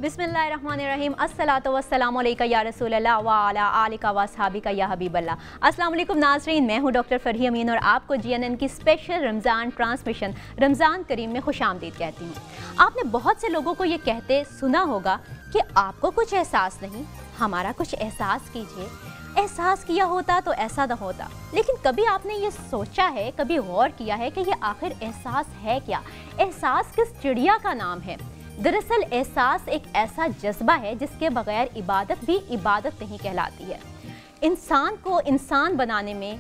बिस्मिल्लाहिर्रहमानिर्रहीम अस्सलातु वस्सलामु अलैका या रसूलल्लाह व अला आलिका व अस्हाबिका या हबीबल्लाह। अस्सलाम वालेकुम नाज़रीन, मैं हूँ डॉक्टर फरही अमीन और आपको GNN की स्पेशल रमज़ान ट्रांसमिशन रमज़ान करीम में खुशामदीद कहती हूँ। आपने बहुत से लोगों को ये कहते सुना होगा कि आपको कुछ एहसास नहीं, हमारा कुछ एहसास कीजिए, एहसास किया होता तो ऐसा ना होता। लेकिन कभी आपने ये सोचा है, कभी गौर किया है कि ये आखिर एहसास है क्या? एहसास किस चिड़िया का नाम है? दरअसल एहसास एक ऐसा जज्बा है जिसके बगैर इबादत भी इबादत नहीं कहलाती है। इंसान को इंसान बनाने में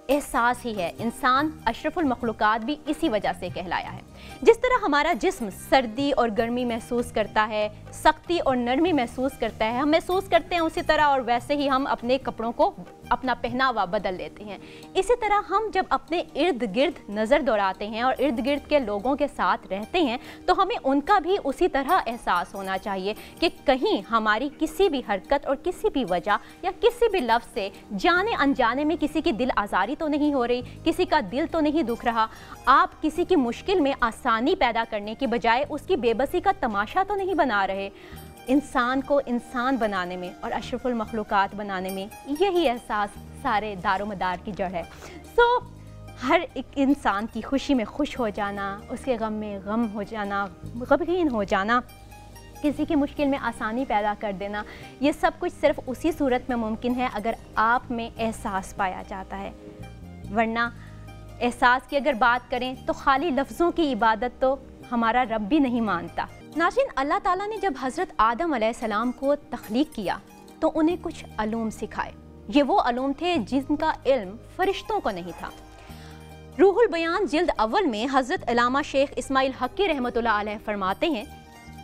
एहसास ही है। इंसान अशरफुल मखलूकात भी इसी वजह से कहलाया है। जिस तरह हमारा जिस्म सर्दी और गर्मी महसूस करता है, सख्ती और नरमी महसूस करता है, हम महसूस करते हैं उसी तरह, और वैसे ही हम अपने कपड़ों को, अपना पहनावा बदल लेते हैं। इसी तरह हम जब अपने इर्द गिर्द नज़र दौड़ाते हैं और इर्द गिर्द के लोगों के साथ रहते हैं तो हमें उनका भी उसी तरह एहसास होना चाहिए कि कहीं हमारी किसी भी हरकत और किसी भी वजह या किसी भी लफ्ज़ से जाने अनजाने में किसी की दिल आज़ारी तो नहीं हो रही, किसी का दिल तो नहीं दुख रहा। आप किसी की मुश्किल में आसानी पैदा करने की बजाय उसकी बेबसी का तमाशा तो नहीं बना रहे। इंसान को इंसान बनाने में और अशरफुल मखलूकात बनाने में यही एहसास सारे दारोमदार की जड़ है। हर एक इंसान की खुशी में खुश हो जाना, उसके गम में गम हो जाना, गमगीन हो जाना, किसी की मुश्किल में आसानी पैदा कर देना, ये सब कुछ सिर्फ उसी सूरत में मुमकिन है अगर आप में एहसास पाया जाता है। वरना एहसास की अगर बात करें तो खाली लफ्ज़ों की इबादत तो हमारा रब भी नहीं मानता। नाज़रीन, अल्लाह ताला ने जब हज़रत आदम अलैहिस्सलाम को तख्लीक किया तो उन्हें कुछ अलूम सिखाए। ये वो अलूम थे जिनका इल्म फरिश्तों को नहीं था। रूहुल बयान जिल्द अव्वल में हज़रत अल्लामा शेख इस्माइल हक्की रहमतुल्लाह अलैह फरमाते हैं,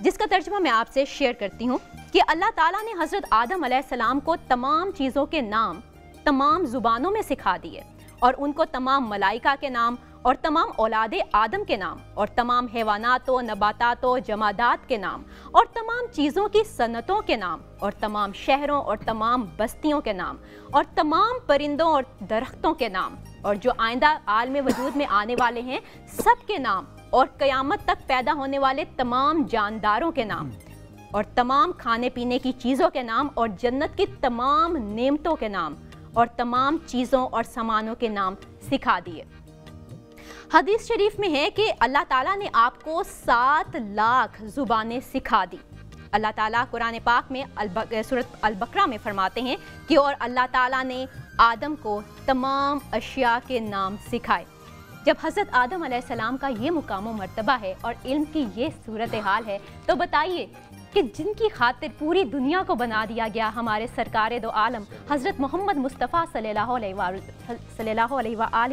जिसका तर्जुमा मैं आपसे शेयर करती हूँ, कि अल्लाह ताला ने हज़रत आदम अलैहिस्सलाम को तमाम चीज़ों के नाम तमाम ज़ुबानों में सिखा दिए और उनको तमाम मलाइका के नाम और तमाम औलादे आदम के नाम और तमाम हैवानातों, नबातातों, जमादात के नाम और तमाम चीज़ों की सनतों के नाम और तमाम शहरों और तमाम बस्तियों के नाम और तमाम परिंदों और दरख्तों के नाम और जो आइंदा आलम वजूद में आने वाले हैं सब के नाम और क़यामत तक पैदा होने वाले तमाम जानदारों के नाम और तमाम खाने पीने की चीज़ों के नाम और जन्नत की तमाम नेमतों के नाम और तमाम चीज़ों और सामानों के नाम सिखा दिए। हदीस शरीफ में है कि अल्लाह ताला ने आपको 7 लाख ज़ुबानें सिखा दी। अल्लाह ताला कुरान पाक में सूरत अल-बकरा में फरमाते हैं कि और अल्लाह ताला ने आदम को तमाम अशिया के नाम सिखाए। जब हज़रत आदम अलैहिस्सलाम का ये मुकाम मर्तबा है और इल्म की ये सूरत हाल है तो बताइए कि जिनकी खातिर पूरी दुनिया को बना दिया गया, हमारे सरकार दो आलम हज़रत मोहम्मद मुस्तफ़ा सल्लल्लाहु अलैहि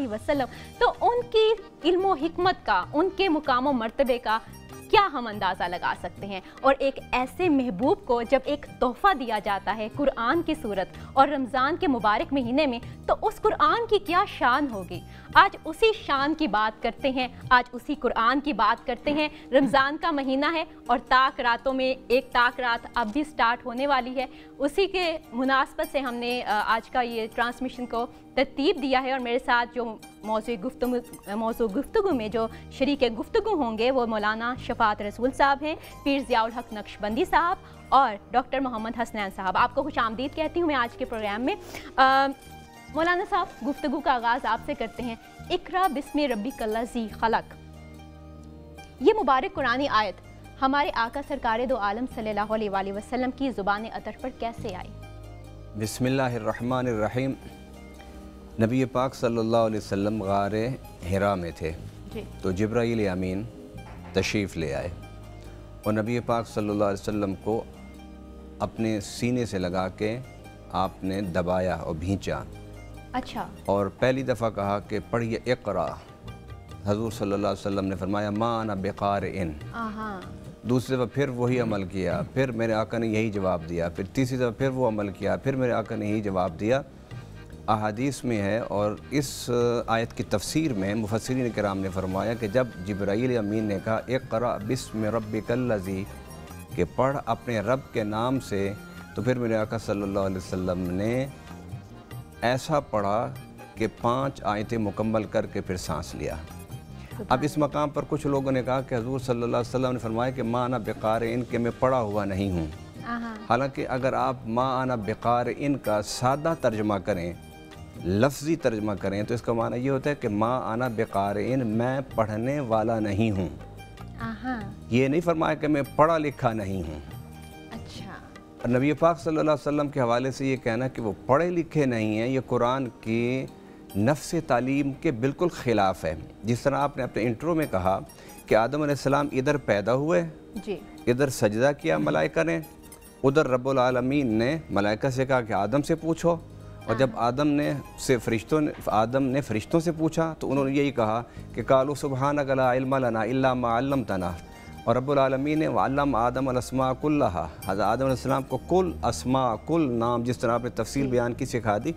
वसल्लम, तो उनकी इल्म हिकमत का, उनके मुकाम मर्तबे का क्या हम अंदाज़ा लगा सकते हैं। और एक ऐसे महबूब को जब एक तोहफ़ा दिया जाता है कुरान की सूरत और रमज़ान के मुबारक महीने में, तो उस कुरान की क्या शान होगी। आज उसी शान की बात करते हैं, आज उसी कुरान की बात करते हैं। रमज़ान का महीना है और ताक रातों में एक ताक रात अब भी स्टार्ट होने वाली है। उसी के मुनासबत से हमने आज का ये ट्रांसमिशन को तरतीब दिया है और मेरे साथ जो मौजू गुफ्तगू में जो शरीक गुफ्तगू होंगे वो मौलाना शफात रसूल साहब हैं, पीर ज़ियाउल हक नक्शबंदी साहब और डॉक्टर मोहम्मद हसनैन साहब। आपको खुशामदीद कहती हूँ मैं आज के प्रोग्राम में। मौलाना साहब, गुफ्तगू का आगाज़ आपसे करते हैं। इकरा बिस्मि रब्बिकल्लज़ी खलक, ये मुबारक कुरानी आयत हमारे आका सरकार दो आलम सल्लल्लाहु अलैहि वसल्लम की ज़ुबान अतर पर कैसे आई? बिस्मिल्लाहिर्रहमानिर्रहीम। नबी पाक सल्लल्लाहु अलैहि वसल्लम गार हिरा में थे तो जिब्राईल अमीन तशरीफ़ ले आए और नबी पाक सल्लल्लाहु अलैहि वसल्लम को अपने सीने से लगा के आपने दबाया और भींचा। अच्छा। और पहली दफ़ा कहा कि पढ़िए इक़रा। हज़ूर सल्लल्लाहु अलैहि वसल्लम ने फरमाया मा अना बिक़ारिइन। दूसरी दफ़ा फिर वही अमल किया, फिर मेरे आका ने यही जवाब दिया, फिर तीसरी दफ़ा फिर वो अमल किया, फिर मेरे आका ने यही जवाब दिया। अहादीस में है और इस आयत की तफसीर में मुफस्सिरीन किराम ने फरमाया कि जब जिब्राईल अमीन ने कहा इक़रा बिस्मि रब्बिकल्लज़ी, कि पढ़ अपने रब के नाम से, तो फिर मेरे आका सल्लल्लाहु अलैहि वसल्लम ने ऐसा पढ़ा कि 5 आयतें मुकम्मल करके फिर सांस लिया। अब इस मकाम पर कुछ लोगों ने कहा कि हजूर सल्लल्लाहु अलैहि वसल्लम ने फरमाया कि माँ आना बेकार इन के मैं पढ़ा हुआ नहीं हूँ। हालांकि अगर आप माँ आना बेकार इन का सादा तर्जमा करें, लफ्ज़ी तर्जमा करें, तो इसका माना ये होता है कि माँ आना बेकार इन, मैं पढ़ने वाला नहीं हूँ। ये नहीं फरमाया कि मैं पढ़ा लिखा नहीं हूँ। अच्छा। नबी पाक सल्लल्लाहु अलैहि वसल्लम के हवाले से ये कहना कि वो पढ़े लिखे नहीं हैं, ये कुरान की नफ्स तालीम के बिल्कुल ख़िलाफ़ है। जिस तरह आपने अपने इंट्रो में कहा कि आदम अलैहिस्सलाम इधर पैदा हुए जी, इधर सजदा किया मलाइका ने, उधर रब्बुल आलमीन ने मलाइका से कहा कि आदम से पूछो, और जब आदम ने फ़रिश्तों से पूछा तो उन्होंने यही कहा कि कालू सुबहानक ला इल्मा लना इल्ला मा अल्लमतना, और रब्बुल आलमीन ने वअल्लम आदम अल अस्मा कुल्लहा, हज़रत आदम अलैहिस्सलाम को कुल अस्मा कुल नाम जिस तरह आपने तफसील बयान की सिखा दी।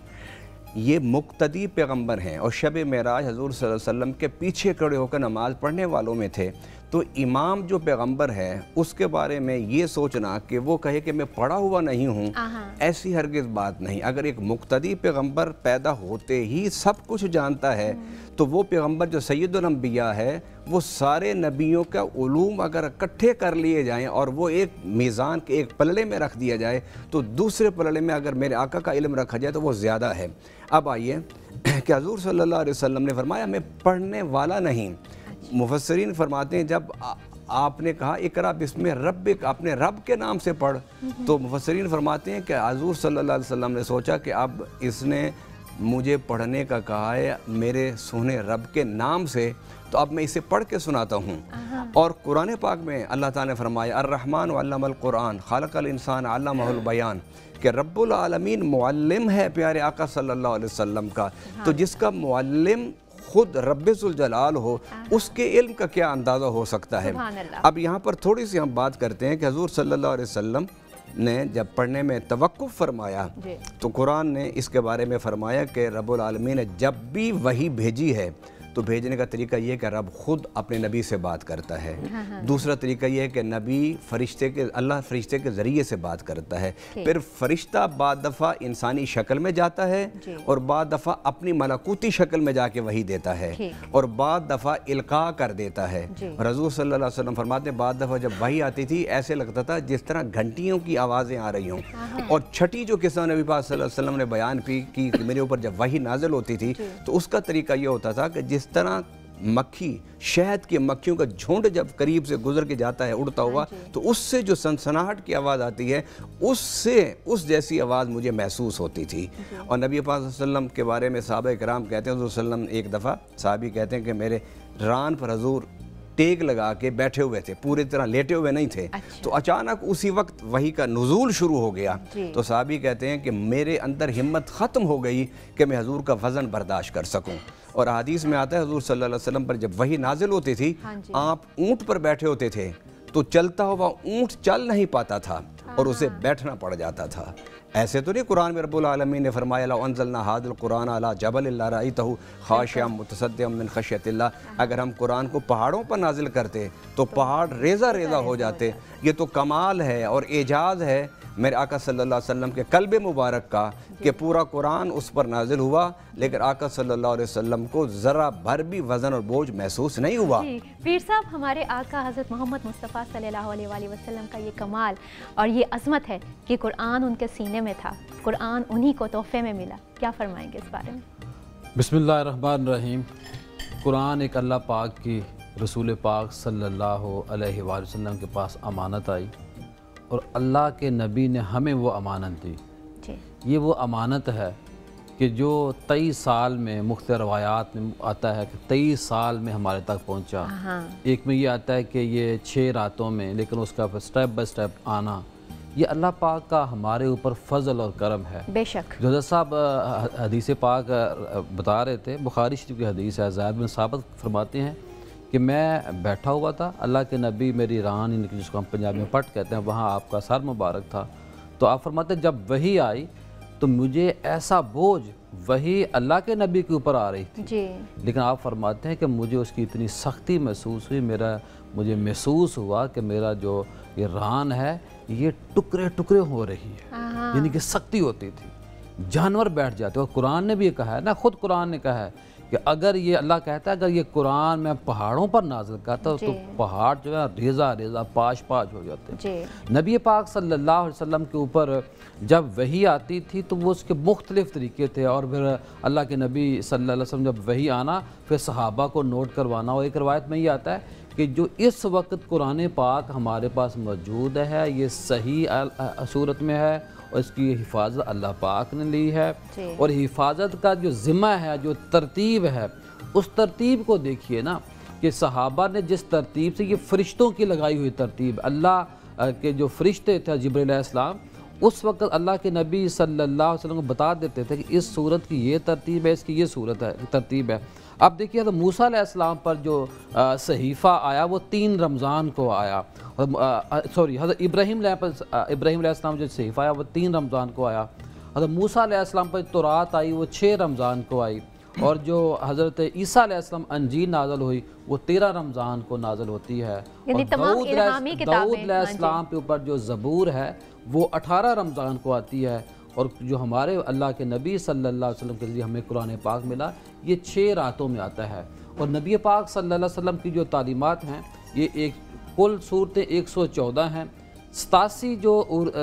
ये मुक्तदी पैगम्बर हैं और शब मेराज हजूर सल्लल्लाहु अलैहि वसल्लम के पीछे खड़े होकर नमाज़ पढ़ने वालों में थे। तो इमाम जो पैगम्बर है उसके बारे में ये सोचना कि वो कहे कि मैं पढ़ा हुआ नहीं हूँ, ऐसी हरगिज़ बात नहीं। अगर एक मुक्तदी पैगम्बर पैदा होते ही सब कुछ जानता है तो वो पैगम्बर जो सैयदुल अंबिया है, वो सारे नबियों का उलूम अगर इकट्ठे कर लिए जाएं और वो एक मीज़ान के एक पलड़े में रख दिया जाए तो दूसरे पलड़े में अगर मेरे आका का इल्म रखा जाए तो वो ज़्यादा है। अब आइए कि हज़ूर सल्लल्लाहु अलैहि वसल्लम ने फरमाया मैं पढ़ने वाला नहीं। मुफस्सिरीन फरमाते हैं जब आपने कहा इकरा बिस्मि रब्बिक, अपने रब के नाम से पढ़, तो मुफस्सिरीन फरमाते हैं कि हज़ूर सल्लल्लाहु अलैहि वसल्लम ने सोचा कि अब इसने मुझे पढ़ने का कहा है मेरे सोने रब के नाम से, तो अब मैं इसे पढ़ के सुनाता हूँ। और कुरान पाक में अल्लाह ताला ने फरमाया अर्रहमान अल्लमल कुरान खलक़ल इंसान अल्लमहुल बयान, कि रब्बुल आलमीन मुअल्लिम है प्यारे आका सल्लल्लाहु अलैहि वसल्लम का। तो जिसका मुअल्लिम खुद रब्बुल जलाल हो, उसके इल्म का क्या अंदाज़ा हो सकता है। अब यहाँ पर थोड़ी सी हम बात करते हैं कि हज़ूर सल्लल्लाहु अलैहि वसल्लम ने जब पढ़ने में तवक्कुफ़ फरमाया तो कुरान ने इसके बारे में फरमाया कि रब्बुल आलमीन ने जब भी वही भेजी है तो भेजने का तरीका ये है कि रब ख़ुद अपने नबी से बात करता है। दूसरा तरीका ये है कि नबी अल्लाह फ़रिश्ते के ज़रिए से बात करता है। फिर फ़रिश्ता बाद दफ़ा इंसानी शक्ल में जाता है और बाद दफ़ा अपनी मलकूती शक्ल में जाके वही देता है और बाद दफ़ा इल्का कर देता है। रसूल सल्लल्लाहु अलैहि वसल्लम फरमाते बाद दफ़ा जब वही आती थी ऐसे लगता था जिस तरह घंटियों की आवाज़ें आ रही हों। और छठी जो किस्सा नबी पाक सल्लल्लाहु अलैहि वसल्लम ने बयान की मेरे ऊपर जब वही नाजिल होती थी तो उसका तरीका ये होता था कि जिस तरह मक्खी शहद की मक्खियों का झुंड जब करीब से गुजर के जाता है उड़ता हुआ तो उससे जो सनसनाहट की आवाज़ आती है उससे उस जैसी आवाज़ मुझे महसूस होती थी। और नबी पाक सल्लल्लाहु अलैहि वसल्लम के बारे में सहाबा किराम कहते हैं हज़ूर सल्लम एक दफ़ा साहबी कहते हैं कि मेरे रान पर हजूर टेक लगा के बैठे हुए थे, पूरी तरह लेटे हुए नहीं थे। तो अचानक उसी वक्त वही का नुज़ूल शुरू हो गया। तो साहबी कहते हैं कि मेरे अंदर हिम्मत ख़त्म हो गई कि मैं हजूर का वज़न बर्दाश्त कर सकूं। और हदीस में आता है हजूर सल्लल्लाहु अलैहि वसल्लम पर जब वही नाजिल होती थी आप ऊँट पर बैठे होते थे तो चलता हुआ ऊँट चल नहीं पाता था और उसे बैठना पड़ जाता था। ऐसे तो नहीं कुरान में रब्बुल आलमीन ने फरमाया लौ अंज़लना हाज़िल कुरान अला जबल लरअयतहु खाशिअम मुतसद्दिअम मिन खश्यतिल्लाह, अगर हम कुरान को पहाड़ों पर नाजिल करते तो पहाड़ रेज़ा रेज़ा हो जाते। ये तो कमाल है और एजाज़ है मेरे आका सल्लल्लाहु अलैहि वसल्लम के कल्ब मुबारक का कि पूरा कुरान उस पर नाजिल हुआ लेकिन आका सल्लल्लाहु अलैहि वसल्लम को ज़रा भर भी वज़न और बोझ महसूस नहीं हुआ। पीर साहब, हमारे आका हज़रत मोहम्मद मुस्तफ़ा सल्लल्लाहु अलैहि वसल्लम का ये कमाल और ये अज़मत है कि कुरान उनके सीने में था, कुरान उन्हीं को तोहफे में मिला, क्या फरमाएंगे इस बारे में? बिस्मिल्लाहिर्रहमानिर्रहीम। कुरान एक अल्लाह पाक की रसूल पाक सल्लल्लाहु अलैहि वसल्लम के पास अमानत आई और अल्लाह के नबी ने हमें वो अमानत दी। ये वो अमानत है कि जो 23 साल में मुख्तलिफ रवायात में आता है कि 23 साल में हमारे तक पहुंचा। एक में ये आता है कि ये 6 रातों में, लेकिन उसका स्टेप बाय स्टेप आना, ये अल्लाह पाक का हमारे ऊपर फ़ज़ल और करम है। बेशक जो साहब हदीस पाक बता रहे थे, बुखारी शरीफ की हदीस है, ज़ैद बिन साबित फरमाते हैं कि मैं बैठा हुआ था, अल्लाह के नबी मेरी रान जिसको हम पंजाबी में पट कहते हैं, वहाँ आपका सर मुबारक था। तो आप फरमाते जब वही आई तो मुझे ऐसा बोझ वही अल्लाह के नबी के ऊपर आ रही थी जी। लेकिन आप फरमाते हैं कि मुझे उसकी इतनी सख्ती महसूस हुई, मुझे महसूस हुआ कि मेरा जो ये रान है ये टुकड़े टुकड़े हो रही है, यानी कि सख्ती होती थी, जानवर बैठ जाते। और कुरान ने भी ये कहा है ना, ख़ुद कुरान ने कहा है कि अगर ये अल्लाह कहता है अगर ये कुरान मैं पहाड़ों पर नाजिल करता तो पहाड़ जो है रेज़ा रेज़ा पाश पाश हो जाते। नबी पाक सल्लल्लाहु अलैहि वसल्लम के ऊपर जब वही आती थी तो वो उसके मुख्तलिफ़ तरीके थे, और फिर अल्लाह के नबी सल्लल्लाहु अलैहि वसल्लम जब वही आना फिर सहाबा को नोट करवाना। और एक रवायत में ये आता है कि जो इस वक्त कुरान पाक हमारे पास मौजूद है ये सही सूरत में है और इसकी हिफाजत अल्लाह पाक ने ली है। और हिफाजत का जो ज़िम्मा है, जो तरतीब है, उस तरतीब को देखिए ना कि सहाबा ने जिस तरतीब से, ये फ़रिश्तों की लगाई हुई तरतीब, अल्लाह के जो फ़रिश्ते थे जिब्रील अलैहिस्सलाम, उस वक्त अल्लाह के नबी सल्लल्लाहु अलैहि वसल्लम को बता देते थे कि इस सूरत की ये तरतीब है, इसकी ये सूरत है, तरतीब है। अब देखिए तो मूसा अलैहिस्सलाम पर जो सहीफ़ा आया वो 3 रमज़ान को आया, सॉरी हज़रत इब्राहीम अलैहिस्सलाम जो सहीफ़ा आया वो 3 रमज़ान को आया। हज़रत मूसा अलैहिस्सलाम पर तौरात आई वो 6 रमज़ान को आई, और जो हज़रत ईसा अलैहिस्सलाम अंजील नाज़िल हुई वो 13 रमज़ान को नाज़िल होती है। और दाऊद अलैहिस्सलाम के ऊपर जो ज़बूर है वो 18 रमज़ान को आती है। और जो हमारे अल्लाह के नबी सल्लल्लाहु अलैहि वसल्लम के लिए हमें कुरान पाक मिला ये 6 रातों में आता है। और नबी पाक सल्लल्लाहु अलैहि वसल्लम की जो तालीमात हैं ये एक कुल सूरतें 114 हैं। 87 जो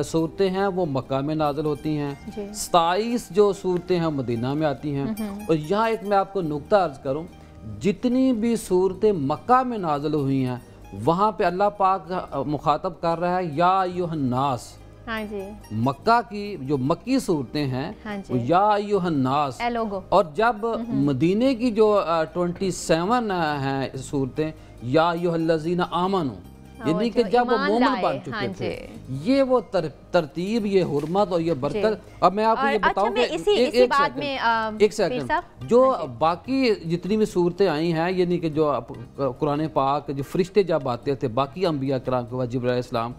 सूरतें हैं वो मक्का में नाज़िल होती हैं, 27 जो सूरतें हैं मदीना में आती हैं। और यहाँ एक मैं आपको नुक्ता अर्ज़ करूँ, जितनी भी सूरतें मक्का में नाज़िल हुई हैं वहाँ पे अल्लाह पाक मुखातब कर रहा है या अय्युहन्नास। हाँ जी। मक्का की जो मक्की सूरतें हैं वो या अय्युहन्नास, और जब मदीने की जो 27 हैं सूरतें या अय्युहल्लज़ीना आमनू, यानी कि जब वो मोमिन बन चुके थे, ये वो तरतीब, ये हुर्मत और ये बरकत। अब मैं आपको ये बताऊं कि एक सेकंड जो बाकी जितनी भी सूरतें आई हैं, यानी कि जो कुरान पाक जो फरिश्ते जब आते थे बाकी अंबिया किराम के बाद जिब्राईल अलैहिस्सलाम,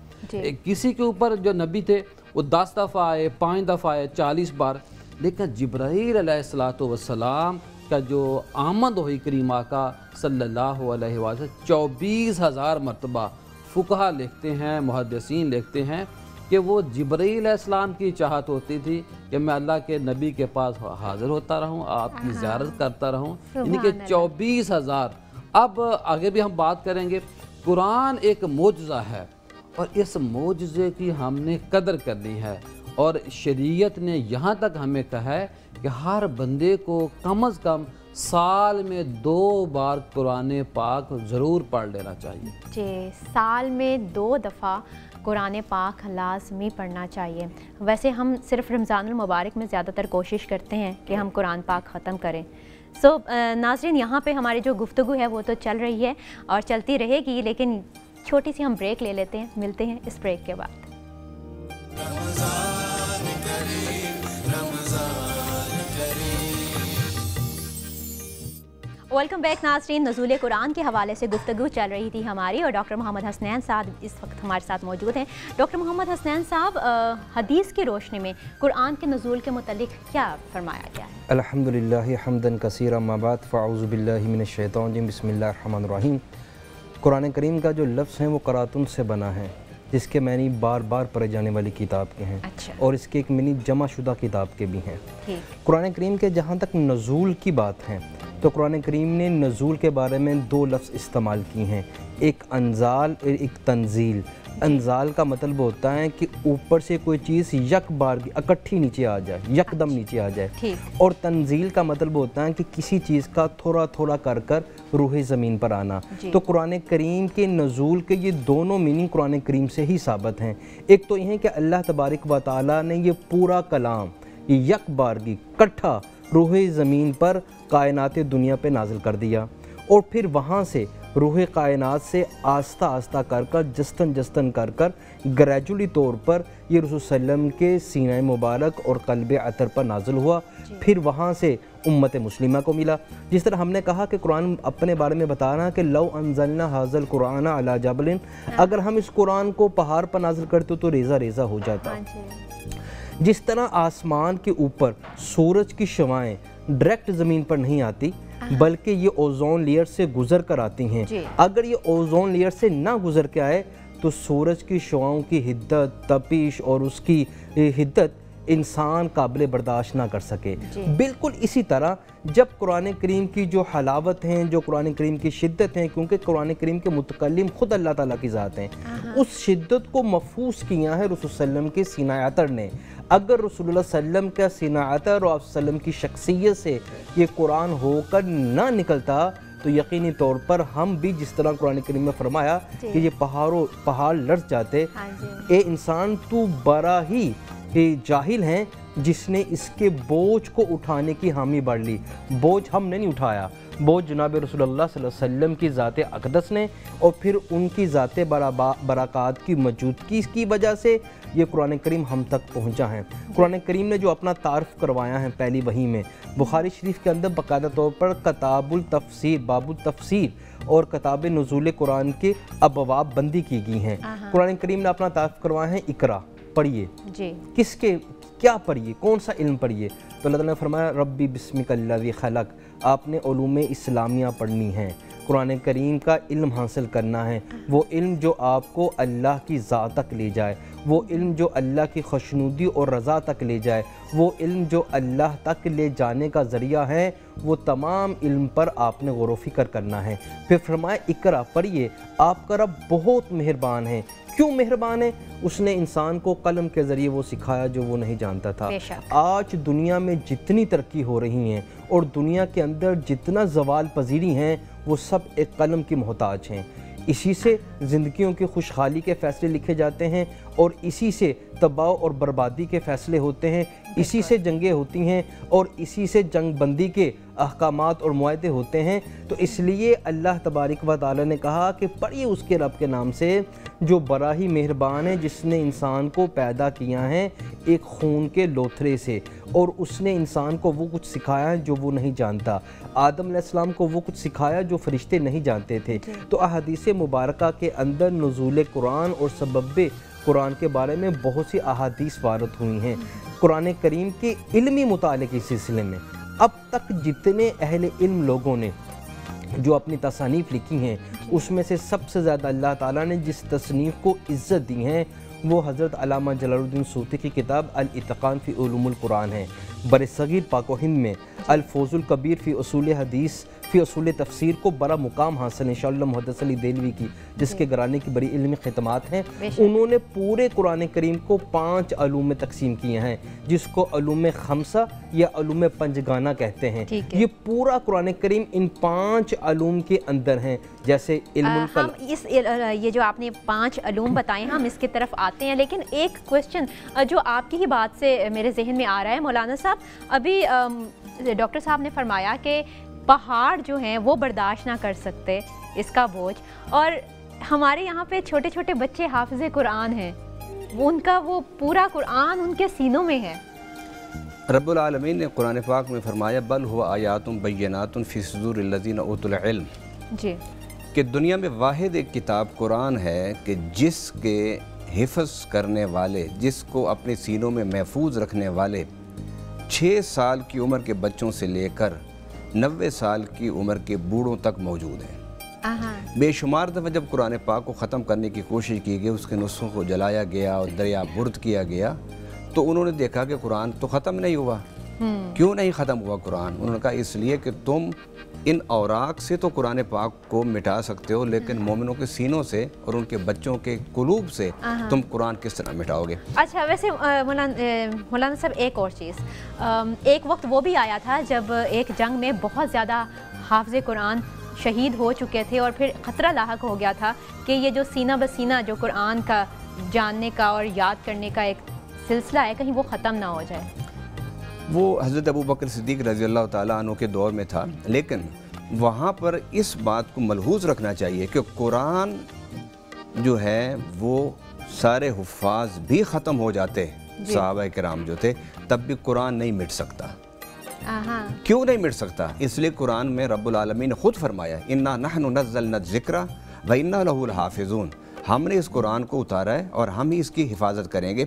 किसी के ऊपर जो नबी थे वो 10 दफ़ा आए, 5 दफ़ा आए, 40 बार, लेकिन जिब्राईल अलैहिस्सलाम का जो आमद हुई करीमा का सल्लल्लाहु अलैहि वसल्लम 24,000 मरतबा। फुकहा लिखते हैं, मुहद्दिसीन लिखते हैं कि वो जिब्राईल अलैहिस्सलाम की चाहत होती थी कि मैं अल्लाह के नबी के पास हाज़िर होता रहूं, आपकी ज़ियारत करता रहूं, यानी कि 24,000। अब आगे भी हम बात करेंगे। कुरान एक मोजज़ा है और इस मोजज़े की हमने कदर करनी है, और शरीयत ने यहाँ तक हमें कहा है कि हर बंदे को कम अज़ कम साल में 2 बार कुरान पाक ज़रूर पढ़ लेना चाहिए। जी, साल में 2 दफ़ा कुरान पाक लाज़मी पढ़ना चाहिए। वैसे हम सिर्फ रमज़ानुल मुबारक में ज़्यादातर कोशिश करते हैं कि हम कुरान पाक ख़त्म करें। नाज़रीन, यहाँ पे हमारी जो गुफ्तगू है वो तो चल रही है और चलती रहेगी, लेकिन छोटी सी हम ब्रेक ले लेते हैं, मिलते हैं इस ब्रेक के बाद। वेलकम बैक नाज़रीन। नज़ूल कुरान के हवाले से गुफ्तगू चल रही थी हमारी, और डॉक्टर मोहम्मद हसनैन साहब इस वक्त हमारे साथ मौजूद हैं। डॉक्टर मोहम्मद हसनैन साहब, हदीस की रोशनी में कुरान के नज़ूल के मुतालिक क्या फरमाया गया है? अल्हम्दुलिल्लाह हम्दन कसीरा मा बाद फ़अऊज़ु बिल्लाहि मिनश शैतानिर रजीम बिस्मिल्लाहिर रहमानिर रहीम। कुरान करीम का जो लफ्ज़ है वो करातुन से बना है, जिसके मैनी बार बार पढ़े जाने वाली किताब के हैं। अच्छा। और इसके एक मिनी जमा शुदा किताब के भी हैं। कुरान करीम के जहाँ तक नज़ूल की बात है तो कुरान करीम ने नज़ूल के बारे में 2 लफ्ज़ इस्तेमाल किए हैं, एक अंजाल और एक तंजील। अंजाल का मतलब होता है कि ऊपर से कोई चीज़ यक बार इकट्ठी नीचे आ जाए, यकदम नीचे आ जाए, और तंजील का मतलब होता है कि किसी चीज़ का थोड़ा थोड़ा कर कर रूह ज़मीन पर आना। तो कुरान करीम के नज़ूल के ये दोनों मीनिंग कुरान करीम से ही साबित हैं। एक तो यह है कि अल्लाह तबारक व तआला ने ये पूरा कलाम यक बार की इकट्ठा रूह ज़मीन पर कायनात दुनिया पे नाजिल कर दिया, और फिर वहाँ से रूह कायनात से आस्ता आस्ता कर कर जस्तन जस्तन कर कर ग्रेजुअली तौर पर ये रसूल सल्लम के सीना मुबारक और क़ल्ब अतर पर नाजिल हुआ, फिर वहाँ से उम्मत मुस्लिमा को मिला। जिस तरह हमने कहा कि कुरान अपने बारे में बता रहा है कि लौ अंज़लना हाज़ल कुरान अला जबलिन, अगर हम इस कुरान को पहाड़ पर नाजिल करते तो रेज़ा रेज़ा हो जाता। जिस तरह आसमान के ऊपर सूरज की शवाएं डायरेक्ट ज़मीन पर नहीं आती बल्कि ये ओजोन लेयर से गुजर कर आती हैं, अगर ये ओजोन लेयर से ना गुजर के आए तो सूरज की शवाओं की हिद्दत, तपिश और उसकी हिद्दत इंसान काबिल बर्दाश्त ना कर सके। बिल्कुल इसी तरह जब कुरान करीम की जो हलावत हैं, जो कुरान करीम की शिद्दत हैं, क्योंकि कुरान करीम के मुतकल्लिम खुद अल्लाह ताला की ज़ात हैं, उस शिद्दत को महफूज किया है रसूल सल्लम के सीना अतर ने। अगर रसूलुल्लाह सल्लम का सीना अतर और आप सल्लम की शख्सियत से ये कुरान होकर ना निकलता तो यकीनी तौर पर हम भी जिस तरह कुरान करीम में फरमाया कि ये पहाड़ लड़ जाते। ए इंसान तू बड़ा ही जाहिल हैं जिसने इसके बोझ को उठाने की हामी बढ़ ली। बोझ हमने नहीं उठाया, बोझ जनाब रसूलुल्लाह सल्लल्लाहु अलैहि वसल्लम की ज़ात अक़दस ने और फिर उनकी ज़ात बरक़ात की मौजूदगी की वजह से ये कुरान करीम हम तक पहुँचा है। कुरान करीम ने जो अपना तारफ़ करवाया है पहली वही में, बुखारी शरीफ के अंदर बाकायदा तौर पर किताबुल तफ़सीर, बाबुल तफ़सीर और किताब नुज़ूल कुरान के अबवाब बंदी की गई हैं। कुरान करीम ने अपना तारफ़ करवाया है इकरा, पढ़िए। किसके क्या पढ़िए, कौन सा इल्म पढ़िए? तो अल्लाह ताला ने फरमाया रब्बी बिस्मिकल्लाज़ी खलक, आपने उलूम इस्लामिया पढ़नी है, कुरान करीम का इल्म हासिल करना है, वो इल्म जो आपको अल्लाह की ज़ात तक ले जाए, वो इल्म जो अल्लाह की खुशनुदी और रज़ा तक ले जाए, वो इल्म जो अल्लाह तक ले जाने का ज़रिया है, वो तमाम इल्म पर आपने गौर व फ़िक्र करना है। फिर फरमाया इकरा, पढ़िए, आपका रब बहुत मेहरबान है। क्यों मेहरबान है? उसने इंसान को कलम के ज़रिए वो सिखाया जो वो नहीं जानता था। आज दुनिया में जितनी तरक्की हो रही हैं और दुनिया के अंदर जितना ज़वाल पजीरी हैं, वो सब एक कलम की मोहताज हैं। इसी से ज़िंदगियों की खुशहाली के फ़ैसले लिखे जाते हैं और इसी से तबाह और बर्बादी के फ़ैसले होते हैं, इसी से जंगें होती हैं और इसी से जंग बंदी के अहकामात और मुआहदे होते हैं। तो इसलिए अल्लाह तबारक व तआला ने कहा कि पढ़िए उसके रब के नाम से जो बड़ा ही मेहरबान है, जिसने इंसान को पैदा किया है एक खून के लोथरे से और उसने इंसान को वो कुछ सिखाया है जो वो नहीं जानता। आदम अलैहिस्सलाम को वो कुछ सिखाया जो फरिश्ते नहीं जानते थे। तो अहादीस मुबारका के अंदर नुज़ूल कुरान और सबब कुरान के बारे में बहुत सी अहादीस वारद हुई हैं। कुरान करीम के इल्मी मुताले के सिलसिले में अब तक जितने अहले इल्म लोगों ने जो अपनी तसानीफ़ लिखी हैं, उसमें से सबसे ज़्यादा अल्लाह ताला ने जिस तसनीफ़ को इज़्ज़त दी है वो हज़रत अल्लामा जलालुद्दीन सूती की किताब अल-इत्क़ान फ़ी उलूमुल कुरान है। बरसगीर पाक व हिंद में अल-फौज़ुल कबीर फ़ी उसूल हदीस फ़ी उसूल तफ़सीर को बड़ा मुकाम हासिल है इंशाअल्लाह मुहद्दिस अली देलवी की, जिसके घराने की बड़ी इल्मी ख़िदमात हैं। उन्होंने पूरे कुरान करीम को 5 अलूम में तकसीम किए हैं, जिसको अलूम खमसा या अलूम पंजगाना कहते हैं। ये पूरा कुरान करीम इन 5 अलूम के अंदर हैं। जैसे हम ये जो आपने 5 अलूम बताए हम इसकी तरफ आते हैं, लेकिन एक क्वेश्चन जो आपकी ही बात से मेरे जहन में आ रहा है मौलाना साहब, अभी डॉक्टर साहब ने फरमाया कि पहाड़ जो हैं वो बर्दाश्त ना कर सकते इसका बोझ, और हमारे यहाँ पे छोटे छोटे बच्चे हाफिज़े कुरान हैं, वो उनका वो पूरा कुरान उनके सीनों में है। रब्बुल आलमीन ने कुरान पाक में फरमाया बल हुवा आयातुम बय्यनातुन फ़ी सुदूरिल लज़ीना उतुल इल्म जी, कि दुनिया में वाहिद एक किताब कुरान है कि जिसके हिफ्ज़ करने वाले, जिसको अपने सीनों में महफूज रखने वाले 6 साल की उम्र के बच्चों से लेकर 90 साल की उम्र के बूढ़ों तक मौजूद हैं। बेशुमार दफ़ा जब कुरान पाक को ख़त्म करने की कोशिश की गई, उसके नुस्खों को जलाया गया और दरिया बुर्द किया गया, तो उन्होंने देखा कि कुरान तो ख़त्म नहीं हुआ। क्यों नहीं ख़त्म हुआ कुरान? उन्होंने कहा इसलिए कि तुम इन औराक से तो कुरान पाक को मिटा सकते हो, लेकिन मोमिनों के सीनों से और उनके बच्चों के कुलूब से तुम कुरान किस तरह मिटाओगे? अच्छा, वैसे मौलाना साहब एक और चीज़, एक वक्त वो भी आया था जब एक जंग में बहुत ज़्यादा हाफ़िज़े कुरान शहीद हो चुके थे और फिर ख़तरा लाहक हो गया था कि ये जो सीना बसीना जो कुरान का जानने का और याद करने का एक सिलसिला है, कहीं वो ख़त्म ना हो जाए। वो हज़रत अबू बकर सिद्दीक़ रज़ी अल्लाह ताला अन्हु के दौर में था, लेकिन वहाँ पर इस बात को मलहूज़ रखना चाहिए कि कुरान जो है वो सारे हुफ़ाज़ भी ख़त्म हो जाते, सहाबा किराम जो थे, तब भी कुरान नहीं मिट सकता। क्यों नहीं मिट सकता? इसलिए कुरान में रब्बुल आलमीन ने खुद फरमाया इन्ना नहनु नज़्ज़लना ज़िक्रा व इन्ना लहु लहाफ़िज़ून, हमने इस कुरान को उतारा है और हम ही इसकी हिफाजत करेंगे।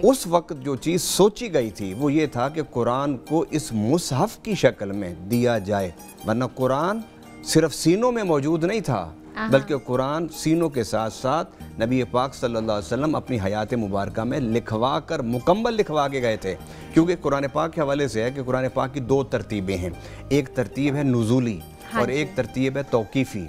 उस वक्त जो चीज़ सोची गई थी वो ये था कि कुरान को इस मुसहफ़ की शक्ल में दिया जाए, वरना कुरान सिर्फ सीनों में मौजूद नहीं था, बल्कि कुरान सीनों के साथ साथ नबी पाक सल्लल्लाहु अलैहि वसल्लम अपनी हयात मुबारका में लिखवा कर मुकम्मल लिखवा के गए थे। क्योंकि कुरान पाक के हवाले से है कि कुरान पाक की दो तरतीबें हैं, एक तरतीब है नुज़ूली और एक तरतीब है तौक़ीफ़ी।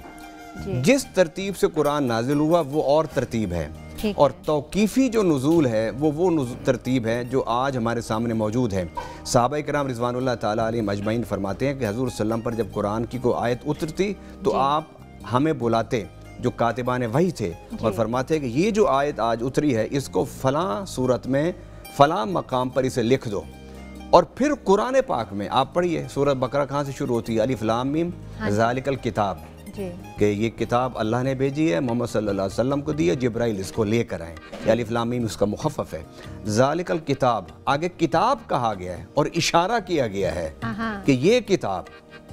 जिस तरतीब से कुरान नाजिल हुआ वो और तरतीब है, और तौक़ीफ़ी जो नुज़ूल है वो तरतीब है जो आज हमारे सामने मौजूद है। सहाबा इकराम रिज़वानुल्लाह ताला अलैहिम अजमईन फरमाते हैं कि हज़ूर सल्लम पर जब कुरान की कोई आयत उतरती तो आप हमें बुलाते, जो कातिबान वही थे, और फरमाते कि ये जो आयत आज उतरी है इसको फ़लाँ सूरत में फ़लाँ मकाम पर इसे लिख दो। और फिर कुरान पाक में आप पढ़िए, सूरत बकरा कहाँ से शुरू होती है, अलिफ लाम मीम ज़ालिकल किताब, कि ये किताब अल्लाह ने भेजी है, मोहम्मद सल्लल्लाहु अलैहि वसल्लम को दी है, जिब्राइल इसको लेकर आए। अलिफ लाम मीम उसका मुखफ़फ़ है। ज़ालिकल किताब, आगे किताब कहा गया है और इशारा किया गया है कि ये किताब,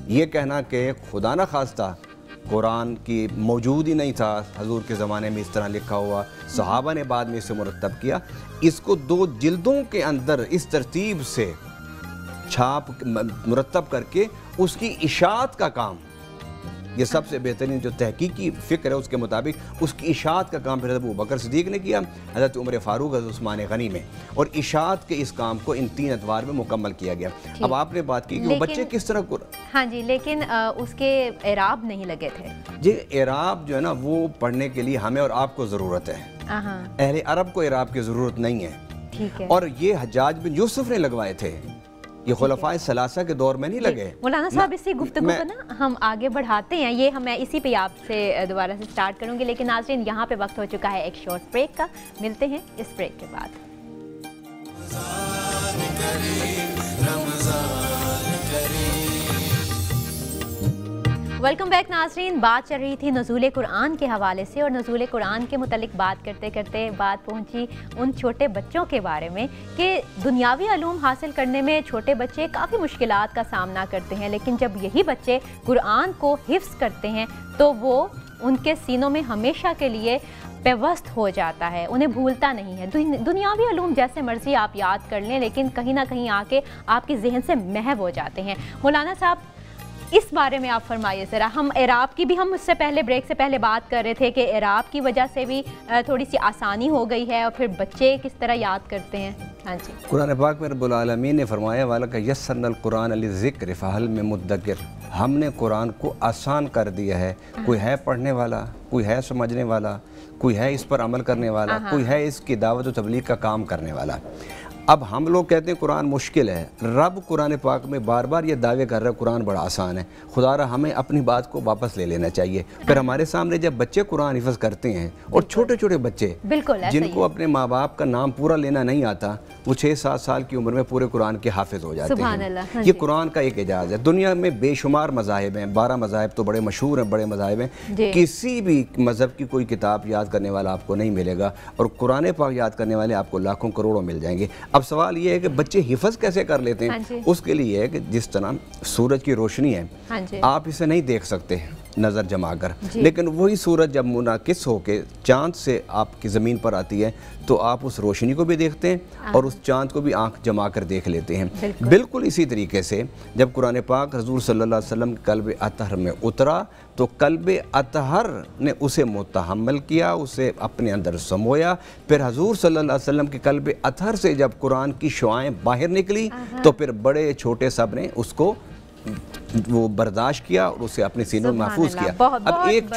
ये कहना कि खुदा न खास्ता कुरान की मौजूद ही नहीं था हजूर के ज़माने में इस तरह लिखा हुआ, सहाबा ने बाद में इसे मुरतब किया, इसको 2 जिल्दों के अंदर इस तरतीब से छाप मुरतब करके उसकी इशाअत का काम, ये सबसे बेहतरीन जो तहकीकी फ़िक्र है उसके मुताबिक उसकी इशाअत का काम फिर अबू बकर सिद्दीक़ ने किया, हज़रत उमर फ़ारूक, हज़रत उस्मान गनी में, और इशाअत के इस काम को इन 3 अदवार में मुकम्मल किया गया। अब आपने बात की कि वो बच्चे किस तरह, हाँ जी, लेकिन उसके एराब नहीं लगे थे जी। एराब जो है ना वो पढ़ने के लिए हमें और आपको ज़रूरत है, अहले अरब को एराब की ज़रूरत नहीं है। ठीक है। और ये हज्जाज बिन यूसुफ ने लगवाए थे, ये खुलफाए सलासा के दौर में नहीं लगे। मौलाना साहब इसी गुफ्तगू को ना हम आगे बढ़ाते हैं, ये मैं इसी पे आपसे दोबारा से स्टार्ट करूंगी, लेकिन नाज़रीन यहाँ पे वक्त हो चुका है एक शॉर्ट ब्रेक का, मिलते हैं इस ब्रेक के बाद। वेलकम बैक नाज़रीन। बात चल रही थी नुज़ूल कुरान के हवाले से, और नुज़ूल कुरान के मुतालिक बात करते करते बात पहुंची उन छोटे बच्चों के बारे में कि दुनियावी अलूम हासिल करने में छोटे बच्चे काफ़ी मुश्किलात का सामना करते हैं, लेकिन जब यही बच्चे कुरान को हिफ्ज़ करते हैं तो वो उनके सीनों में हमेशा के लिए पेवस्त हो जाता है, उन्हें भूलता नहीं है। दुनियावी अलूम जैसे मर्ज़ी आप याद कर लें, लेकिन कहीं ना कहीं आके आपके जहन से महव हो जाते हैं। मौलाना साहब, इस बारे में आप फरमाइए ज़रा। हम एराब की भी, हम उससे पहले ब्रेक से पहले बात कर रहे थे कि एराब की वजह से भी थोड़ी सी आसानी हो गई है, और फिर बच्चे किस तरह याद करते हैं। हाँ जी, कुरान पाक में रब्बुल आलमीन ने फरमाया वाला का यस्सरनल कुरान लिज़िक्र फ़हल में मुद्दकिर, हमने कुरान को आसान कर दिया है। कोई है पढ़ने वाला, कोई है समझने वाला, कोई है इस पर अमल करने वाला, कोई है इसकी दावत व तबलीग का काम करने वाला। अब हम लोग कहते हैं कुरान मुश्किल है, रब कुरान पाक में बार बार ये दावे कर रहा है कुरान बड़ा आसान है। खुदारा हमें अपनी बात को वापस ले लेना चाहिए। फिर हमारे सामने जब बच्चे कुरान हिफ्ज़ करते हैं, और छोटे छोटे बच्चे जिनको अपने माँ बाप का नाम पूरा लेना नहीं आता, वो 6-7 साल की उम्र में पूरे कुरान के हाफिज हो जाते हैं। ये कुरान का एक एजाज़ है। दुनिया में बेशुमार मज़ाहिब हैं, 12 मज़ाहिब तो बड़े मशहूर हैं, बड़े मज़ाहिब हैं। किसी भी मज़हब की कोई किताब याद करने वाला आपको नहीं मिलेगा, और कुरान पाक याद करने वाले आपको लाखों करोड़ों मिल जाएंगे। अब सवाल ये है कि बच्चे हिफ्ज़ कैसे कर लेते हैं। उसके लिए है कि जिस तरह सूरज की रोशनी है, आप इसे नहीं देख सकते नज़र जमा कर, लेकिन वही सूरज जब मुनाकिस होके चाँद से आपकी ज़मीन पर आती है तो आप उस रोशनी को भी देखते हैं और उस चाँद को भी आँख जमा कर देख लेते हैं। बिल्कुल इसी तरीके से जब कुरान पाक हज़ूर सल्लल्लाहु अलैहि वसल्लम कल्ब अतहर में उतरा तो कल्ब अतहर ने उसे मुतहम्मल किया, उसे अपने अंदर समोया। फिर हज़ूर सल्लल्लाहु अलैहि वसल्लम के कल्ब अतहर से जब कुरान की शुआएं बाहर निकली तो फिर बड़े छोटे सब ने उसको वो बर्दाश्त किया और उसे अपने सीनों में महफूज किया। अब एक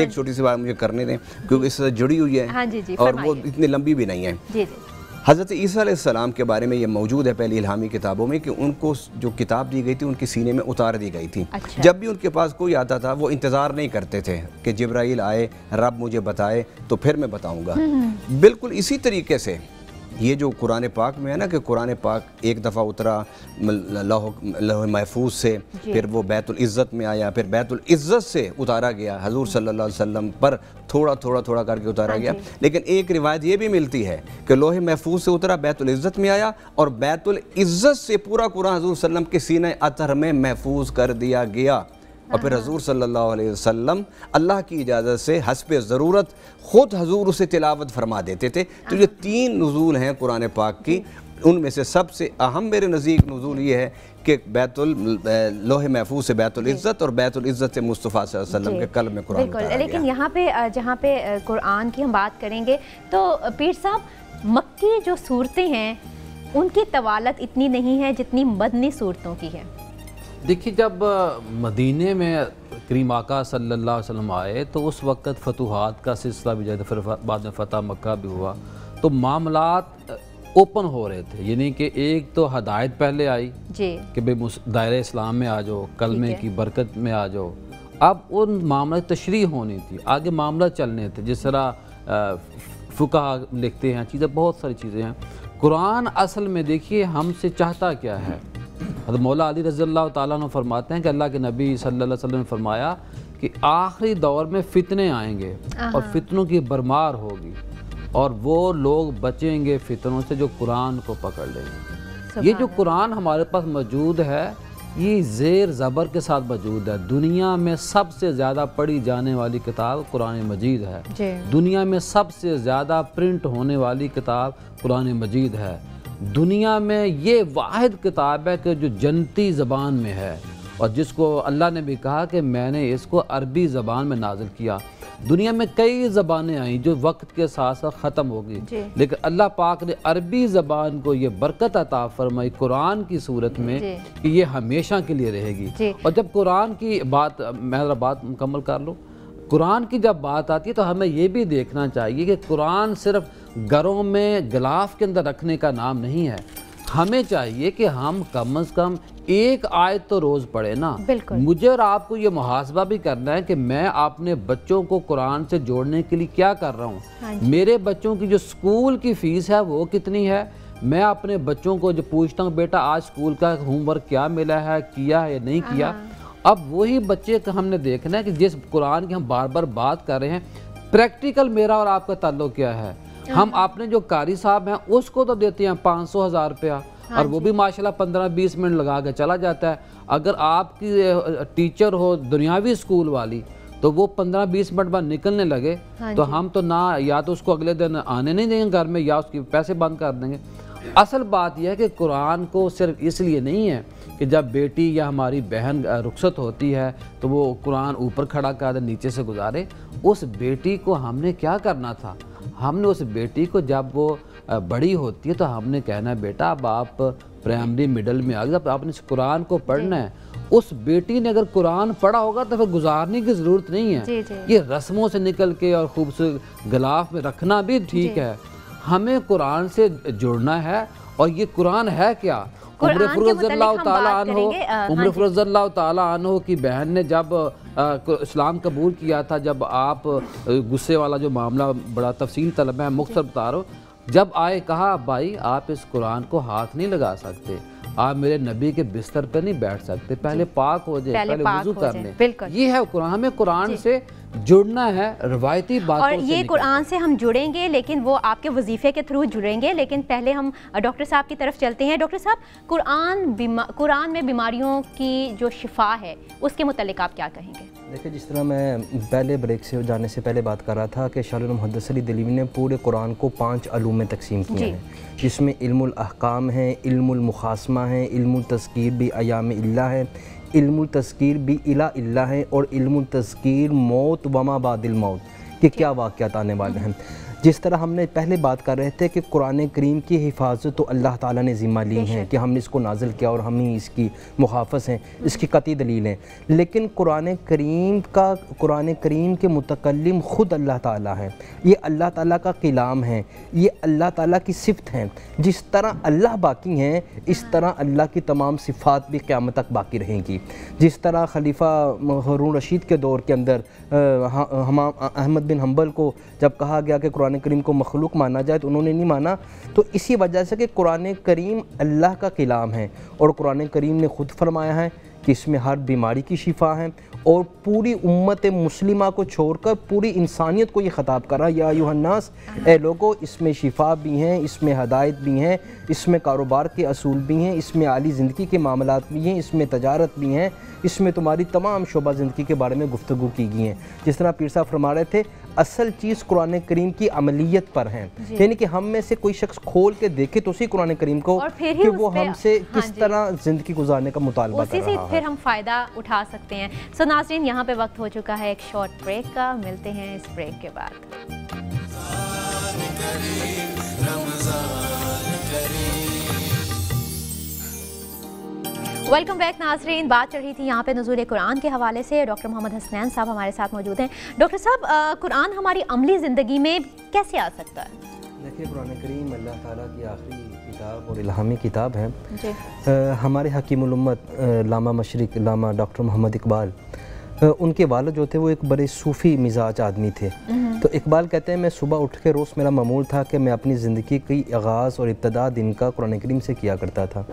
छोटी सी बात मुझे करने दें, क्योंकि इससे जुड़ी हुई है और वो इतनी लंबी भी नहीं है। हज़रत ईसा अलैहिस्सलाम के बारे में ये मौजूद है पहली इल्हामी किताबों में कि उनको जो किताब दी गई थी उनके सीने में उतार दी गई थी। जब भी उनके पास कोई आता था वो इंतज़ार नहीं करते थे कि जिब्राइल आए, रब मुझे बताए तो फिर मैं बताऊँगा। बिल्कुल इसी तरीके से ये जो कुरान पाक में है ना कि कुरान पाक एक दफ़ा उतरा लौह महफूज से, फिर वो बैतुल इज़्ज़त में आया, फिर बैतुल इज़्ज़त से उतारा गया हज़ूर सल्लल्लाहु अलैहि वसल्लम पर थोड़ा करके उतारा गया। लेकिन एक रिवायत ये भी मिलती है कि लोहे महफूज से उतरा, बैतुल इज़्ज़त में आया और बैतुल इज़्ज़त से पूरा कुरान हज़ूर सल्लम के सीने अतहर में महफूज कर दिया गया। और फिर हज़ूर सल्लल्लाहु अलैहि वसल्लम अल्लाह की इजाज़त से हस्बे ज़रूरत ख़ुद हज़ूर उसे तिलावत फरमा देते थे। तो ये 3 नुज़ूल हैं कुरान पाक की, उनमें से सबसे अहम मेरे नज़दीक नुज़ूल ये है कि बैतुल लोहे महफूज से बैतुल इज़्ज़त और बैतुल इज़्ज़त से मुस्तफ़ा सल्लल्लाहु अलैहि वसल्लम के कल्ब में कुरान उतारा गया। लेकिन यहाँ पे जहाँ पे कुरान की हम बात करेंगे तो पीर साहब मक्की जो सूरतें हैं उनकी तवालत इतनी नहीं है जितनी मदनी सूरतों की है। देखिए, जब मदीने में करीम आका सल्लल्लाहु अलैहि वसल्लम आए तो उस वक्त फतूहात का सिलसिला भी जाए, फिर बाद में फ़तह मक्का भी हुआ, तो मामलात ओपन हो रहे थे। यानी कि एक तो हदायत पहले आई जी कि भाई दायरे इस्लाम में आ जाओ, कलमे की बरकत में आ जाओ। अब उन मामला तशरी होनी थी, आगे मामला चलने थे। जिस तरह फुकाहा लिखते हैं, चीज़ें बहुत सारी चीज़ें हैं। कुरान असल में देखिए हमसे चाहता क्या है। हज़रत मौला अली रज़ियल्लाहु ताला अन्हु फरमाते हैं कि अल्लाह के नबी सल्लल्लाहु अलैहि वसल्लम ने फरमाया कि आखिरी दौर में फ़ितने आएंगे और फितनों की भरमार होगी और वो लोग बचेंगे फितनों से जो कुरान को पकड़ लेंगे। ये जो कुरान हमारे पास मौजूद है ये ज़ेर ज़बर के साथ मौजूद है। दुनिया में सबसे ज़्यादा पढ़ी जाने वाली किताब कुरान मजीद है। दुनिया में सबसे ज़्यादा प्रिंट होने वाली किताब कुरान मजीद है। दुनिया में ये वाहिद किताब है कि जो जनती ज़बान में है और जिसको अल्लाह ने भी कहा कि मैंने इसको अरबी ज़बान में नाजिल किया। दुनिया में कई ज़बानें आई जो वक्त के साथ साथ ख़त्म होगी, लेकिन अल्लाह पाक ने अरबी ज़बान को ये बरकत अता फरमाई कुरान की सूरत में कि ये हमेशा के लिए रहेगी। और जब कुरान की बात, मैं ज़रा बात मुकम्मल कर लूँ, कुरान की जब बात आती है तो हमें ये भी देखना चाहिए कि कुरान सिर्फ घरों में गिलाफ के अंदर रखने का नाम नहीं है। हमें चाहिए कि हम कम से कम एक आयत तो रोज़ पढ़े ना। मुझे और आपको ये मुहासबा भी करना है कि मैं अपने बच्चों को कुरान से जोड़ने के लिए क्या कर रहा हूँ। मेरे बच्चों की जो स्कूल की फ़ीस है वो कितनी है। मैं अपने बच्चों को जो पूछता हूँ बेटा आज स्कूल का होमवर्क क्या मिला है, किया है या नहीं किया। अब वही बच्चे का हमने देखना है कि जिस कुरान की हम बार बार बात कर रहे हैं, प्रैक्टिकल मेरा और आपका ताल्लुक क्या है। हम अपने जो कारी साहब हैं उसको तो देते हैं 500,000 रुपया और वो भी माशाल्लाह 15-20 मिनट लगा के चला जाता है। अगर आपकी टीचर हो दुनियावी स्कूल वाली तो वो 15-20 मिनट बाद निकलने लगे तो हम तो ना या तो उसको अगले दिन आने नहीं देंगे घर में या उसके पैसे बंद कर देंगे। असल बात यह है कि कुरान को सिर्फ इसलिए नहीं है कि जब बेटी या हमारी बहन रुखसत होती है तो वो कुरान ऊपर खड़ा कर दे नीचे से गुजारे। उस बेटी को हमने क्या करना था, हमने उस बेटी को जब वो बड़ी होती है तो हमने कहना है बेटा अब आप प्राइमरी मिडिल में आ गए, अब आपने इस कुरान को पढ़ना है। उस बेटी ने अगर कुरान पढ़ा होगा तो फिर गुजारने की ज़रूरत नहीं है। ये रस्मों से निकल के और खूबसूरत गिलाफ में रखना भी ठीक है। हमें कुरान से जुड़ना है और ये कुरान है क्या। उमर फ़रूज़ ताला अन्हु की बहन ने जब इस्लाम कबूल किया था, जब आप गुस्से वाला जो मामला बड़ा तफसील तलब है मुख्तसर बता रहा हूँ, जब आए कहा भाई आप इस कुरान को हाथ नहीं लगा सकते, आप मेरे नबी के बिस्तर पर नहीं बैठ सकते, पहले पाक हो जाए, पहले वुज़ू कर लें। ये है कुरान, हमें कुरान से जुड़ना है रवायती बातों और ये कुरान से हम जुड़ेंगे लेकिन वो आपके वजीफ़े के थ्रू जुड़ेंगे। लेकिन पहले हम डॉक्टर साहब की तरफ चलते हैं। डॉक्टर साहब, कुरान में बीमारियों की जो शिफा है उसके मुतालिक आप क्या कहेंगे? देखिए, जिस तरह मैं पहले ब्रेक से जाने से पहले बात कर रहा था कि शाह मुहद्दिस अली दिलवी ने पूरे कुरान को 5 अलूम में तकसीम किया है, जिसमें इल्मुल अहकाम है, इल्मुल मुखासमा है, इल्मुल तज़कीर भी अयाम इल्ला है, इल्मुल तज़कीर भी इला इल्ला है और इल्मुल तज़कीर मौत वमा बादिल मौत कि क्या वाक़यात आने वाले हैं। जिस तरह हमने पहले बात कर रहे थे कि कुरान करीम की हिफाजत तो अल्लाह ताला ने ज़िम्मा ली है कि हमने इसको नाजिल किया और हम ही इसकी मुहाफ़िज़ हैं, इसकी कतई दलील हैं। लेकिन कुरान करीम के मुतकल्लिम ख़ुद अल्लाह ताला है। ये अल्लाह ताला का कलाम है, ये अल्लाह ताला की सिफ़त हैं। जिस तरह अल्लाह बाकी हैं इस तरह अल्लाह की तमाम सिफ़ात भी क़यामत तक बाकी रहेंगी। जिस तरह खलीफा हारून रशीद के दौर के अंदर अहमद बिन हम्बल को जब कहा गया कि कुरान करीम को मखलूक माना जाए तो उन्होंने नहीं माना, तो इसी वजह से कि कुरान करीम अल्लाह का कलाम है और कुरान करीम ने ख़ुद फरमाया है कि इसमें हर बीमारी की शिफा है और पूरी उम्मत मुस्लिमा को छोड़कर पूरी इंसानियत को ये ख़ताब करा, या अय्युहन्नास, ए लोगो, इसमें शिफा भी हैं, इसमें हदायत भी हैं, इसमें कारोबार के असूल भी हैं, इसमें आली ज़िंदगी के मामलात भी हैं, इसमें तजारत भी हैं, इसमें तुम्हारी तमाम शोबा ज़िंदगी के बारे में गुफ्तगू की गई हैं। जिस तरह पीर साहब फरमा रहे थे, असल चीज़ कुरान करीम की अमलियत पर है, यानी कि हम में से कोई शख्स खोल के देखे तो उसी कुरान करीम को कि वो हमसे किस तरह ज़िंदगी गुजारने का मुतालबा कर रहा है, फिर हम फ़ायदा उठा सकते हैं। सो नाज़रीन, यहाँ पे वक्त हो चुका है एक शॉर्ट ब्रेक का, मिलते हैं इस ब्रेक के बाद। वेलकम बैक नाज़रीन। बात चल रही थी यहाँ पे नुज़ूल कुरान के हवाले से। डॉक्टर मोहम्मद हसनैन साहब हमारे साथ मौजूद हैं। डॉक्टर साहब, कुरान हमारी अमली ज़िंदगी में कैसे आ सकता है? देखिए, कुरान करीम अल्लाह ताला की आखिरी किताब और इल्हामी किताब है। हमारे हकीमुल उम्मत लामा मशरिक लामा डॉक्टर मोहम्मद इकबाल, उनके वालिद जो थे वो एक बड़े सूफ़ी मिजाज आदमी थे। तो इकबाल कहते हैं, मैं सुबह उठ के रोज़ मेरा मामूल था कि मैं अपनी ज़िंदगी की आगाज़ और इब्तदा दिन का कुरान करीम से किया करता था।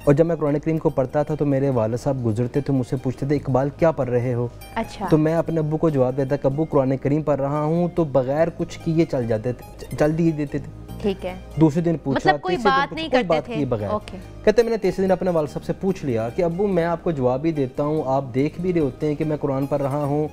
और जब मैं कुरान करीम को पढ़ता था तो मेरे वालिद साहब गुजरते थे, मुझसे पूछते थे, इकबाल क्या पढ़ रहे हो? अच्छा। तो मैं अपने अब्बू को जवाब देता कि अब्बू कुरान करीम पढ़ रहा हूँ, तो बगैर कुछ किए चल दिए देते थे। ठीक है। दूसरे दिन पूछा, मतलब कोई बात नहीं करते थे बगैर। कहते मैंने तीसरे दिन अपने वालिद साहब से पूछ लिया कि अब्बू, मैं आपको जवाब ही देता हूँ, आप देख भी रहे होते हैं कि मैं कुरान पढ़ रहा हूँ।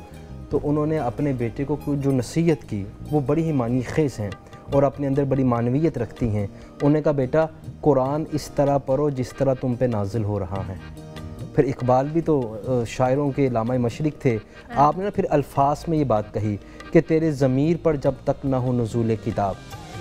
तो उन्होंने अपने बेटे को जो नसीहत की वो बड़ी ही मानी खेज़ हैं और अपने अंदर बड़ी मानवियत रखती हैं। उन्होंने कहा, बेटा कुरान इस तरह पढ़ो जिस तरह तुम पे नाजिल हो रहा है। फिर इकबाल भी तो शायरों के लामा मशरिक थे। आपने ना फिर अल्फाज में ये बात कही कि तेरे ज़मीर पर जब तक ना हो नुज़ूल किताब,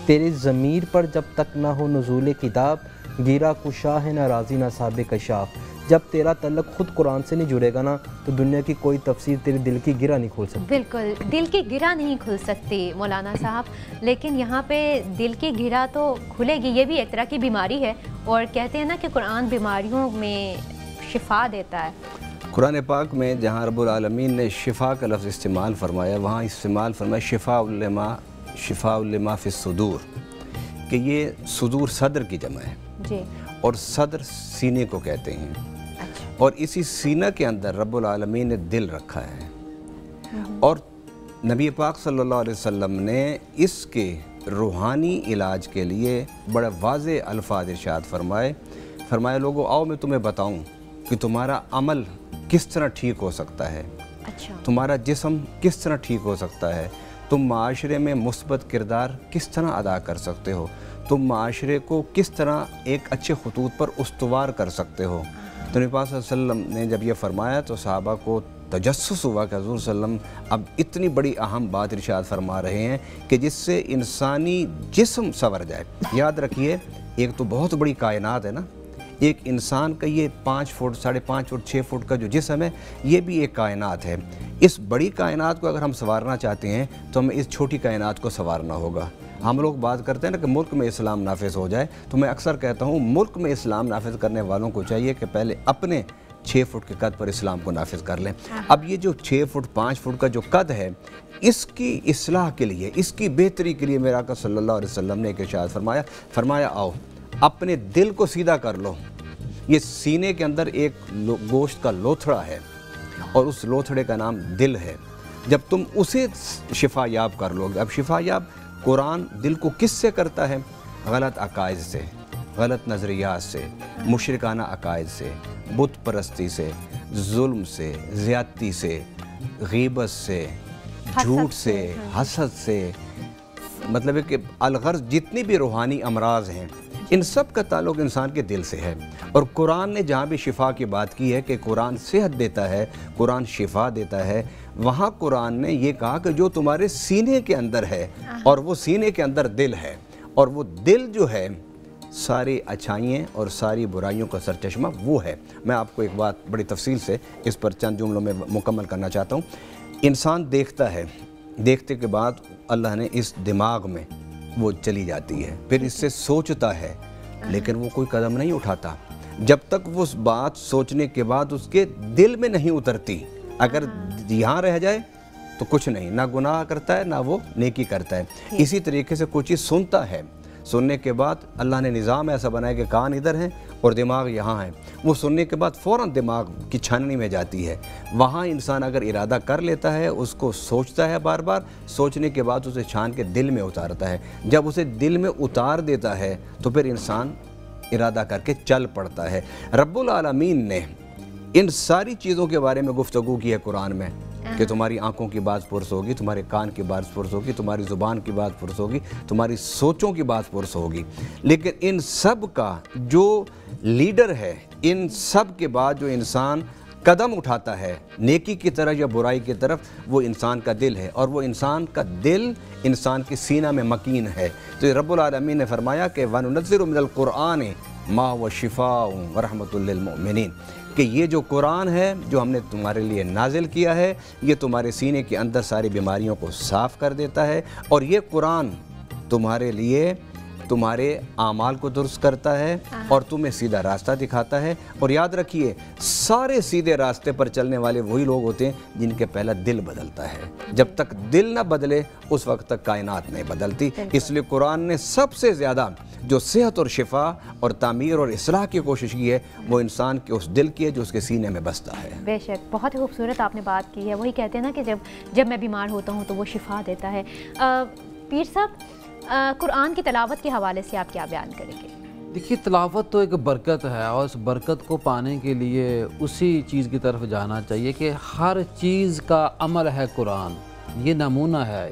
तेरे ज़मीर पर जब तक ना हो नुज़ूल किताब, गिरा कुशा है ना राज़ी ना साबिक कशाफ। जब तेरा तल्लुक़ खुद कुरान से नहीं जुड़ेगा ना, तो दुनिया की कोई तफसीर तेरे दिल की गिरा नहीं खोल सकती। बिल्कुल, दिल की गिरा नहीं खुल सकती मौलाना साहब, लेकिन यहाँ पे दिल की गिरा तो खुलेगी। ये भी एक तरह की बीमारी है, और कहते हैं ना कि कुरान बीमारियों में शिफा देता है। कुरान पाक में जहाँ रब्बुल आलमीन ने शिफा का लफ्ज़ इस्तेमाल फरमाया, वहाँ इस्तेमाल फरमाया शिफाउल लिमा फिस सुदूर, कि ये सुदूर सदर की जमा है जी, और सदर सीने को कहते हैं। और इसी सीना के अंदर रब्बुल आलमीन ने दिल रखा है, और नबी पाक सल्लल्लाहु अलैहि वसल्लम ने इसके रूहानी इलाज के लिए बड़े वाज़े अल्फाज इरशाद फरमाए, लोगों आओ मैं तुम्हें बताऊं कि तुम्हारा अमल किस तरह ठीक हो सकता है। अच्छा। तुम्हारा जिस्म किस तरह ठीक हो सकता है, तुम माशरे में मुस्बत किरदार किस तरह अदा कर सकते हो, तुम माशरे को किस तरह एक अच्छे खतूत पर उस्तवार कर सकते हो। तो नबी पाक सल्लल्लाहु अलैहि वसल्लम ने जब ये फरमाया तो सहाबा को तजस्सुस हुआ कि हुज़ूर सल्लम अब इतनी बड़ी अहम बात इरशाद फरमा रहे हैं कि जिससे इंसानी जिस्म संवर जाए। याद रखिए, एक तो बहुत बड़ी कायनात है ना, एक इंसान का ये 5 फुट 5.5 फुट 6 फुट का जो जिस्म है, ये भी एक कायनात है। इस बड़ी कायनात को अगर हम संवारना चाहते हैं तो हमें इस छोटी कायनात को संवारना होगा। हम लोग बात करते हैं ना कि मुल्क में इस्लाम नाफिज हो जाए, तो मैं अक्सर कहता हूँ मुल्क में इस्लाम नाफिज करने वालों को चाहिए कि पहले अपने 6 फुट के कद पर इस्लाम को नाफिज कर लें। अब ये जो 6 फुट 5 फुट का जो कद है, इसकी इस्लाह के लिए, इसकी बेहतरी के लिए मेरे आका सल्लल्लाहु अलैहि वसल्लम ने एक इरशाद फरमाया आओ अपने दिल को सीधा कर लो। ये सीने के अंदर एक गोश्त का लोथड़ा है और उस लोथड़े का नाम दिल है। जब तुम उसे शिफा याब कर लोगे, अब शिफा याब कुरान दिल को किससे करता है? गलत अकायद से, गलत नज़रियात से, मुशरिकाना अकायद से, बुत परस्ती से, जुल्म से, ज़्यादती से, गीबत से, झूठ से, हसद से, मतलब है कि अलगर्ज जितनी भी रूहानी अमराज हैं, इन सब का ताल्लुक़ इंसान के दिल से है। और कुरान ने जहाँ भी शिफा की बात की है कि कुरान सेहत देता है, कुरान शिफा देता है, वहाँ कुरान ने ये कहा कि जो तुम्हारे सीने के अंदर है, और वो सीने के अंदर दिल है, और वो दिल जो है सारी अच्छाइयाँ और सारी बुराइयों का सरचश्मा वो है। मैं आपको एक बात बड़ी तफसील से इस पर चंद जुमलों में मुकम्मल करना चाहता हूँ। इंसान देखता है, देखते के बाद अल्लाह ने इस दिमाग में वो चली जाती है, फिर इससे सोचता है, लेकिन वो कोई कदम नहीं उठाता जब तक वो उस बात सोचने के बाद उसके दिल में नहीं उतरती। अगर यहाँ रह जाए तो कुछ नहीं, ना गुनाह करता है ना वो नेकी करता है। इसी तरीके से कोई चीज़ सुनता है, सुनने के बाद अल्लाह ने निज़ाम ऐसा बनाया कि कान इधर हैं और दिमाग यहाँ है। वो सुनने के बाद फ़ौरन दिमाग की छाननी में जाती है। वहाँ इंसान अगर इरादा कर लेता है, उसको सोचता है, बार बार सोचने के बाद उसे छान के दिल में उतारता है। जब उसे दिल में उतार देता है तो फिर इंसान इरादा करके चल पड़ता है। रब्बुल आलमीन ने इन सारी चीज़ों के बारे में गुफ्तगू की है कुरान में कि तुम्हारी आंखों की बात पुरस होगी, तुम्हारे कान की बात पुरस होगी, तुम्हारी ज़ुबान की बात पुरस होगी, तुम्हारी सोचों की बात पुरस होगी। लेकिन इन सब का जो लीडर है, इन सब के बाद जो इंसान कदम उठाता है नेकी की तरफ या बुराई की तरफ, वो इंसान का दिल है। और वो इंसान का दिल इंसान के सीना में मकीन है। तो रब्बुल आलमीन ने फरमाया कि वनुनज़्ज़िलु मिनल क़ुरआन मा व शिफ़ाउन व रहमतुल लिल मुमिनीन, कि ये जो कुरान है जो हमने तुम्हारे लिए नाजिल किया है, ये तुम्हारे सीने के अंदर सारी बीमारियों को साफ़ कर देता है। और ये कुरान तुम्हारे लिए तुम्हारे आमाल को दुरुस्त करता है और तुम्हें सीधा रास्ता दिखाता है। और याद रखिए, सारे सीधे रास्ते पर चलने वाले वही लोग होते हैं जिनके पहला दिल बदलता है। जब तक दिल ना बदले उस वक्त तक कायनात नहीं बदलती। इसलिए कुरान ने सबसे ज़्यादा जो सेहत और शिफा और तामीर और इस्लाह की कोशिश की है, वो इंसान के उस दिल की है जो उसके सीने में बसता है। बेशक, बहुत ही खूबसूरत आपने बात की है। वही कहते हैं ना कि जब मैं बीमार होता हूँ तो वो शिफा देता है। पीर साहब, कुरान की तलावत के हवाले से आप क्या बयान करेंगे? देखिए, तलावत तो एक बरकत है और उस बरकत को पाने के लिए उसी चीज़ की तरफ जाना चाहिए कि हर चीज़ का अमल है कुरान। ये नमूना है।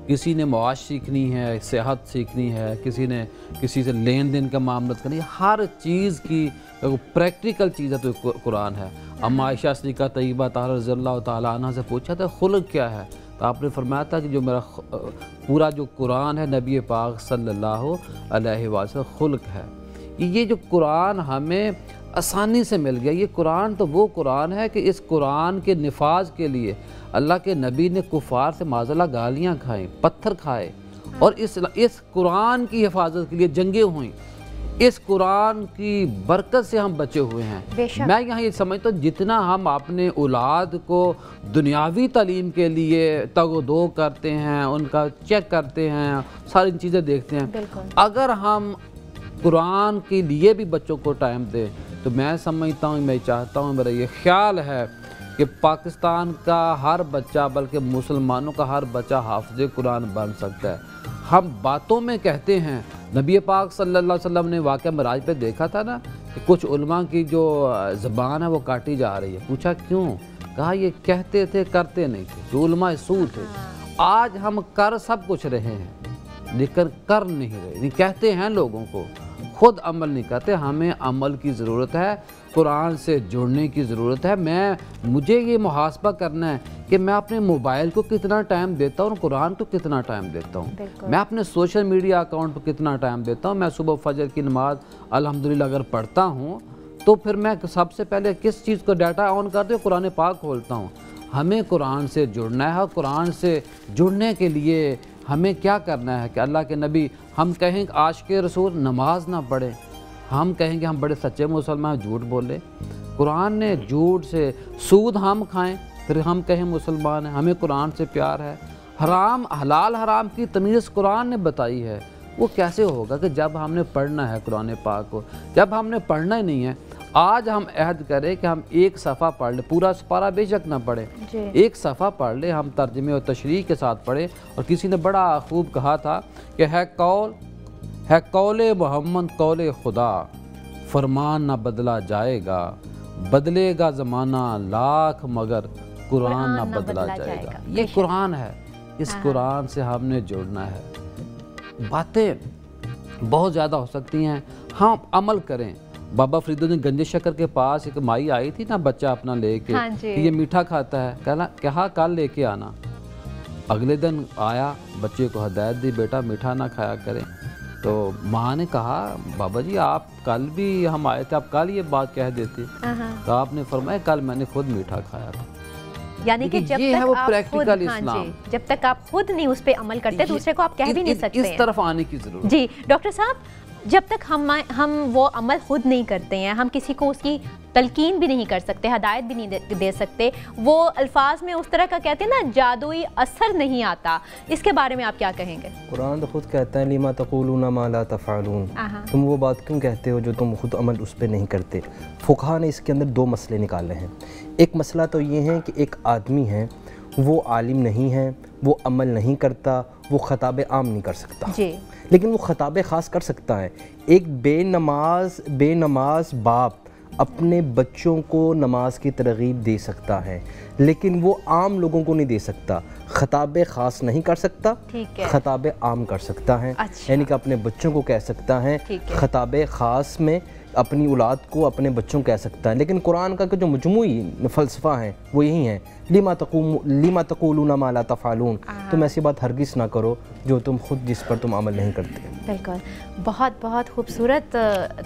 किसी ने मुआश सीखनी है, सेहत सीखनी है, किसी ने किसी से लेन देन का मामला करनी है, हर चीज़ की प्रैक्टिकल चीज़ है तो कुरान है। अम्मा आयशा सिद्दीक़ा तय्यबा रज़ियल्लाहु ताला अन्हा से पूछा था खुल्क क्या है, तो आपने फरमाया था कि जो मेरा पूरा जो कुरान है नबी पाक सल्लल्लाहु अलैहि वसल्लम खुल्क है। ये जो कुरान हमें आसानी से मिल गया, ये कुरान तो वो कुरान है कि इस कुरान के निफाज के लिए अल्लाह के नबी ने कुफार से माज़ल्लाह गालियाँ खाई, पत्थर खाए, और इस कुरान की हिफाजत के लिए जंगें हुई। इस कुरान की बरकत से हम बचे हुए हैं। मैं यहाँ ये समझता हूँ जितना हम अपने औलाद को दुनियावी तालीम के लिए तगदो करते हैं, उनका चेक करते हैं, सारी चीज़ें देखते हैं, अगर हम कुरान के लिए भी बच्चों को टाइम दें तो मैं समझता हूँ, मैं चाहता हूँ, मेरा ये ख्याल है कि पाकिस्तान का हर बच्चा, बल्कि मुसलमानों का हर बच्चा हाफ़िज़ कुरान बन सकता है। हम बातों में कहते हैं, नबी पाक सल्लल्लाहु अलैहि वसल्लम ने वाक़या मिराज पे देखा था ना कि कुछ उलमा की जो ज़बान है वो काटी जा रही है। पूछा क्यों? कहा ये कहते थे करते नहीं थे, जो उलमा सूर थे। आज हम कर सब कुछ रहे हैं लेकिन कर नहीं रहे, नहीं कहते हैं लोगों को, खुद अमल नहीं करते। हमें अमल की ज़रूरत है, कुरान से जुड़ने की ज़रूरत है। मुझे ये मुहासबा करना है कि मैं अपने मोबाइल को कितना टाइम देता हूँ और कुरान को कितना टाइम देता हूँ। मैं अपने सोशल मीडिया अकाउंट पर कितना टाइम देता हूँ। मैं सुबह फजर की नमाज अल्हम्दुलिल्लाह अगर पढ़ता हूँ तो फिर मैं सबसे पहले किस चीज़ को डाटा ऑन करते हुए कुरान पाक खोलता हूँ। हमें कुरान से जुड़ना है और कुरान से जुड़ने के लिए हमें क्या करना है कि अल्लाह के नबी, हम कहें कि आशिक़ रसूल नमाज ना पढ़े, हम कहेंगे हम बड़े सच्चे मुसलमान, झूठ बोले। कुरान ने झूठ से सूद हम खाएं फिर हम कहें मुसलमान हैं। हमें कुरान से प्यार है। हराम हलाल हराम की तमीज़ कुरान ने बताई है। वो कैसे होगा कि जब हमने पढ़ना है कुरान पाक को, जब हमने पढ़ना ही नहीं है। आज हम अहद करें कि हम एक सफ़ा पढ़ ले, पूरा सपारा बेशक ना पढ़े, एक सफ़ा पढ़ ले, हम तर्जमे और तशरीह के साथ पढ़े। और किसी ने बड़ा खूब कहा था कि है कौले मोहम्मद कौले खुदा, फरमान ना बदला जाएगा, बदलेगा ज़माना लाख मगर कुरान ना बदला जाएगा। ये कुरान है, इस कुरान से हमने जुड़ना है। बातें बहुत ज़्यादा हो सकती हैं, हम अमल करें। बाबा फरीदुद्दीन गंज शक्कर के पास एक माई आई थी ना, बच्चा अपना लेके, कि ये मीठा खाता है, कहा कल लेके आना। अगले दिन आया, बच्चे को हदायत दी बेटा मीठा ना खाया करें। तो माँ ने कहा बाबा जी आप कल भी हम आए थे, आप कल ये बात कह देते। तो आपने फरमाया कल मैंने खुद मीठा खाया था। यानी कि जब ये तक है वो आप प्रैक्टिकल इस्लाम, जब तक आप खुद नहीं उस पे अमल करते दूसरे को आप कह भी नहीं सकते। इस तरफ आने की जरूरत। जी डॉक्टर साहब, जब तक हम वो अमल खुद नहीं करते हैं, हम किसी को उसकी तलकीन भी नहीं कर सकते, हदायत भी नहीं दे सकते, वो अल्फाज में उस तरह का कहते हैं ना जादुई असर नहीं आता, इसके बारे में आप क्या कहेंगे? कुरान तो खुद कहता है लिमा तक़ूलूना मा ला तफ़अलून, तुम वो बात क्यों कहते हो जो तुम खुद अमल उस पर नहीं करते। फ़ुक़हा ने इसके अंदर दो मसले निकाले हैं। एक मसला तो ये है कि एक आदमी है, वो आलिम नहीं है, वो अमल नहीं करता, वो ख़ताब आम नहीं कर सकता जी। लेकिन वो ख़ताब ख़ास कर सकता है। एक बेनमाज बाप अपने बच्चों को नमाज की तरगीब दे सकता है, लेकिन वो आम लोगों को नहीं दे सकता। खताब ख़ास नहीं कर सकता, खताब आम कर सकता है। अच्छा। यानी कि अपने बच्चों को कह सकता है, खताब ख़ास में अपनी औलाद को अपने बच्चों कह सकता है। लेकिन कुरान का जो मजमूई फ़लसफ़ा है वो यही है, लिमा तक़ूलूना मा ला तफ़अलून, तुम ऐसी बात हरगिज़ ना करो जो तुम खुद जिस पर तुम अमल नहीं करते। बिल्कुल, बहुत बहुत खूबसूरत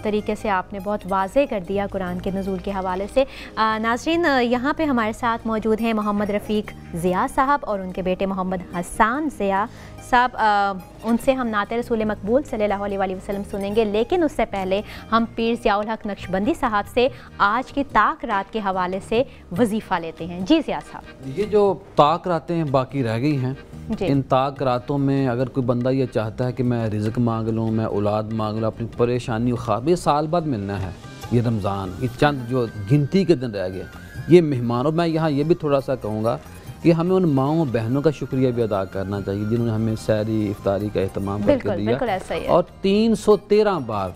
तरीके से आपने बहुत वाज़े कर दिया कुरान के नुज़ूल के हवाले से। नाज़रीन, यहाँ पे हमारे साथ मौजूद हैं मोहम्मद रफ़ीक ज़िया साहब और उनके बेटे मोहम्मद हसन ज़िया साहब। उनसे हम नाते रसूल मकबूल सल्लल्लाहु अलैहि वसल्लम सुनेंगे, लेकिन उससे पहले हम पीर ज़ियाउल हक नक्शबंदी साहब से आज की ताक रात के हवाले से वजीफ़ा लेते हैं। जी ज़िया साहब, ये जो ताक रातें हैं बाकी रह गई हैं, इन ताक रातों में अगर कोई बंदा ये चाहता है कि मैं रिज़्क मांग लूँ, मैं औलाद मांग लूँ, अपनी परेशानी और ख्वाब, ये साल बाद मिलना है। ये रमज़ान, ये चंद जो गिनती के दिन रह गए, ये मेहमानों, मैं यहाँ ये भी थोड़ा सा कहूँगा कि हमें उन माँओं बहनों का शुक्रिया भी अदा करना चाहिए जिन्होंने हमें सहरी इफ्तारी का एहतमाम करके दिया। और 313 बार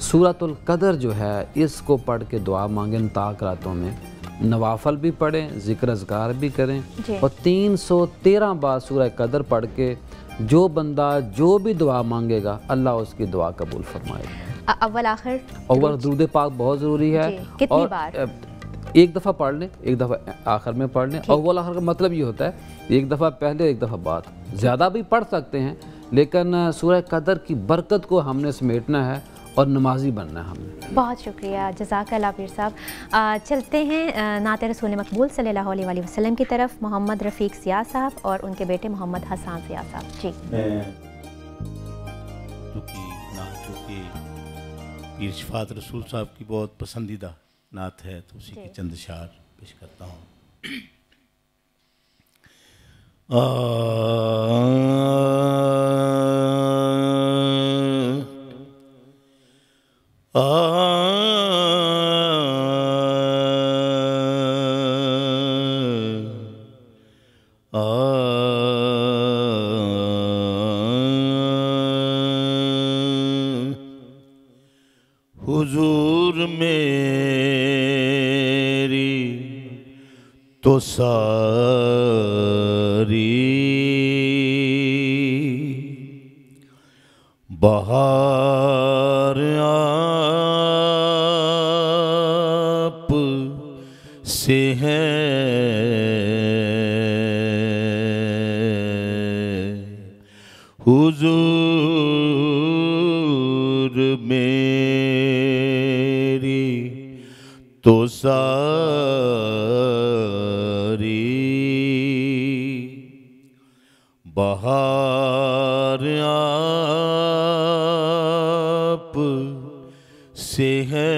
सूरतुल कदर जो है इसको पढ़ के दुआ मांगें इन ताक रातों में, नवाफल भी पढ़ें, ज़िक्र अज़कार भी करें, और 313 बार सूरह कदर पढ़ के जो बंदा जो भी दुआ मांगेगा अल्लाह उसकी दुआ कबूल फरमाएगा। अव्वल आखिर दुरूद पाक बहुत ज़रूरी है। कितनी बार? एक दफ़ा पढ़ लें, एक दफ़ा आखिर में पढ़ लें। अव्वल आखिर का मतलब ये होता है एक दफ़ा पहले एक दफ़ा बाद, ज़्यादा भी पढ़ सकते हैं, लेकिन सूरह कदर की बरकत को हमने समेटना है और नमाजी बनना है हमने। बहुत शुक्रिया, जज़ाकल्लाह पीर साहब। चलते हैं नाते रसूल मकबूल सल्लल्लाहु अलैहि वसल्लम की तरफ। मोहम्मद रफ़ीक ज़िया साहब और उनके बेटे मोहम्मद हसन ज़िया साहब। जी, चूँकि पीर शफ़ात रसूल साहब की बहुत पसंदीदा नात है तो उसी के चंद अशार पेश करता हूँ। हुजूर मेरी तो सारी बहार आप से है, हुजूर मेरी तो सारी बहार आप से है।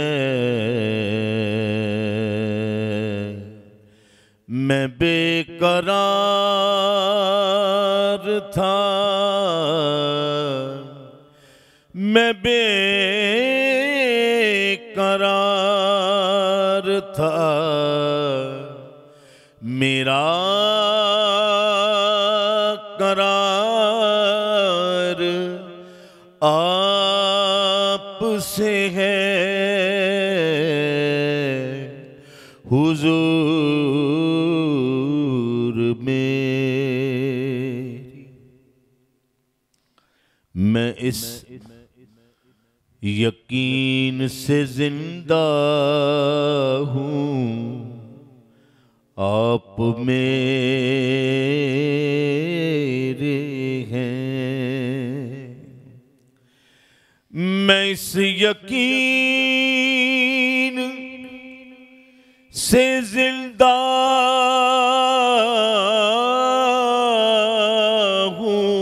मैं बेकरार था, मैं बेकरार था, मेरा करार आप से है, हुजूर मेरी। मैं इस यकीन से जिंदा हूँ आप मेरे हैं, मैं इस यकीन से जिंदा हूँ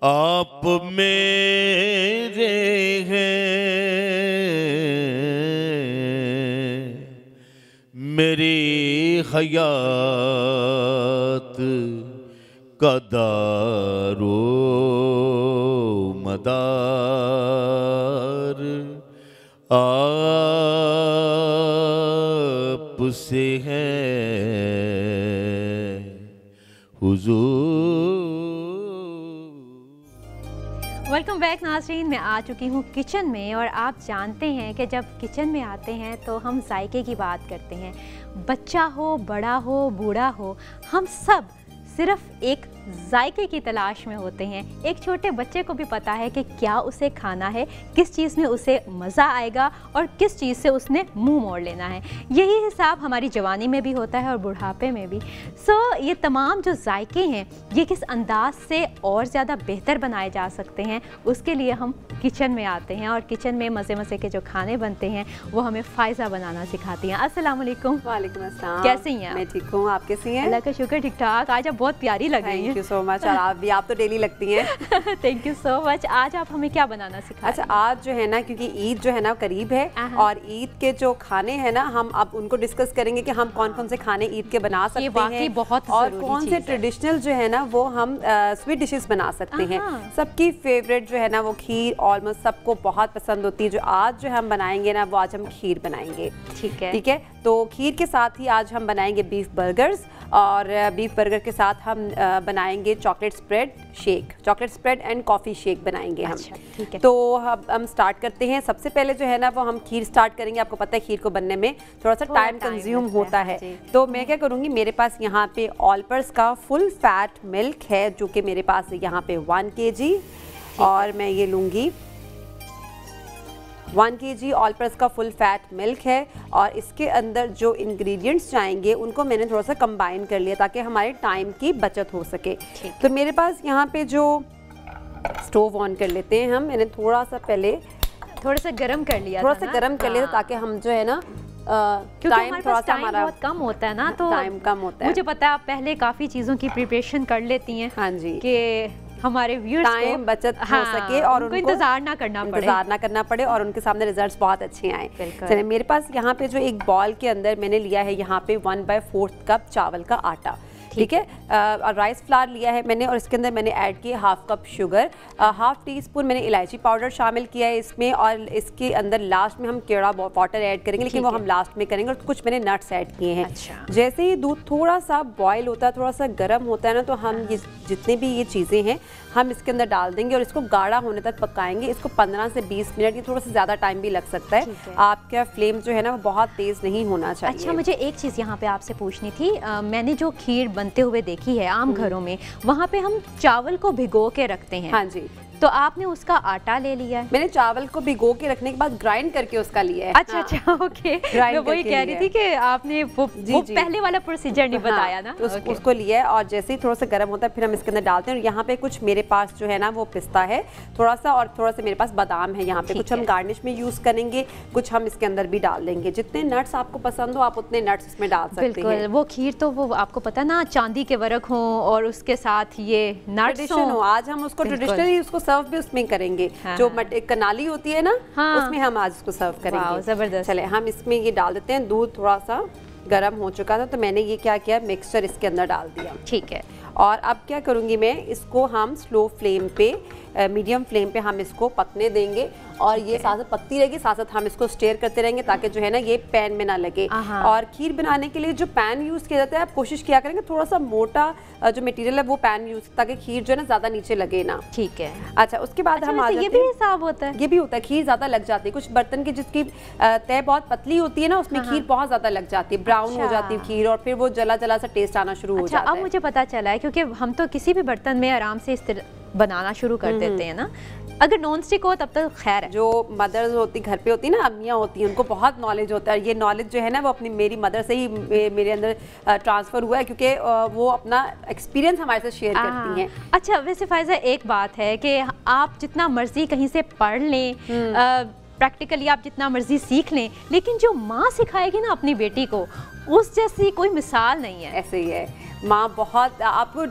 आप मेरे हैं, मेरी हयात का दारो मदार आप से है, हुजूर। वेलकम बैक नाज़रीन, मैं आ चुकी हूँ किचन में और आप जानते हैं कि जब किचन में आते हैं तो हम जायके की बात करते हैं। बच्चा हो, बड़ा हो, बूढ़ा हो, हम सब सिर्फ एक जायके की तलाश में होते हैं। एक छोटे बच्चे को भी पता है कि क्या उसे खाना है, किस चीज़ में उसे मज़ा आएगा और किस चीज़ से उसने मुंह मोड़ लेना है। यही हिसाब हमारी जवानी में भी होता है और बुढ़ापे में भी। ये तमाम जो जायके हैं ये किस अंदाज से और ज़्यादा बेहतर बनाए जा सकते हैं, उसके लिए हम किचन में आते हैं और किचन में मज़े मज़े के जो खाने बनते हैं वो हमें फ़ायज़ा बनाना सिखाती हैं। अस्सलाम वालेकुम। वालेकुम अस्सलाम। कैसी हैं आप? मैं ठीक हूँ, आप कैसी हैं? अल्लाह का शुक्र, ठीक ठाक। आज आप बहुत प्यारी लग रही हैं। Thank you so much. और आप भी, आप तो डेली लगती हैं। Thank you so much. आज आप हमें क्या बनाना सिखा? अच्छा, आज जो है ना, क्योंकि ईद जो है ना करीब है और ईद के जो खाने हैं ना, हम अब उनको डिस्कस करेंगे कि हम कौन कौन से खाने ईद के बना सकते हैं बहुत और कौन से ट्रेडिशनल जो है ना वो हम स्वीट डिशेस बना सकते हैं। सबकी फेवरेट जो है ना वो खीर ऑलमोस्ट सबको बहुत पसंद होती है। जो आज जो हम बनाएंगे ना वो आज हम खीर बनाएंगे। ठीक है, ठीक है। तो खीर के साथ ही आज हम बनाएंगे बीफ बर्गर्स और बीफ बर्गर के साथ हम बनाएंगे chocolate spread shake, chocolate spread and coffee shake बनाएंगे हम। अच्छा, ठीक है। तो हम स्टार्ट करते हैं। सबसे पहले जो है ना वो हम खीर स्टार्ट करेंगे। आपको पता है खीर को बनने में थोड़ा सा टाइम कंज्यूम होता है। तो मैं क्या करूँगी, मेरे पास यहाँ पे ऑलपर्स का फुल फैट मिल्क है जो कि मेरे पास है यहाँ पे 1 kg और मैं ये लूँगी 1 kg ऑलपर्स का फुल फैट मिल्क है और इसके अंदर जो इंग्रेडिएंट्स जाएंगे उनको मैंने थोड़ा सा कंबाइन कर लिया ताकि हमारे टाइम की बचत हो सके। तो मेरे पास यहाँ पे जो स्टोव ऑन कर लेते हैं हम, मैंने थोड़ा सा पहले थोड़ा सा गरम कर लिया, थोड़ा सा गरम कर लिया ताकि हम जो है ना क्योंकि थोड़ा सा हमारा बहुत कम होता है ना, तो टाइम कम होता है। मुझे पता है आप पहले काफ़ी चीज़ों की प्रिपरेशन कर लेती हैं। हाँ जी, कि हमारे व्यूअर्स को टाइम बचत हो सके और उनको इंतजार ना करना पड़े और उनके सामने रिजल्ट्स बहुत अच्छे आए। चलिए, मेरे पास यहाँ पे जो एक बॉल के अंदर मैंने लिया है यहाँ पे 1/4 कप चावल का आटा। ठीक है। और राइस फ्लावर लिया है मैंने और इसके अंदर मैंने ऐड किया 1/2 कप शुगर, 1/2 टीस्पून मैंने इलायची पाउडर शामिल किया है इसमें और इसके अंदर लास्ट में हम केड़ा वाटर ऐड करेंगे, लेकिन वो हम लास्ट में करेंगे। और कुछ मैंने नट्स ऐड किए हैं। अच्छा। जैसे ही दूध थोड़ा सा बॉयल होता है, थोड़ा सा गर्म होता है ना, तो हम ये जितने भी ये चीज़ें हैं हम इसके अंदर डाल देंगे और इसको गाढ़ा होने तक पकाएंगे। इसको 15 से 20 मिनट, ये थोड़ा सा ज़्यादा टाइम भी लग सकता है। आपका फ्लेम जो है ना वो बहुत तेज़ नहीं होना चाहिए। अच्छा, मुझे एक चीज़ यहाँ पे आपसे पूछनी थी। मैंने जो खीर बनते हुए देखी है आम घरों में, वहाँ पे हम चावल को भिगो के रखते हैं। हाँ जी। तो आपने उसका आटा ले लिया है? मैंने चावल को भिगो के रखने के बाद ग्राइंड करके उसका लिया है। अच्छा, अच्छा, ओके। मैं वही कह रही थी कि आपने वो पहले वाला प्रोसीजर नहीं बताया ना। तो उसको लिया है और जैसे ही थोड़ा सा गर्म होता है फिर हम इसके अंदर डालते हैं। और यहाँ पे कुछ मेरे पास जो है ना वो पिस्ता है थोड़ा सा और थोड़ा सा मेरे पास बादाम है यहाँ पे। कुछ हम गार्निश में यूज करेंगे, कुछ हम इसके अंदर भी डाल देंगे। जितने नट्स आपको पसंद हो आप उतने नट्स इसमें डाल सकते हैं। वो खीर तो वो आपको पता ना चांदी के वर्क हो और उसके साथ ये नट्स हो। आज हम उसको ट्रेडिशनली उसको सर्व भी उसमें करेंगे। जो कनाली होती है ना, उसमें हम आज इसको सर्व करेंगे। जबरदस्त। चले, हम इसमें ये डाल देते हैं। दूध थोड़ा सा गर्म हो चुका था तो मैंने ये क्या किया, मिक्सचर इसके अंदर डाल दिया। ठीक है। और अब क्या करूँगी मैं, इसको हम स्लो फ्लेम पे मीडियम फ्लेम पे हम इसको पकने देंगे और ये साथ साथ पकती रहेगी, साथ साथ हम इसको स्टेयर करते रहेंगे ताकि जो है ना ये पैन में ना लगे। और खीर बनाने के लिए जो पैन यूज़ किया जाता है, आप कोशिश किया करेंगे थोड़ा सा मोटा जो मटेरियल है वो पैन यूज़, ताकि खीर जो है ना ज़्यादा नीचे लगे ना। ठीक है। अच्छा, उसके बाद हम आ जाते हैं, ये भी हिसाब होता है? ये भी होता है, खीर ज़्यादा लग जाती है। कुछ बर्तन की जिसकी तय बहुत पतली होती है ना, उसमें खीर बहुत ज़्यादा लग जाती है, ब्राउन हो जाती है खीर और फिर वो जला जला सा टेस्ट आना शुरू हो जाता है। अब मुझे पता चला है, क्योंकि हम तो किसी भी बर्तन में आराम से इस तरह बनाना शुरू कर देते हैं ना। अगर नॉन स्टिक हो तब तो खैर है। जो मदर्स होती घर पे होती है ना, अम्मियाँ होती हैं, उनको बहुत नॉलेज होता है। ये नॉलेज जो है ना वो अपनी मेरी मदर से ही मेरे अंदर ट्रांसफ़र हुआ है, क्योंकि वो अपना एक्सपीरियंस हमारे साथ शेयर करती हैं। अच्छा, वैसे फ़ायज़ा एक बात है कि आप जितना मर्जी कहीं से पढ़ लें, प्रैक्टिकली आप जितना मर्जी सीख लें, लेकिन जो माँ सिखाएगी ना अपनी बेटी को, उस जैसी कोई मिसाल नहीं है। ऐसे ही है, माँ बहुत आपको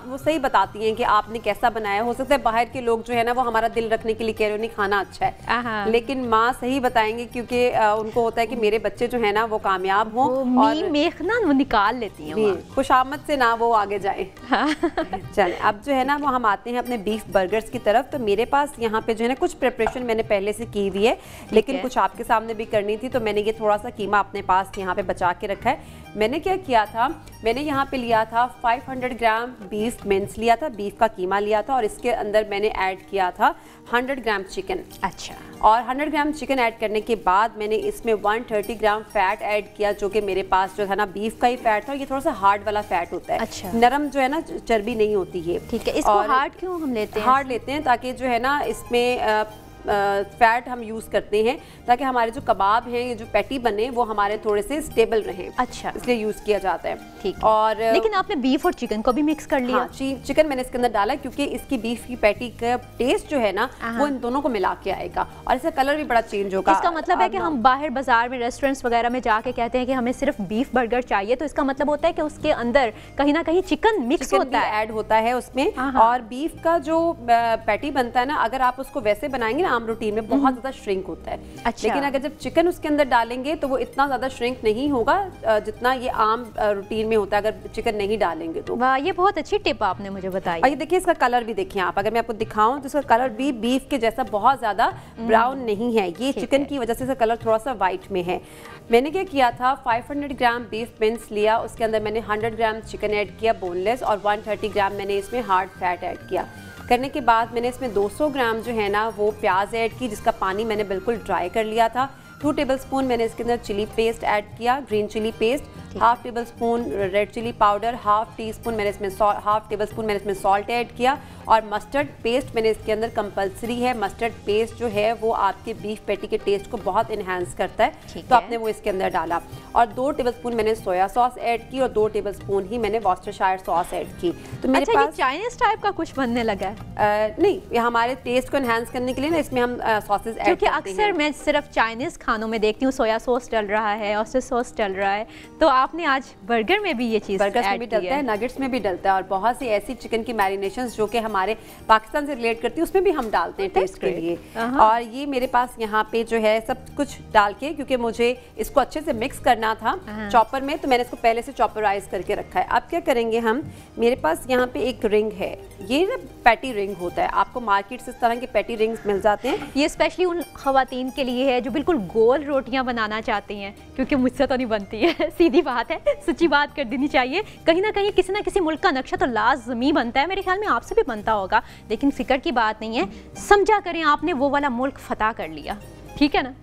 वो सही बताती हैं कि आपने कैसा बनाया। हो सकता है बाहर के लोग जो है ना वो हमारा दिल रखने के लिए कह रहे हो नहीं खाना अच्छा है, लेकिन माँ सही बताएंगे क्योंकि उनको होता है कि मेरे बच्चे जो है ना वो कामयाब हों और मेख ना वो निकाल लेती हैं, खुशामद से ना वो आगे जाए। चलें, अब जो है ना वो हम आते हैं अपने बीफ बर्गर्स की तरफ। तो मेरे पास यहाँ पे जो है ना कुछ प्रिपरेशन मैंने पहले से की हुई है, लेकिन कुछ आपके सामने भी करनी थी, तो मैंने ये थोड़ा सा कीमा अपने पास यहाँ पे बचा के रखा है। मैंने क्या किया था, मैंने यहाँ पे पे लिया था 500 ग्राम बीफ मिन्स लिया था, बीफ का कीमा लिया था, और इसके अंदर मैंने ऐड किया था 100 ग्राम चिकन। अच्छा। और 100 ग्राम चिकन ऐड करने के बाद मैंने इसमें 130 ग्राम फैट ऐड किया, जो कि मेरे पास जो था ना बीफ का ही फैट था, और ये थोड़ा सा हार्ड वाला फैट होता है। अच्छा। नरम जो है ना चर्बी नहीं होती है। ठीक है, इसको हार्ड क्यों हम लेते हैं? हार्ड लेते हैं ताकि जो है ना इसमें फैट हम यूज़ करते हैं ताकि हमारे जो कबाब हैं, ये जो पैटी बने, वो हमारे थोड़े से स्टेबल रहें। अच्छा, इसलिए यूज़ किया जाता है। ठीक। और लेकिन आपने बीफ और चिकन को भी मिक्स कर लिया? हाँ, चिकन मैंने इसके अंदर डाला क्योंकि इसकी बीफ की पैटी का टेस्ट जो है ना वो इन दोनों को मिला के आएगा, और इसका कलर भी बड़ा चेंज होगा। इसका मतलब है कि हम बाहर बाजार में रेस्टोरेंट्स वगैरह में जाके कहते हैं कि हमें सिर्फ बीफ बर्गर चाहिए, तो इसका मतलब होता है कि उसके अंदर कहीं ना कहीं चिकन मिक्स होता है, ऐड होता है उसमें। और बीफ का जो पैटी बनता है ना, अगर आप उसको वैसे बनाएंगे ना आम रूटीन में, बहुत ज्यादा श्रिंक होता है। अच्छा। लेकिन अगर जब चिकन उसके अंदर डालेंगे तो वो इतना ज्यादा श्रिंक नहीं होगा जितना ये आम रूटीन में होता है अगर चिकन नहीं डालेंगे तो। वाह, ये बहुत अच्छी टिप आपने मुझे बताई। और ये देखिए इसका कलर भी देखिए आप, अगर मैं आपको दिखाऊं तो इसका कलर भी बीफ के जैसा बहुत ज्यादा ब्राउन नहीं है, ये चिकन की वजह से इसका कलर थोड़ा सा वाइट में है। मैंने क्या किया था, 500 ग्राम बीफ मिन्स लिया, उसके अंदर मैंने 100 ग्राम चिकन ऐड किया बोनलेस, और 130 ग्राम मैंने इसमें हार्ड फैट ऐड किया। करने के बाद मैंने इसमें 200 ग्राम जो है ना वो प्याज ऐड की, जिसका पानी मैंने बिल्कुल ड्राई कर लिया था। 2 टेबलस्पून मैंने इसके अंदर चिली पेस्ट ऐड किया, green chilli paste, half tablespoon red chilli powder, half tablespoon मैंने इसमें सॉल्ट ऐड किया, और मस्टर्ड पेस्ट मैंने इसके अंदर कंपलसरी है। मस्टर्ड पेस्ट जो है वो आपके बीफ पैटी के टेस्ट को बहुत इन्हांस करता है, तो आपने वो इसके अंदर डाला। और 2 टेबलस्पून मैंने सोया सॉस ऐड की, और 2 टेबलस्पून ही मैंने वॉस्टरशायर सॉस ऐड की। तो मेरे अच्छा, पास ये चाइनीज टाइप का कुछ बनने लगा है? नहीं, ये हमारे टेस्ट को इन्हांस करने के लिए ना इसमें हम सॉसेज ऐड करते हैं। क्योंकि अक्सर मैं सिर्फ चाइनीज खानों में देखती हूँ सोया सॉस डल रहा है, ऑयस्टर सॉस डल रहा है, तो आपने आज बर्गर में भी ये चीज़ बर्गर्स में भी डलता है, नगेट्स में भी डलता है, और बहुत सी ऐसी चिकन की मैरिनेशंस जो कि हमारे पाकिस्तान से रिलेट करती है उसमें भी हम डालते हैं टेस्ट के लिए। और ये मेरे पास यहाँ पे जो है सब कुछ डाल के, क्योंकि मुझे इसको अच्छे से मिक्स करना था चॉपर में, तो मैंने इसको पहले से चॉपराइज करके रखा है। अब क्या करेंगे हम, मेरे पास यहाँ पे एक रिंग है, ये ना पैटी रिंग होता है, आपको मार्केट से इस तरह के पैटी रिंग्स मिल जाते हैं। ये स्पेशली उन खवातीन के लिए है जो बिल्कुल गोल रोटियां बनाना चाहती हैं, क्योंकि मुझसे तो नहीं बनती है, सीधी बात है, सच्ची बात कर देनी चाहिए। कहीं ना किसी मुल्क का नक्शा तो लाजमी बनता है, मेरे ख्याल में आपसे भी बनता होगा, लेकिन फिक्र की बात नहीं है, समझा करें आपने वो वाला मुल्क फतह कर लिया, ठीक है ना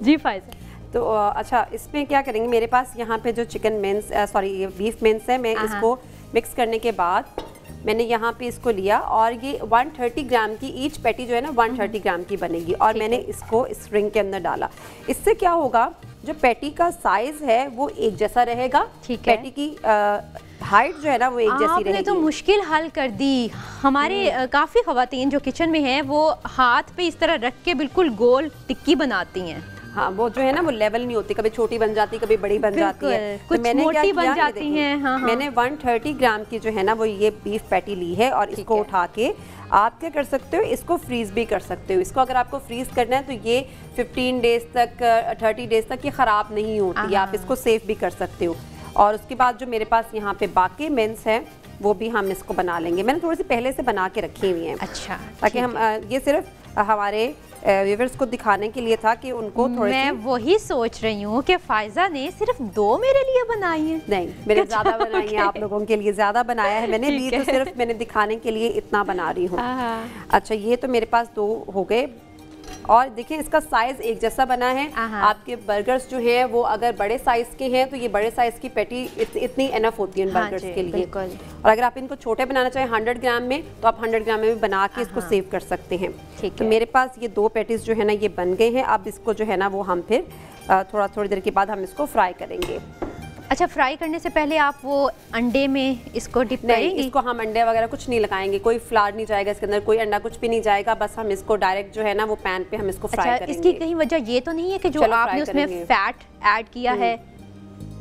जी फायजा? तो अच्छा, इसमें क्या करेंगे, मेरे पास यहाँ पे जो चिकन मिन्स ये बीफ मिन्स है, मैं इसको मिक्स करने के बाद मैंने यहाँ पे इसको लिया, और ये 130 ग्राम की ईच पैटी जो है ना 130 ग्राम की बनेगी, और मैंने इसको इस रिंग के अंदर डाला। इससे क्या होगा, जो पैटी का साइज है वो एक जैसा रहेगा, पैटी की हाइट जो है ना वो एक जैसी रहेगी। आपने तो मुश्किल हल कर दी। हमारे काफ़ी ख़वातीन जो किचन में हैं वो हाथ पे इस तरह रख के बिल्कुल गोल टिक्की बनाती हैं। हाँ, वो जो है ना वो लेवल नहीं होती, कभी छोटी बन जाती, कभी बड़ी बन जाती है, कुछ तो मैंने मोटी बन जाती हैं। हाँ, मैंने 130 ग्राम की जो है ना वो ये बीफ पैटी ली है, और इसको उठा के आप क्या कर सकते हो, इसको फ्रीज भी कर सकते हो। इसको अगर आपको फ्रीज करना है तो ये 15 डेज तक 30 डेज तक ये ख़राब नहीं होती, आप इसको सेफ भी कर सकते हो। और उसके बाद जो मेरे पास यहाँ पे बाकी मिन्स हैं वो भी हम इसको बना लेंगे, मैंने थोड़ी सी पहले से बना के रखी हुई हैं। अच्छा, ताकि हम ये सिर्फ हमारे व्यूअर्स को दिखाने के लिए था कि उनको थोड़ी मैं वही सोच रही हूँ कि फायजा ने सिर्फ 2 मेरे लिए बनाई है। नहीं, मेरे ज़्यादा बनाई है, आप लोगों के लिए ज़्यादा बनाया है मैंने भी, तो सिर्फ मैंने दिखाने के लिए इतना बना रही हूँ। अच्छा, ये तो मेरे पास 2 हो गए, और देखिए इसका साइज एक जैसा बना है। आपके बर्गर्स जो हैं वो अगर बड़े साइज के हैं तो ये बड़े साइज की पैटी इतनी एनफ होती है बर्गर्स के लिए, और अगर आप इनको छोटे बनाना चाहें 100 ग्राम में तो आप 100 ग्राम में भी बना के इसको सेव कर सकते हैं। तो मेरे पास ये 2 पैटीज जो है ना ये बन गए हैं। अब इसको जो है ना वो हम फिर थोड़ी देर के बाद हम इसको फ्राई करेंगे। अच्छा, फ्राई करने से पहले आप वो अंडे में इसको डिप करेंगे? इसको हम अंडे वगैरह कुछ नहीं लगाएंगे, कोई फ्लावर नहीं जाएगा इसके अंदर, कोई अंडा कुछ भी नहीं जाएगा, बस हम इसको डायरेक्ट जो है ना वो पैन पे हम इसको फ्राई करेंगे। इसकी कहीं वजह ये तो नहीं है कि जो आपने उसमें फैट ऐड किया है,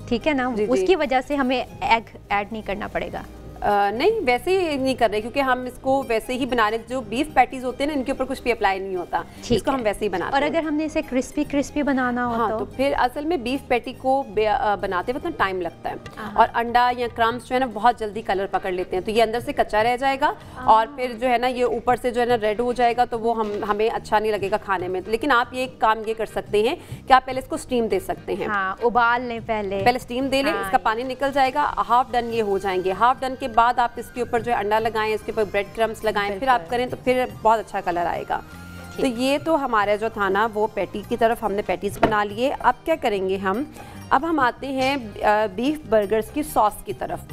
ठीक है ना, उसकी वजह से हमें एग ऐड नहीं करना पड़ेगा? नहीं, वैसे ही नहीं कर रहे, क्योंकि हम इसको वैसे ही बना रहे हैं। जो बीफ पैटीज होते हैं ना, इनके ऊपर कुछ भी अप्लाई नहीं होता, इसको हम वैसे ही बनाते हैं। और अगर हमने इसे क्रिस्पी बनाना हो तो फिर असल में बीफ पैटी को बनाते वक्त टाइम लगता है, और अंडा या क्रम्स जो है ना बहुत जल्दी कलर पकड़ लेते हैं, तो ये अंदर से कच्चा रह जाएगा और फिर जो है ना ये ऊपर से जो है ना रेड हो जाएगा, तो वो हमें अच्छा नहीं लगेगा खाने में। लेकिन आप ये काम ये कर सकते हैं कि आप पहले इसको स्टीम दे सकते हैं। उबाल लें, पहले स्टीम दे लें, इसका पानी निकल जाएगा, हाफ डन ये हो जाएंगे। हाफ डन के बाद आप इसके ऊपर जो है अंडा लगाएं, इसके ऊपर ब्रेड क्रम्स लगाएं, फिर आप करें तो फिर बहुत अच्छा कलर आएगा। तो ये तो हमारा जो था ना वो पैटी की तरफ हमने पैटीज बना लिए। अब क्या करेंगे अब हम आते हैं बीफ बर्गर्स की सॉस की तरफ।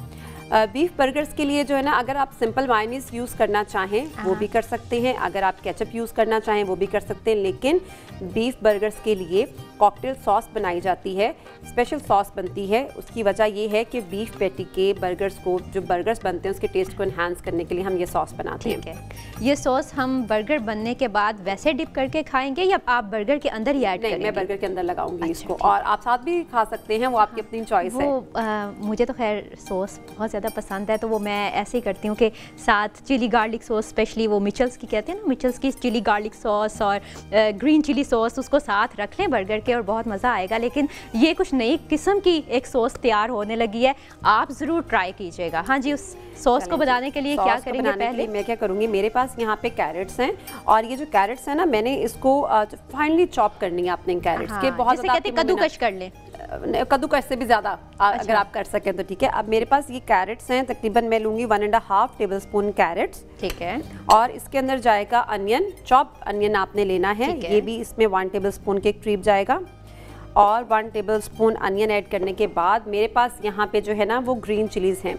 बीफ बर्गर्स के लिए जो है ना, अगर आप सिंपल मायोनीज यूज़ करना चाहें वो भी कर सकते हैं, अगर आप केचप यूज़ करना चाहें वो भी कर सकते हैं, लेकिन बीफ बर्गर्स के लिए कॉकटेल सॉस बनाई जाती है, स्पेशल सॉस बनती है। उसकी वजह ये है कि बीफ पैटी के बर्गर्स को, जो बर्गर्स बनते हैं उसके टेस्ट को इन्हांस करने के लिए हम ये सॉस बनाते हैं। ये सॉस हम बर्गर बनने के बाद वैसे डिप करके खाएंगे या आप बर्गर के अंदर ही ऐड करेंगे? मैं बर्गर के अंदर लगाऊंगी इसको, और आप साथ भी खा सकते हैं, वो आपकी अपनी चॉइस है। मुझे तो खैर सॉस बहुत ज़्यादा पसंद है, तो वो मैं ऐसे ही करती हूँ कि साथ चिली गार्लिक सॉस, स्पेशली वो मिचल्स की कहते हैं ना, मिचल्स की चिली गार्लिक सॉस और ग्रीन चिली सॉस, उसको साथ रख लें बर्गर के और बहुत मज़ा आएगा। लेकिन ये कुछ नई किस्म की एक सॉस तैयार होने लगी है, आप ज़रूर ट्राई कीजिएगा। हाँ जी, उस सॉस को बनाने के लिए क्या करेंगे? पहले मैं क्या करूँगी, मेरे पास यहाँ पे कैरेट्स हैं, और ये जो कैरेट्स हैं ना, मैंने इसको फाइनली चॉप करनी है अपने कैरेट्स के, बहुत कद्दूकश कर लें, कद्दूकस से भी ज़्यादा अगर आप कर सकें तो ठीक है। अब मेरे पास ये कैरेट्स हैं, तकरीबन मैं लूँगी 1.5 टेबलस्पून कैरेट्स, ठीक है। और इसके अंदर जाएगा अनियन, चॉप अनियन आपने लेना है, ये भी इसमें 1 टेबलस्पून के करीब जाएगा। और 1 टेबलस्पून अनियन ऐड करने के बाद मेरे पास यहाँ पे जो है ना वो ग्रीन चिलीज हैं,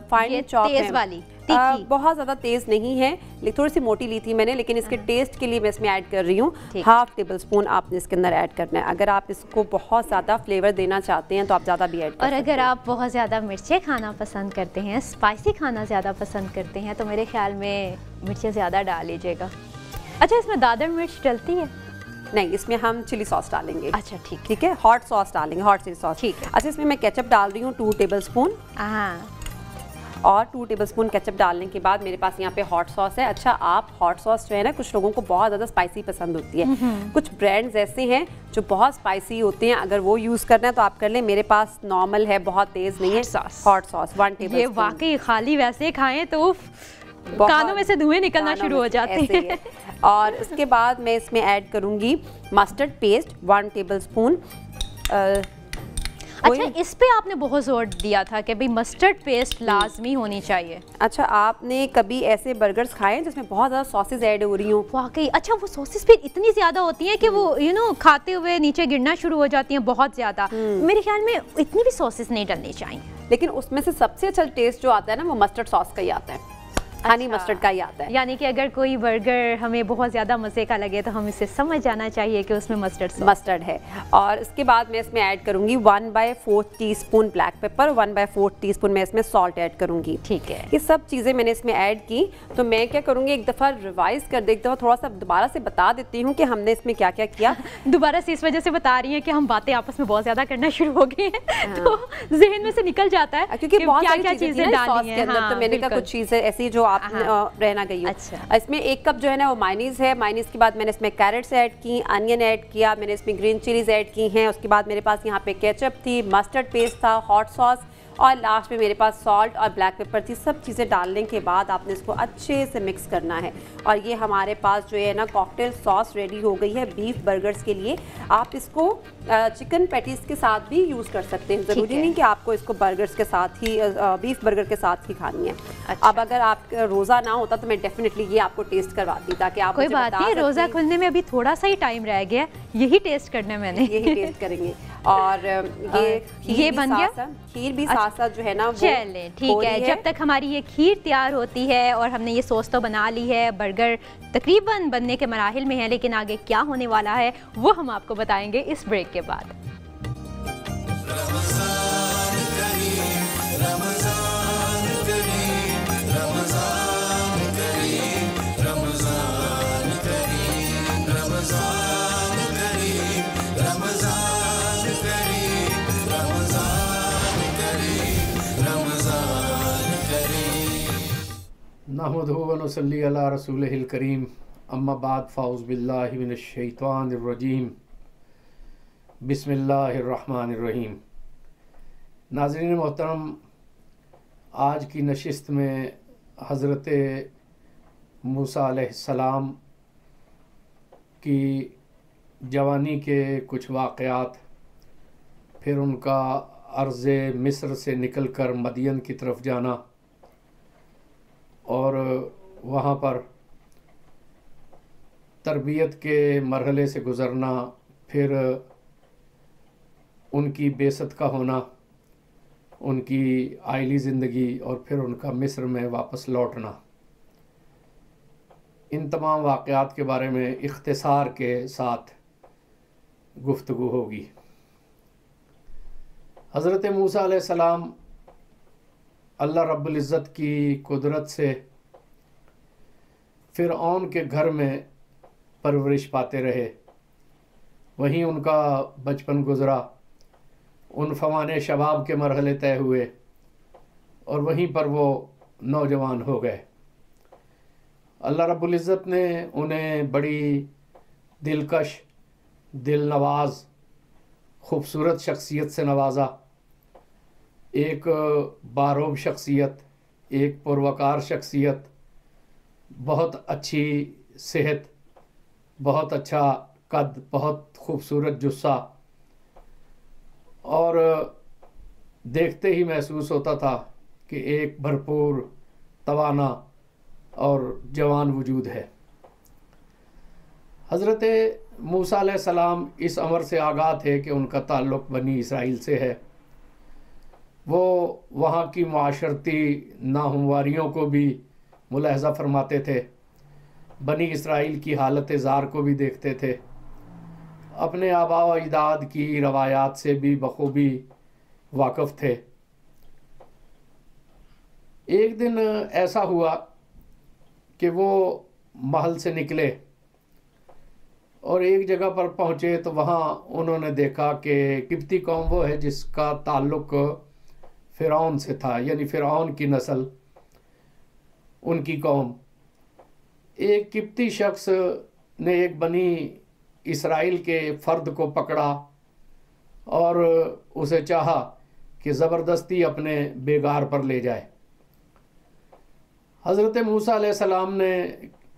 फाइन चॉप वाली, बहुत ज़्यादा तेज़ नहीं है, थोड़ी सी मोटी ली थी मैंने, लेकिन इसके टेस्ट के लिए मैं इसमें ऐड कर रही हूँ 1/2 टेबलस्पून आपने इसके अंदर ऐड करना है। अगर आप इसको बहुत ज़्यादा फ्लेवर देना चाहते हैं तो आप ज़्यादा भी ऐड कर सकते हैं। और अगर आप बहुत ज़्यादा मिर्चें खाना पसंद करते हैं, स्पाइसी खाना ज़्यादा पसंद करते हैं, तो मेरे ख्याल में मिर्चें ज़्यादा डाल लीजिएगा। अच्छा, इसमें दादर मिर्च डलती है? नहीं, इसमें हम चिली सॉस डालेंगे। अच्छा, ठीक है, हॉट सॉस डालेंगे, हॉट चिली सॉस, ठीक है। अच्छा, इसमें मैं केचप डाल रही हूँ 2 टेबलस्पून, और 2 टेबलस्पून केचप डालने के बाद मेरे पास यहाँ पे हॉट सॉस है। अच्छा, आप हॉट सॉस जो है ना, कुछ लोगों को बहुत ज़्यादा स्पाइसी पसंद होती है, कुछ ब्रांड्स ऐसे हैं जो बहुत स्पाइसी होते हैं, अगर वो यूज़ करना है तो आप कर लें। मेरे पास नॉर्मल है, बहुत तेज़ नहीं है, हॉट सॉस 1 टेबलस्पून। ये वाकई खाली वैसे खाएं तो कानों में से धुएं निकलना शुरू हो जाते हैं। और उसके बाद मैं इसमें ऐड करूँगी मस्टर्ड पेस्ट 1 टेबलस्पून। अच्छा, इस पे आपने बहुत जोर दिया था कि भाई मस्टर्ड पेस्ट लाजमी होनी चाहिए। अच्छा, आपने कभी ऐसे बर्गर्स खाए जिसमें बहुत ज़्यादा सॉसेज ऐड हो रही हों? वाकई। अच्छा, वो सॉसेज फिर इतनी ज़्यादा होती हैं कि वो खाते हुए नीचे गिरना शुरू हो जाती हैं, बहुत ज़्यादा। मेरे ख्याल में इतनी भी सॉसेज नहीं डलनी चाहिए, लेकिन उसमें से सबसे अच्छा टेस्ट जो आता है ना, वो मस्टर्ड सॉस का ही आता है, हनी मस्टर्ड का ही आता है। यानी कि अगर कोई बर्गर हमें बहुत ज़्यादा मज़े का लगे तो हम इसे समझ जाना चाहिए कि उसमें मस्टर्ड है। और इसके बाद मैं इसमें ऐड करूँगी 1/4 टीस्पून ब्लैक पेपर, 1/4 टीस्पून मैं इसमें सॉल्ट ऐड करूँगी। ठीक है, ये सब चीज़ें मैंने इसमें ऐड की। तो मैं क्या करूँगी, एक दफ़ा रिवाइज कर दे, एक दफ़ा थोड़ा सा दोबारा से बता देती हूँ कि हमने इसमें क्या क्या किया। दोबारा से इस वजह से बता रही हैं कि हम बातें आपस में बहुत ज़्यादा करना शुरू हो गई हैं, तो जहन में से निकल जाता है क्योंकि बहुत क्या चीज़ें डाली हैं। तो मैंने कहा कुछ चीज़ें ऐसी जो आप रहना गई हो। अच्छा। इसमें 1 कप जो है ना वो मायोनीज है। मायोनीज के बाद मैंने इसमें कैरेट्स ऐड की, अनियन ऐड किया, मैंने इसमें ग्रीन चिलीज ऐड की हैं। उसके बाद मेरे पास यहाँ पे केचप थी, मस्टर्ड पेस्ट था, हॉट सॉस, और लास्ट में मेरे पास सॉल्ट और ब्लैक पेपर थी। सब चीज़ें डालने के बाद आपने इसको अच्छे से मिक्स करना है, और ये हमारे पास जो है ना कॉकटेल सॉस रेडी हो गई है बीफ बर्गर्स के लिए। आप इसको चिकन पैटीज के साथ भी यूज़ कर सकते हैं, ज़रूरी नहीं कि आपको इसको बर्गर्स के साथ ही, बीफ बर्गर के साथ ही खानी है। अच्छा। अब अगर आप रोज़ा ना होता तो मैं डेफिनेटली ये आपको टेस्ट करवाती, ताकि आप कोई बात नहीं, रोज़ा खुलने में अभी थोड़ा सा ही टाइम रह गया, यही टेस्ट करना है मैंने, यही टेस्ट करेंगे। और ये बन गया, खीर भी साथ साथ जो है ना वो चलें, ठीक है। जब तक हमारी ये खीर तैयार होती है और हमने ये सॉस तो बना ली है, बर्गर तकरीबन बनने के मराहिल में है, लेकिन आगे क्या होने वाला है वो हम आपको बताएंगे इस ब्रेक के बाद। नहमदुहु व नुसल्ली अला रसूलिहिल करीम अम्मा बाद फ़ाउज़ बिल्लाहि मिनश शैतानिर रजीम बिस्मिल्लाहिर रहमानिर रहीम। नाज़रीन मोहतरम, आज की नशिस्त में हज़रत मूसा अलैहिस्सलाम की जवानी के कुछ वाक़यात, फिर उनका अर्ज़ मिस्र से निकलकर मदियन की तरफ जाना और वहाँ पर तरबियत के मरहले से गुज़रना, फिर उनकी बेसत का होना, उनकी आइली ज़िंदगी और फिर उनका मिस्र में वापस लौटना, इन तमाम वाक़यात के बारे में इख्तिसार के साथ गुफ्तगू होगी। हज़रत मूसा अलैहिस्सलाम अल्लाह रब्बुल इज़्ज़त की कुदरत से फ़िरऔन के घर में परवरिश पाते रहे। वहीं उनका बचपन गुज़रा, उन फ़वाने शबाब के मरहले तय हुए और वहीं पर वो नौजवान हो गए। अल्लाह रब्बुल इज़्ज़त ने उन्हें बड़ी दिलकश, दिल नवाज, ख़ूबसूरत शख्सियत से नवाजा। एक बारोब शख्सियत, एक पुरवकार शख्सियत, बहुत अच्छी सेहत, बहुत अच्छा कद, बहुत खूबसूरत जुस्सा, और देखते ही महसूस होता था कि एक भरपूर तवाना और जवान वजूद है। हज़रत मूसा अलैहिस्सलाम इस अमर से आगाह थे कि उनका ताल्लुक़ बनी इसराइल से है। वो वहाँ की माशरती नाहमवारियों को भी मुलाहज़ा फरमाते थे, बनी इसराइल की हालत ज़ार को भी देखते थे, अपने आबा व अजदाद की रवायात से भी बखूबी वाक़फ़ थे। एक दिन ऐसा हुआ कि वो महल से निकले और एक जगह पर पहुँचे तो वहाँ उन्होंने देखा कि किब्ती कौम वो है जिसका ताल्लुक़ फ़िरऔन से था, यानी फ़िरऔन की नस्ल, उनकी कौम। एक किब्ती शख्स ने एक बनी इसराइल के फ़र्द को पकड़ा और उसे चाहा कि ज़बरदस्ती अपने बेगार पर ले जाए। हज़रत मूसा अलैहिस्सलाम ने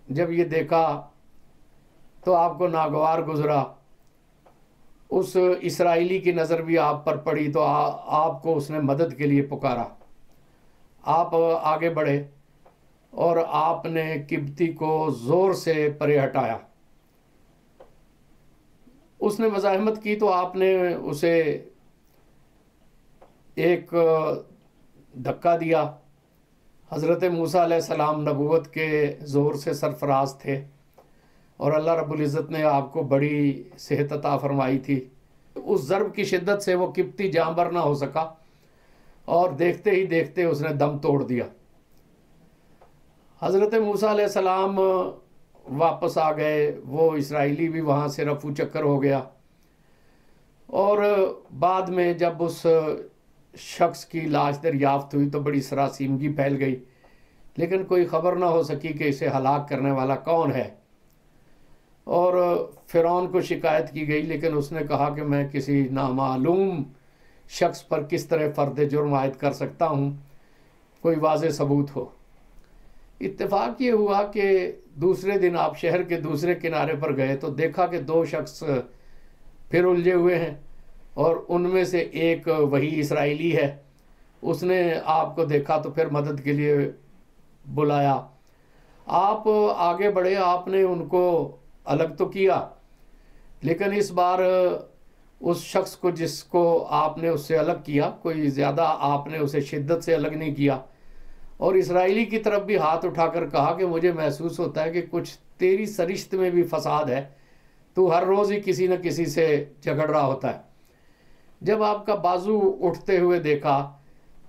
जब ये देखा तो आपको नागवार गुज़रा। उस इसराइली की नज़र भी आप पर पड़ी तो आपको उसने मदद के लिए पुकारा। आप आगे बढ़े और आपने किब्ती को ज़ोर से परे हटाया। उसने मज़ाहमत की तो आपने उसे एक धक्का दिया। हज़रत मूसा अलैहिस्सलाम नबूवत के ज़ोर से सरफराज थे और अल्लाह रब्बुल इज़्ज़त ने आपको बड़ी सेहत अता फरमाई थी। उस ज़र्ब की शिद्दत से वो किब्ती जांबर ना हो सका और देखते ही देखते उसने दम तोड़ दिया। हज़रत मूसा अलैहिस्सलाम वापस आ गए, वो इसराइली भी वहाँ से रफू चक्कर हो गया। और बाद में जब उस शख्स की लाश दरियाफ्त हुई तो बड़ी सरासीमगी फैल गई, लेकिन कोई ख़बर ना हो सकी कि इसे हलाक करने वाला कौन है। और फ़िरौन को शिकायत की गई, लेकिन उसने कहा कि मैं किसी नामालूम शख्स पर किस तरह फ़र्द जुर्म आयद कर सकता हूँ, कोई वाज़ेह सबूत हो। इत्तेफाक ये हुआ कि दूसरे दिन आप शहर के दूसरे किनारे पर गए तो देखा कि दो शख्स फिर उलझे हुए हैं और उनमें से एक वही इसराइली है। उसने आपको देखा तो फिर मदद के लिए बुलाया। आप आगे बढ़े, आपने उनको अलग तो किया, लेकिन इस बार उस शख्स को जिसको आपने उससे अलग किया, कोई ज़्यादा आपने उसे शिद्दत से अलग नहीं किया। और इसराइली की तरफ भी हाथ उठाकर कहा कि मुझे महसूस होता है कि कुछ तेरी सरिश्त में भी फसाद है, तू हर रोज़ ही किसी न किसी से झगड़ रहा होता है। जब आपका बाजू उठते हुए देखा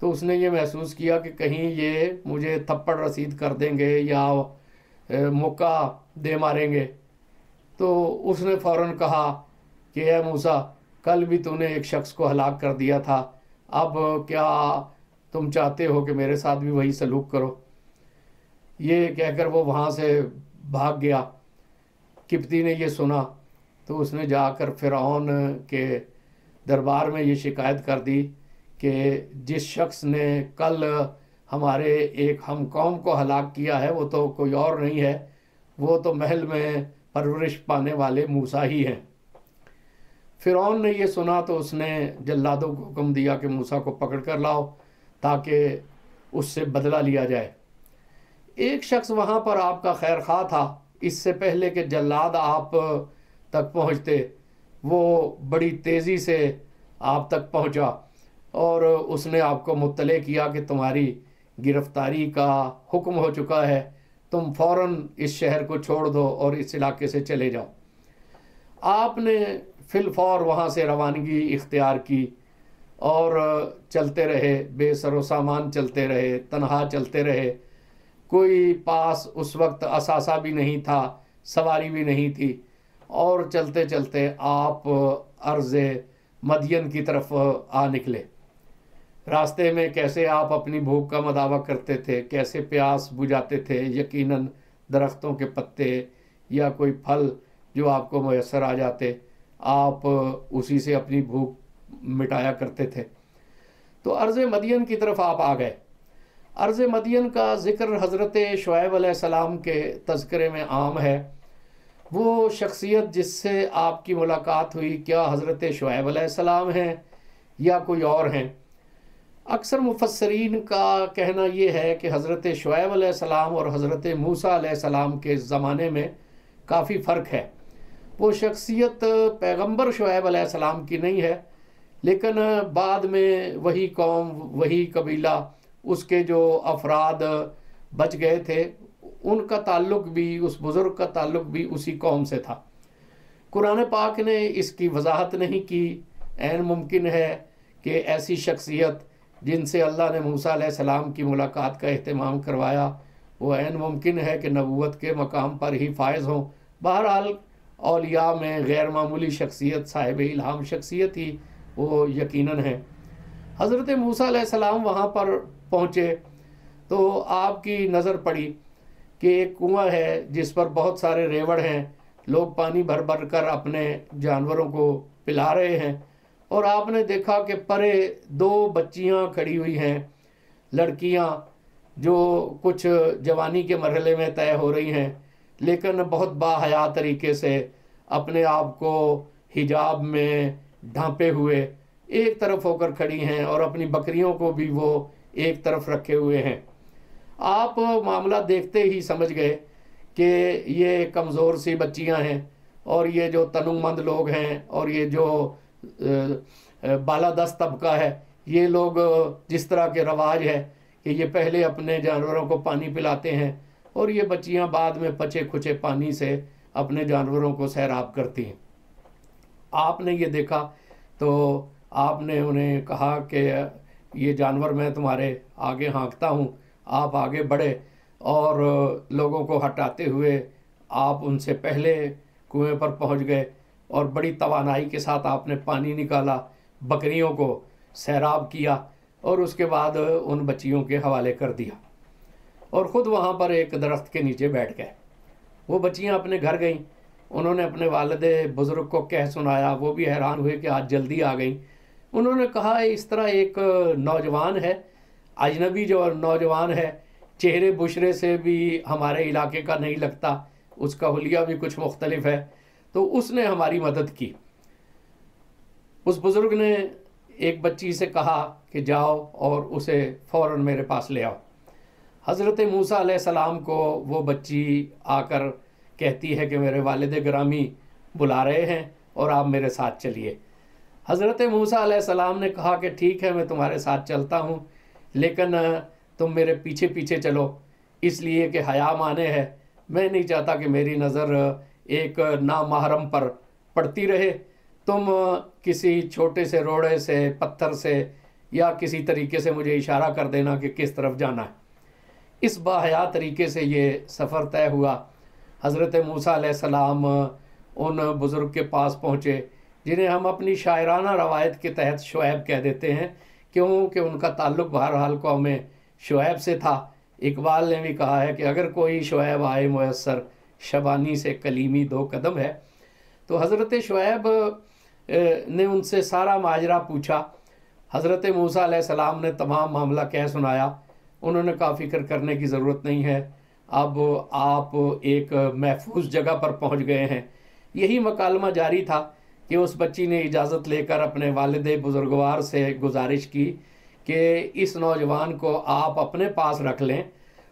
तो उसने ये महसूस किया कि कहीं ये मुझे थप्पड़ रसीद कर देंगे या मौका दे मारेंगे। तो उसने फ़ौरन कहा कि ए मूसा, कल भी तूने एक शख्स को हलाक कर दिया था, अब क्या तुम चाहते हो कि मेरे साथ भी वही सलूक करो। ये कहकर वो वहाँ से भाग गया। किप्ती ने ये सुना तो उसने जाकर फ़िरौन के दरबार में ये शिकायत कर दी कि जिस शख्स ने कल हमारे एक हम कौम को हलाक किया है वो तो कोई और नहीं है, वो तो महल में परवरिश पाने वाले मूसा ही हैं। फ़िरौन ने ये सुना तो उसने जल्लादों को हुक्म दिया कि मूसा को पकड़ कर लाओ ताकि उससे बदला लिया जाए। एक शख्स वहाँ पर आपका खैर खा था, इससे पहले कि जल्लाद आप तक पहुँचते वो बड़ी तेज़ी से आप तक पहुँचा और उसने आपको मुत्तले किया कि तुम्हारी गिरफ्तारी का हुक्म हो चुका है, तुम फ़ौरन इस शहर को छोड़ दो और इस इलाके से चले जाओ। आपने फिलफौर वहाँ से रवानगी इख्तियार की और चलते रहे, बेसरो सामान चलते रहे, तन्हा चलते रहे। कोई पास उस वक्त असासा भी नहीं था, सवारी भी नहीं थी, और चलते चलते आप अर्ज़ मदियन की तरफ आ निकले। रास्ते में कैसे आप अपनी भूख का मदावा करते थे, कैसे प्यास बुझाते थे, यकीनन दरख्तों के पत्ते या कोई फल जो आपको मैसर आ जाते आप उसी से अपनी भूख मिटाया करते थे। तो अर्ज़ मदियन की तरफ आप आ गए। अर्ज़ मदियन का ज़िक्र हज़रत शुएब अलैहिस्सलाम के तज़किरे में आम है। वो शख्सियत जिससे आपकी मुलाकात हुई, क्या हज़रत शुएब अलैहिस्सलाम हैं या कोई और हैं? अक्सर मुफस्सरीन का कहना ये है कि हज़रत शुएब अलैहिस्सलाम और हज़रत मूसा अलैहिस्सलाम के ज़माने में काफ़ी फ़र्क है। वो शख्सियत पैगंबर शुएब अलैहिस्सलाम की नहीं है, लेकिन बाद में वही कौम, वही कबीला, उसके जो अफराद बच गए थे, उनका ताल्लुक़ भी, उस बुज़ुर्ग का ताल्लुक़ भी उसी कौम से था। कुरान पाक ने इसकी वजाहत नहीं की। ऐन मुमकिन है कि ऐसी शख्सियत जिनसे अल्लाह ने मूसा अलैहिस्सलाम की मुलाकात का एहतमाम करवाया, वो ऐन मुमकिन है कि नबूवत के मकाम पर ही फायज़ हों। बहरहाल औलिया में गैर मामूली शख्सियत, साहिब इल्हाम शख्सियत ही वो यकीनन है। हज़रत मूसा अलैहिस्सलाम वहाँ पर पहुँचे तो आपकी नज़र पड़ी कि एक कुआं है जिस पर बहुत सारे रेवड़ हैं, लोग पानी भर भर कर अपने जानवरों को पिला रहे हैं, और आपने देखा कि परे दो बच्चियां खड़ी हुई हैं, लड़कियां जो कुछ जवानी के मरहले में तय हो रही हैं, लेकिन बहुत बाहया तरीके से अपने आप को हिजाब में ढांपे हुए एक तरफ होकर खड़ी हैं और अपनी बकरियों को भी वो एक तरफ रखे हुए हैं। आप मामला देखते ही समझ गए कि ये कमज़ोर सी बच्चियां हैं और ये जो तनुमंद लोग हैं और ये जो बालादस्त तबका है, ये लोग जिस तरह के रवाज है कि ये पहले अपने जानवरों को पानी पिलाते हैं और ये बच्चियां बाद में पचे खुचे पानी से अपने जानवरों को सैराब करती हैं। आपने ये देखा तो आपने उन्हें कहा कि ये जानवर मैं तुम्हारे आगे हाँकता हूँ। आप आगे बढ़े और लोगों को हटाते हुए आप उनसे पहले कुएं पर पहुँच गए और बड़ी तवानाई के साथ आपने पानी निकाला, बकरियों को सैराब किया और उसके बाद उन बच्चियों के हवाले कर दिया और ख़ुद वहाँ पर एक दरख्त के नीचे बैठ गए। वो बच्चियाँ अपने घर गईं, उन्होंने अपने वालिदे बुज़ुर्ग को कह सुनाया, वो भी हैरान हुए कि आज जल्दी आ गई। उन्होंने कहा इस तरह एक नौजवान है, अजनबी जो नौजवान है, चेहरे बुशरे से भी हमारे इलाके का नहीं लगता, उसका हुलिया भी कुछ मुख्तलिफ है, तो उसने हमारी मदद की। उस बुज़ुर्ग ने एक बच्ची से कहा कि जाओ और उसे फ़ौरन मेरे पास ले आओ। हज़रत मूसा अलैहिस्सलाम को वो बच्ची आकर कहती है कि मेरे वालिद गिरामी बुला रहे हैं और आप मेरे साथ चलिए। हज़रत मूसा अलैहिस्सलाम ने कहा कि ठीक है, मैं तुम्हारे साथ चलता हूँ, लेकिन तुम मेरे पीछे पीछे चलो, इसलिए कि हया माने है। मैं नहीं चाहता कि मेरी नज़र एक नामहरम पर पड़ती रहे। तुम किसी छोटे से रोड़े से, पत्थर से या किसी तरीके से मुझे इशारा कर देना कि किस तरफ जाना है। इस बाहया तरीके से ये सफ़र तय हुआ। हज़रत मूसा अलैहिस्सलाम उन बुज़ुर्ग के पास पहुँचे जिन्हें हम अपनी शायराना रवायत के तहत शुएब कह देते हैं, क्योंकि उनका ताल्लुक़ बहरहाल कौम शुएब से था। इकबाल ने भी कहा है कि अगर कोई शुएब आए मुयस्सर, शबानी से कलीमी 2 कदम है। तो हज़रत शुएब ने उनसे सारा माजरा पूछा। हज़रत मूसा अलैहिस्सलाम ने तमाम मामला कह सुनाया। उन्होंने कहा फ़िक्र करने की ज़रूरत नहीं है, अब आप एक महफूज जगह पर पहुंच गए हैं। यही मकालमा जारी था कि उस बच्ची ने इजाज़त लेकर अपने वालिद बुजुर्गवार से गुजारिश की कि इस नौजवान को आप अपने पास रख लें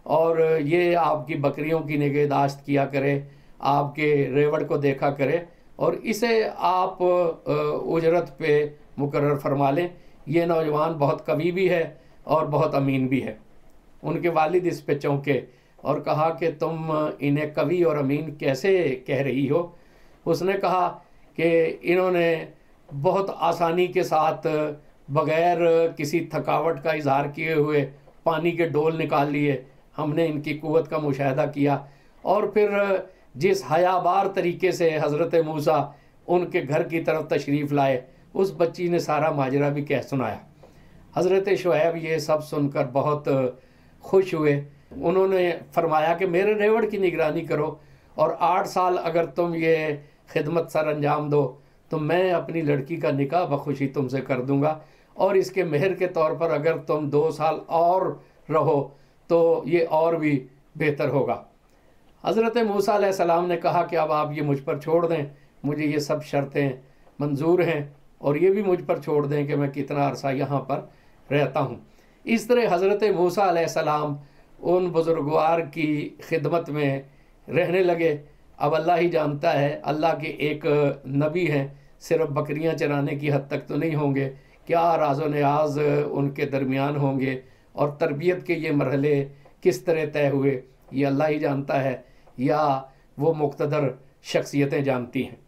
और ये आपकी बकरियों की निगहदाश्त किया करे, आपके रेवड़ को देखा करे और इसे आप उजरत पे मुकर्रर फरमा लें। ये नौजवान बहुत कवी भी है और बहुत अमीन भी है। उनके वालिद इस पे चौंके और कहा कि तुम इन्हें कवि और अमीन कैसे कह रही हो। उसने कहा कि इन्होंने बहुत आसानी के साथ बग़ैर किसी थकावट का इजहार किए हुए पानी के डोल निकाल लिए। हमने इनकी क़ुव्वत का मुशाहिदा किया और फिर जिस हयाबार तरीके से हज़रत मूसा उनके घर की तरफ तशरीफ़ लाए, उस बच्ची ने सारा माजरा भी कह सुनाया। हज़रत शुएब ये सब सुनकर बहुत खुश हुए। उन्होंने फरमाया कि मेरे रेवड़ की निगरानी करो और 8 साल अगर तुम ये खिदमत सर अंजाम दो तो मैं अपनी लड़की का निकाह बखुशी तुमसे कर दूंगा और इसके मेहर के तौर पर अगर तुम 2 साल और रहो तो ये और भी बेहतर होगा। हज़रत मूसा अलैहिस्सलाम ने कहा कि अब आप ये मुझ पर छोड़ दें, मुझे ये सब शर्तें मंजूर हैं और ये भी मुझ पर छोड़ दें कि मैं कितना अरसा यहाँ पर रहता हूँ। इस तरह हज़रत मूसा अलैहिस्सलाम उन बुजुर्गवार की खिदमत में रहने लगे। अब अल्लाह ही जानता है, अल्लाह के एक नबी हैं, सिर्फ बकरियां चराने की हद तक तो नहीं होंगे, क्या राज़ो नियाज़ उनके दरमियान होंगे और तरबियत के ये मरहले किस तरह तय हुए ये अल्लाह ही जानता है या वो मुक़्तदर शख्सियतें जानती हैं।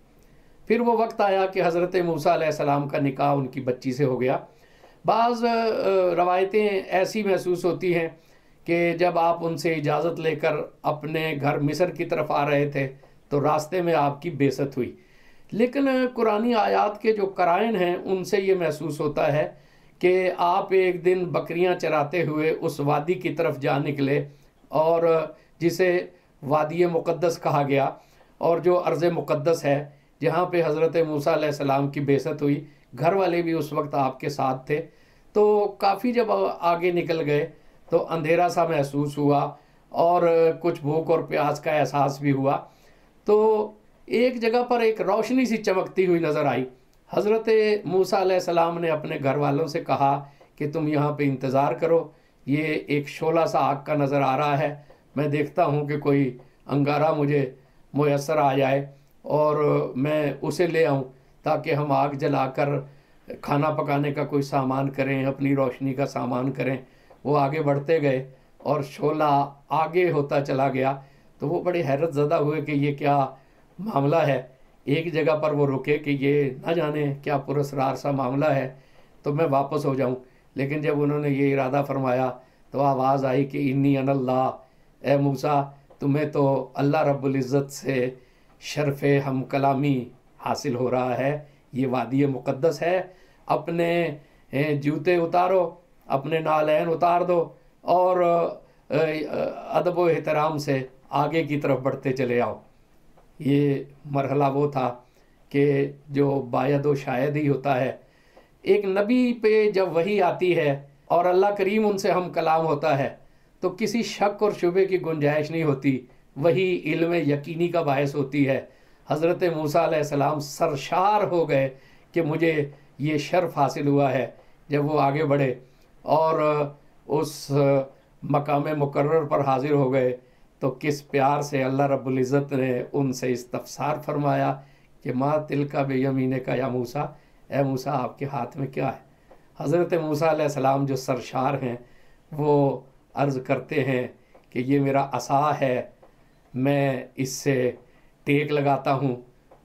फिर वो वक्त आया कि हज़रत मूसा अलैहिस्सलाम का निकाह उनकी बच्ची से हो गया। बाज़ रवायतें ऐसी महसूस होती हैं कि जब आप उनसे इजाज़त लेकर अपने घर मिस्र की तरफ आ रहे थे तो रास्ते में आपकी बेइज्जत हुई, लेकिन कुरानी आयात के जो कराइन हैं उनसे ये महसूस होता है कि आप एक दिन बकरियां चराते हुए उस वादी की तरफ जा निकले और जिसे वादी मुक़द्दस कहा गया और जो अर्ज़ मुक़द्दस है जहाँ पे हज़रत मूसा अलैहिस्सलाम की बेइज्जत हुई, घर वाले भी उस वक्त आपके साथ थे। तो काफ़ी जब आगे निकल गए तो अंधेरा सा महसूस हुआ और कुछ भूख और प्यास का एहसास भी हुआ। तो एक जगह पर एक रोशनी सी चमकती हुई नज़र आई। हज़रत मूसा अलैहिस्सलाम ने अपने घर वालों से कहा कि तुम यहाँ पे इंतज़ार करो, ये एक शोला सा आग का नज़र आ रहा है, मैं देखता हूँ कि कोई अंगारा मुझे मुयस्सर आ जाए और मैं उसे ले आऊँ ताकि हम आग जलाकर खाना पकाने का कोई सामान करें, अपनी रोशनी का सामान करें। वो आगे बढ़ते गए और शोला आगे होता चला गया तो वो बड़े हैरत ज़दा हुए कि ये क्या मामला है। एक जगह पर वो रुके कि ये न जाने क्या पुरस्कार सा मामला है तो मैं वापस हो जाऊं, लेकिन जब उन्होंने ये इरादा फरमाया तो आवाज़ आई कि इन्नी अनल्लाह, ए मूसा तुम्हें तो अल्लाह रब्बुल इज़्ज़त से शर्फ़ हम कलामी हासिल हो रहा है, ये वादी मुक़द्दस है, अपने जूते उतारो, अपने नालैन उतार दो और अदब व एहतराम से आगे की तरफ बढ़ते चले आओ। ये मरहला वो था कि जो बायद व शायद ही होता है। एक नबी पे जब वही आती है और अल्लाह करीम उनसे हम कलाम होता है तो किसी शक और शुबे की गुंजाइश नहीं होती, वही इल्म यकीनी का बायस होती है। हज़रत मूसा अलैहिस्सलाम सरशार हो गए कि मुझे ये शर्फ हासिल हुआ है। जब वो आगे बढ़े और उस मकाम मुकर्रर पर हाजिर हो गए तो किस प्यार से अल्लाह रब्बुल इज़्ज़त ने उनसे इस्तफ़सार फरमाया कि माँ तिलका बेयमीने का या मूसा, ए मूसा आपके हाथ में क्या है। हज़रत मूसा अलैहिस्सलाम जो सरशार हैं वो अर्ज़ करते हैं कि ये मेरा असा है, मैं इससे टेक लगाता हूँ,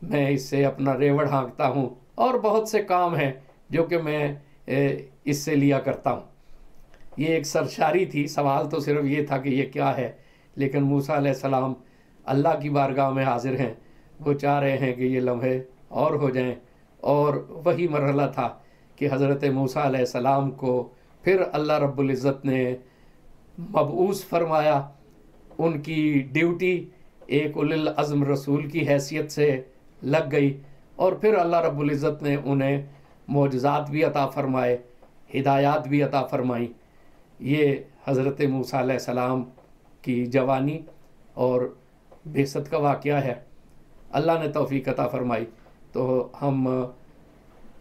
मैं इससे अपना रेवड़ हाँकता हूँ और बहुत से काम हैं जो कि मैं इससे लिया करता हूँ। ये एक सरशारी थी। सवाल तो सिर्फ ये था कि ये क्या है, लेकिन मूसा अलैहिस्सलाम अल्लाह की बारगाह में हाजिर हैं, वो चाह रहे हैं कि ये लम्हे और हो जाएं। और वही मरहला था कि हज़रत मूसा अलैहिस्सलाम को फिर अल्लाह रब्बुल इज़्ज़त ने मबऊस फरमाया। उनकी ड्यूटी एक उलिल अज़्म रसूल की हैसियत से लग गई और फिर अल्लाह रब्बुल इज़्ज़त ने उन्हें मोजज़ात भी अता फ़रमाए, हिदायत भी अता फ़रमाई। ये हज़रत मूसा अलैहिस्सलाम की जवानी और बेसत का वाक़या है। अल्लाह ने तौफ़ीक़ अता फ़रमाई तो हम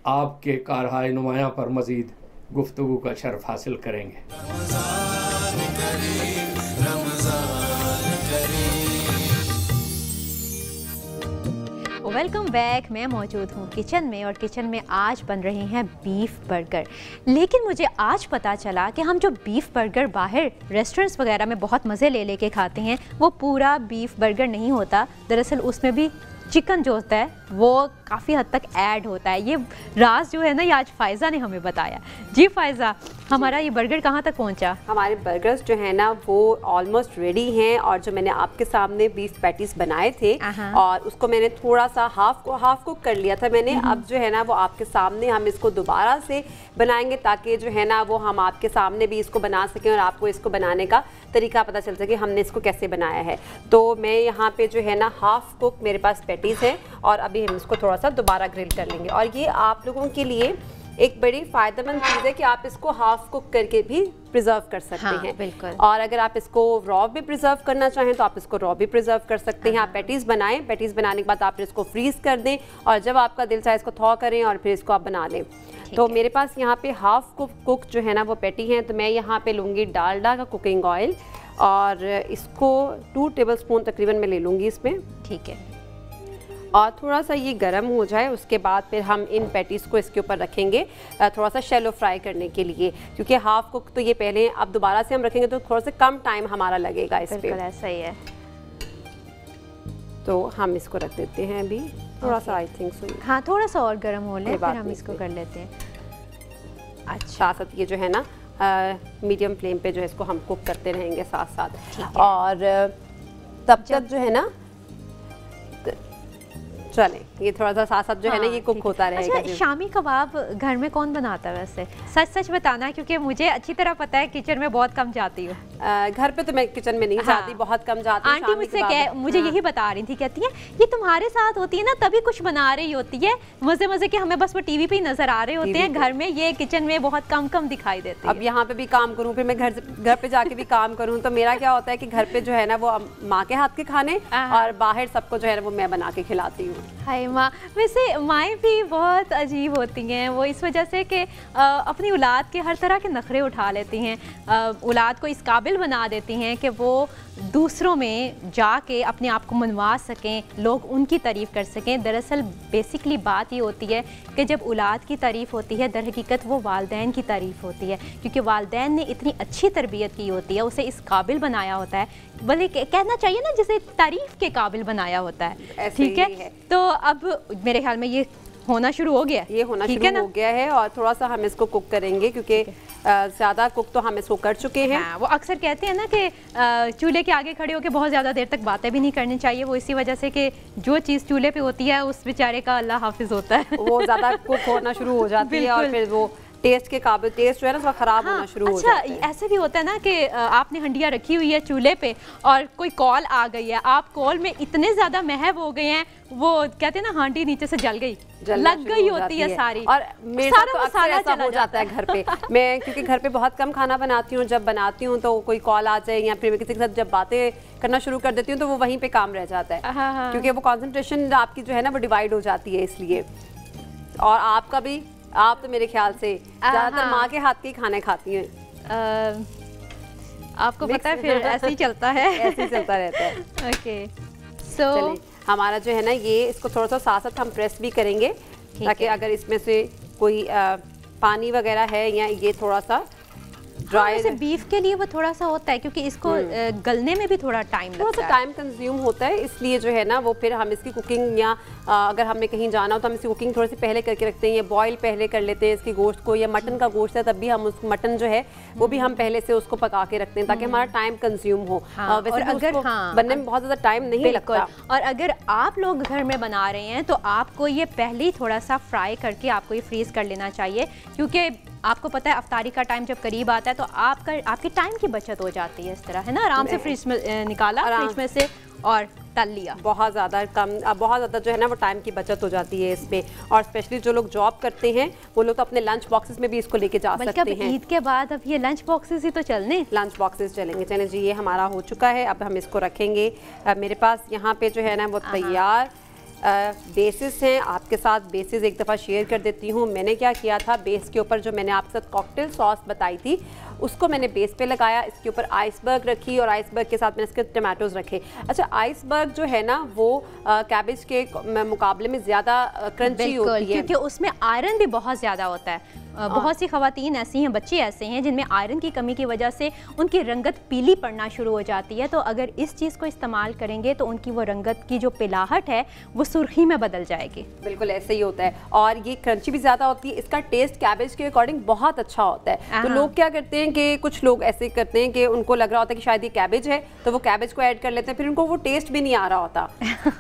आपके कारहाय नुमायाँ पर मज़ीद गुफ्तगू का शर्फ हासिल करेंगे। Welcome back. मैं मौजूद हूँ किचन में और किचन में आज बन रहे हैं बीफ बर्गर। लेकिन मुझे आज पता चला कि हम जो बीफ बर्गर बाहर रेस्टोरेंट्स वगैरह में बहुत मज़े ले लेके खाते हैं वो पूरा बीफ बर्गर नहीं होता। दरअसल उसमें भी चिकन जो होता है वो काफ़ी हद तक ऐड होता है। ये राज जो है ना, ये आज फ़ायज़ा ने हमें बताया। जी फ़ायज़ा, हमारा ये बर्गर कहाँ तक पहुँचा? हमारे बर्गर्स जो है ना वो ऑलमोस्ट रेडी हैं और जो मैंने आपके सामने बीफ पैटीज बनाए थे और उसको मैंने थोड़ा सा हाफ कुक कर लिया था मैंने। अब जो है ना वो आपके सामने हम इसको दोबारा से बनाएंगे ताकि जो है ना वो हम आपके सामने भी इसको बना सकें और आपको इसको बनाने का तरीका पता चल सके हमने इसको कैसे बनाया है। तो मैं यहाँ पे जो है ना हाफ कुक मेरे पास पैटीज है और अभी हम इसको थोड़ा सा दोबारा ग्रिल कर लेंगे। और ये आप लोगों के लिए एक बड़ी फ़ायदेमंद चीज़ है कि आप इसको हाफ कुक करके भी प्रिजर्व कर सकते हैं। बिल्कुल। और अगर आप इसको रॉ भी प्रिजर्व करना चाहें तो आप इसको रॉ भी प्रिजर्व कर सकते हैं। आप पैटीज़ बनाएं, पैटीज़ बनाने के बाद आप इसको फ्रीज़ कर दें और जब आपका दिल चाहे इसको थॉ करें और फिर इसको आप बना लें। तो मेरे पास यहाँ पे हाफ कुक जो है ना वो पैटी हैं। तो मैं यहाँ पे लूँगी डालडा का कुकिंग ऑयल और इसको 2 टेबलस्पून तकरीबन मैं ले लूँगी इसमें। ठीक है। और थोड़ा सा ये गर्म हो जाए उसके बाद फिर हम इन पैटीज़ को इसके ऊपर रखेंगे थोड़ा सा शैलो फ्राई करने के लिए, क्योंकि हाफ कुक तो ये पहले अब दोबारा से हम रखेंगे तो थोड़ा सा कम टाइम हमारा लगेगा इस पे। ऐसा ही है। तो हम इसको रख देते हैं अभी थोड़ा सा, आई थिंक सो। हाँ, थोड़ा सा और गर्म हो ले फिर हम इसको कर लेते हैं। अच्छा, साथ ये जो है ना मीडियम फ्लेम पे जो है इसको हम कुक करते रहेंगे साथ साथ। और तब तक जो है ना चले ये थोड़ा सा साथ साथ जो है ना ये कुक होता रहेगा। अच्छा, शामी कबाब घर में कौन बनाता है वैसे? सच सच बताना, क्योंकि मुझे अच्छी तरह पता है किचन में बहुत कम जाती हूँ। घर पे तो मैं किचन में नहीं जाती, बहुत कम जाती हूँ। आंटी मुझसे मुझे यही बता रही थी, कहती है ये तुम्हारे साथ होती है ना तभी कुछ बना रही होती है, मजे मजे के हमें बस वो टीवी पे ही नजर आ रहे होते हैं, घर में ये किचन में बहुत कम दिखाई देते हैं। अब यहाँ पे भी काम करूँ फिर मैं घर पे जाके भी काम करूँ तो मेरा क्या होता है कि घर पे जो है ना वो माँ के हाथ के खाने और बाहर सबको जो है वो मैं बना के खिलाती हूँ। हाय माँ, वैसे माएँ भी बहुत अजीब होती हैं, वो इस वजह से कि अपनी औलाद के हर तरह के नखरे उठा लेती हैं, औलाद को इस काबिल बना देती हैं कि वो दूसरों में जाके अपने आप को मनवा सकें, लोग उनकी तारीफ़ कर सकें। दरअसल बेसिकली बात ये होती है कि जब औलाद की तारीफ़ होती है दर हकीकत वो वालदैन की तारीफ़ होती है, क्योंकि वालदैन ने इतनी अच्छी तरबियत की होती है, उसे इस काबिल बनाया होता है, बल्कि कहना चाहिए ना जिसे तारीफ़ के काबिल बनाया होता है। ठीक है, तो अब मेरे ख्याल में ये होना शुरू हो गया, ये होना शुरू हो गया है और थोड़ा सा हम इसको कुक करेंगे क्योंकि ज़्यादा कुक तो हम इसको कर चुके हैं। वो अक्सर कहते हैं ना कि चूल्हे के आगे खड़े होकर बहुत ज़्यादा देर तक बातें भी नहीं करनी चाहिए, वो इसी वजह से कि जो चीज़ चूल्हे पे होती है उस बेचारे का अल्लाह हाफिज होता है, वो ज़्यादा कुक होना शुरू हो जाती है और फिर वो टेस्ट के काबिल टेस्ट जो है ना थोड़ा ख़राब होना शुरू हो जाता है। ऐसे भी होता है ना कि आपने हंडिया रखी हुई है चूल्हे पे और कोई कॉल आ गई है, आप कॉल में इतने ज़्यादा महब हो गए हैं, वो कहते हैं ना हांडी नीचे से जल गई, लग गई होती है सारी, और मेरे साथ तो अक्सर ऐसा हो जाता है घर पे। मैं क्योंकि घर पे बहुत कम खाना बनाती हूँ, जब बनाती हूँ तो कोई कॉल आ जाए या फिर मैं किसी के साथ जब बातें करना शुरू कर देती हूँ तो वो वहीं पे काम रह जाता है, क्योंकि वो कंसंट्रेशन आपकी जो है ना वो डिवाइड हो जाती है इसलिए। और आपका भी, आप तो मेरे ख्याल से ज़्यादातर माँ के हाथ के खाने खाती हैं, आपको पता है, फिर ऐसे ही चलता है, ऐसे ही चलता रहता है। ओके, सो हमारा जो है ना ये इसको थोड़ा सा साथ साथ हम प्रेस भी करेंगे ताकि अगर इसमें से कोई पानी वगैरह है या ये थोड़ा सा ड्राई से बीफ के लिए वो थोड़ा सा होता है क्योंकि इसको गलने में भी थोड़ा टाइम लगता है, थोड़ा सा टाइम कंज्यूम होता है, इसलिए जो है ना वो फिर हम इसकी कुकिंग या अगर हमें कहीं जाना हो तो हम इसकी कुकिंग थोड़ी सी पहले करके रखते हैं, या बॉईल पहले कर लेते हैं इसकी गोश्त को, या मटन का गोश्त है तब भी हम उस मटन जो है वो भी हम पहले से उसको पका के रखते हैं ताकि हमारा टाइम कंज्यूम हो। वैसे अगर बनने में बहुत ज़्यादा टाइम नहीं लगता, और अगर आप लोग घर में बना रहे हैं तो आपको ये पहले ही थोड़ा सा फ्राई करके आपको ये फ्रीज कर लेना चाहिए, क्योंकि आपको पता है अफ्तारी का टाइम जब करीब आता है तो आपकी टाइम की बचत हो जाती है, इस तरह है ना, आराम से फ्रिज में निकाला, फ्रिज में से और तल लिया। बहुत ज़्यादा जो है ना वो टाइम की बचत हो जाती है इसमें। और स्पेशली जो लोग जॉब करते हैं वो लोग तो अपने लंच बॉक्सेस में भी इसको लेके जा सकते हैं। ईद के बाद अब ये लंच बॉक्सेस ही तो चलने, लंच बॉक्सेस चलेंगे। चलें जी, ये हमारा हो चुका है, अब हम इसको रखेंगे। मेरे पास यहाँ पे जो है ना वो तैयार बेसिस हैं। आपके साथ बेसिस एक दफ़ा शेयर कर देती हूँ। मैंने क्या किया था, बेस के ऊपर जो मैंने आपके साथ कॉकटेल सॉस बताई थी उसको मैंने बेस पे लगाया, इसके ऊपर आइसबर्ग रखी और आइसबर्ग के साथ मैंने इसके टमाटोज रखे। अच्छा, आइसबर्ग जो है ना वो कैबेज के मुकाबले में ज़्यादा क्रंची होती है क्योंकि उसमें आयरन भी बहुत ज़्यादा होता है। बहुत सी ख़वातीन ऐसी हैं, बच्चे ऐसे हैं जिनमें आयरन की कमी की वजह से उनकी रंगत पीली पड़ना शुरू हो जाती है, तो अगर इस चीज़ को इस्तेमाल करेंगे तो उनकी वो रंगत की जो पिलाहट है वो सुर्खी में बदल जाएगी। बिल्कुल ऐसे ही होता है और ये क्रंची भी ज़्यादा होती है। इसका टेस्ट कैबेज के अकॉर्डिंग बहुत अच्छा होता है। तो लोग क्या करते हैं कि कुछ लोग ऐसे करते हैं कि उनको लग रहा होता है कि शायद ये कैबेज है तो वो कैबेज को ऐड कर लेते हैं, फिर उनको वो टेस्ट भी नहीं आ रहा होता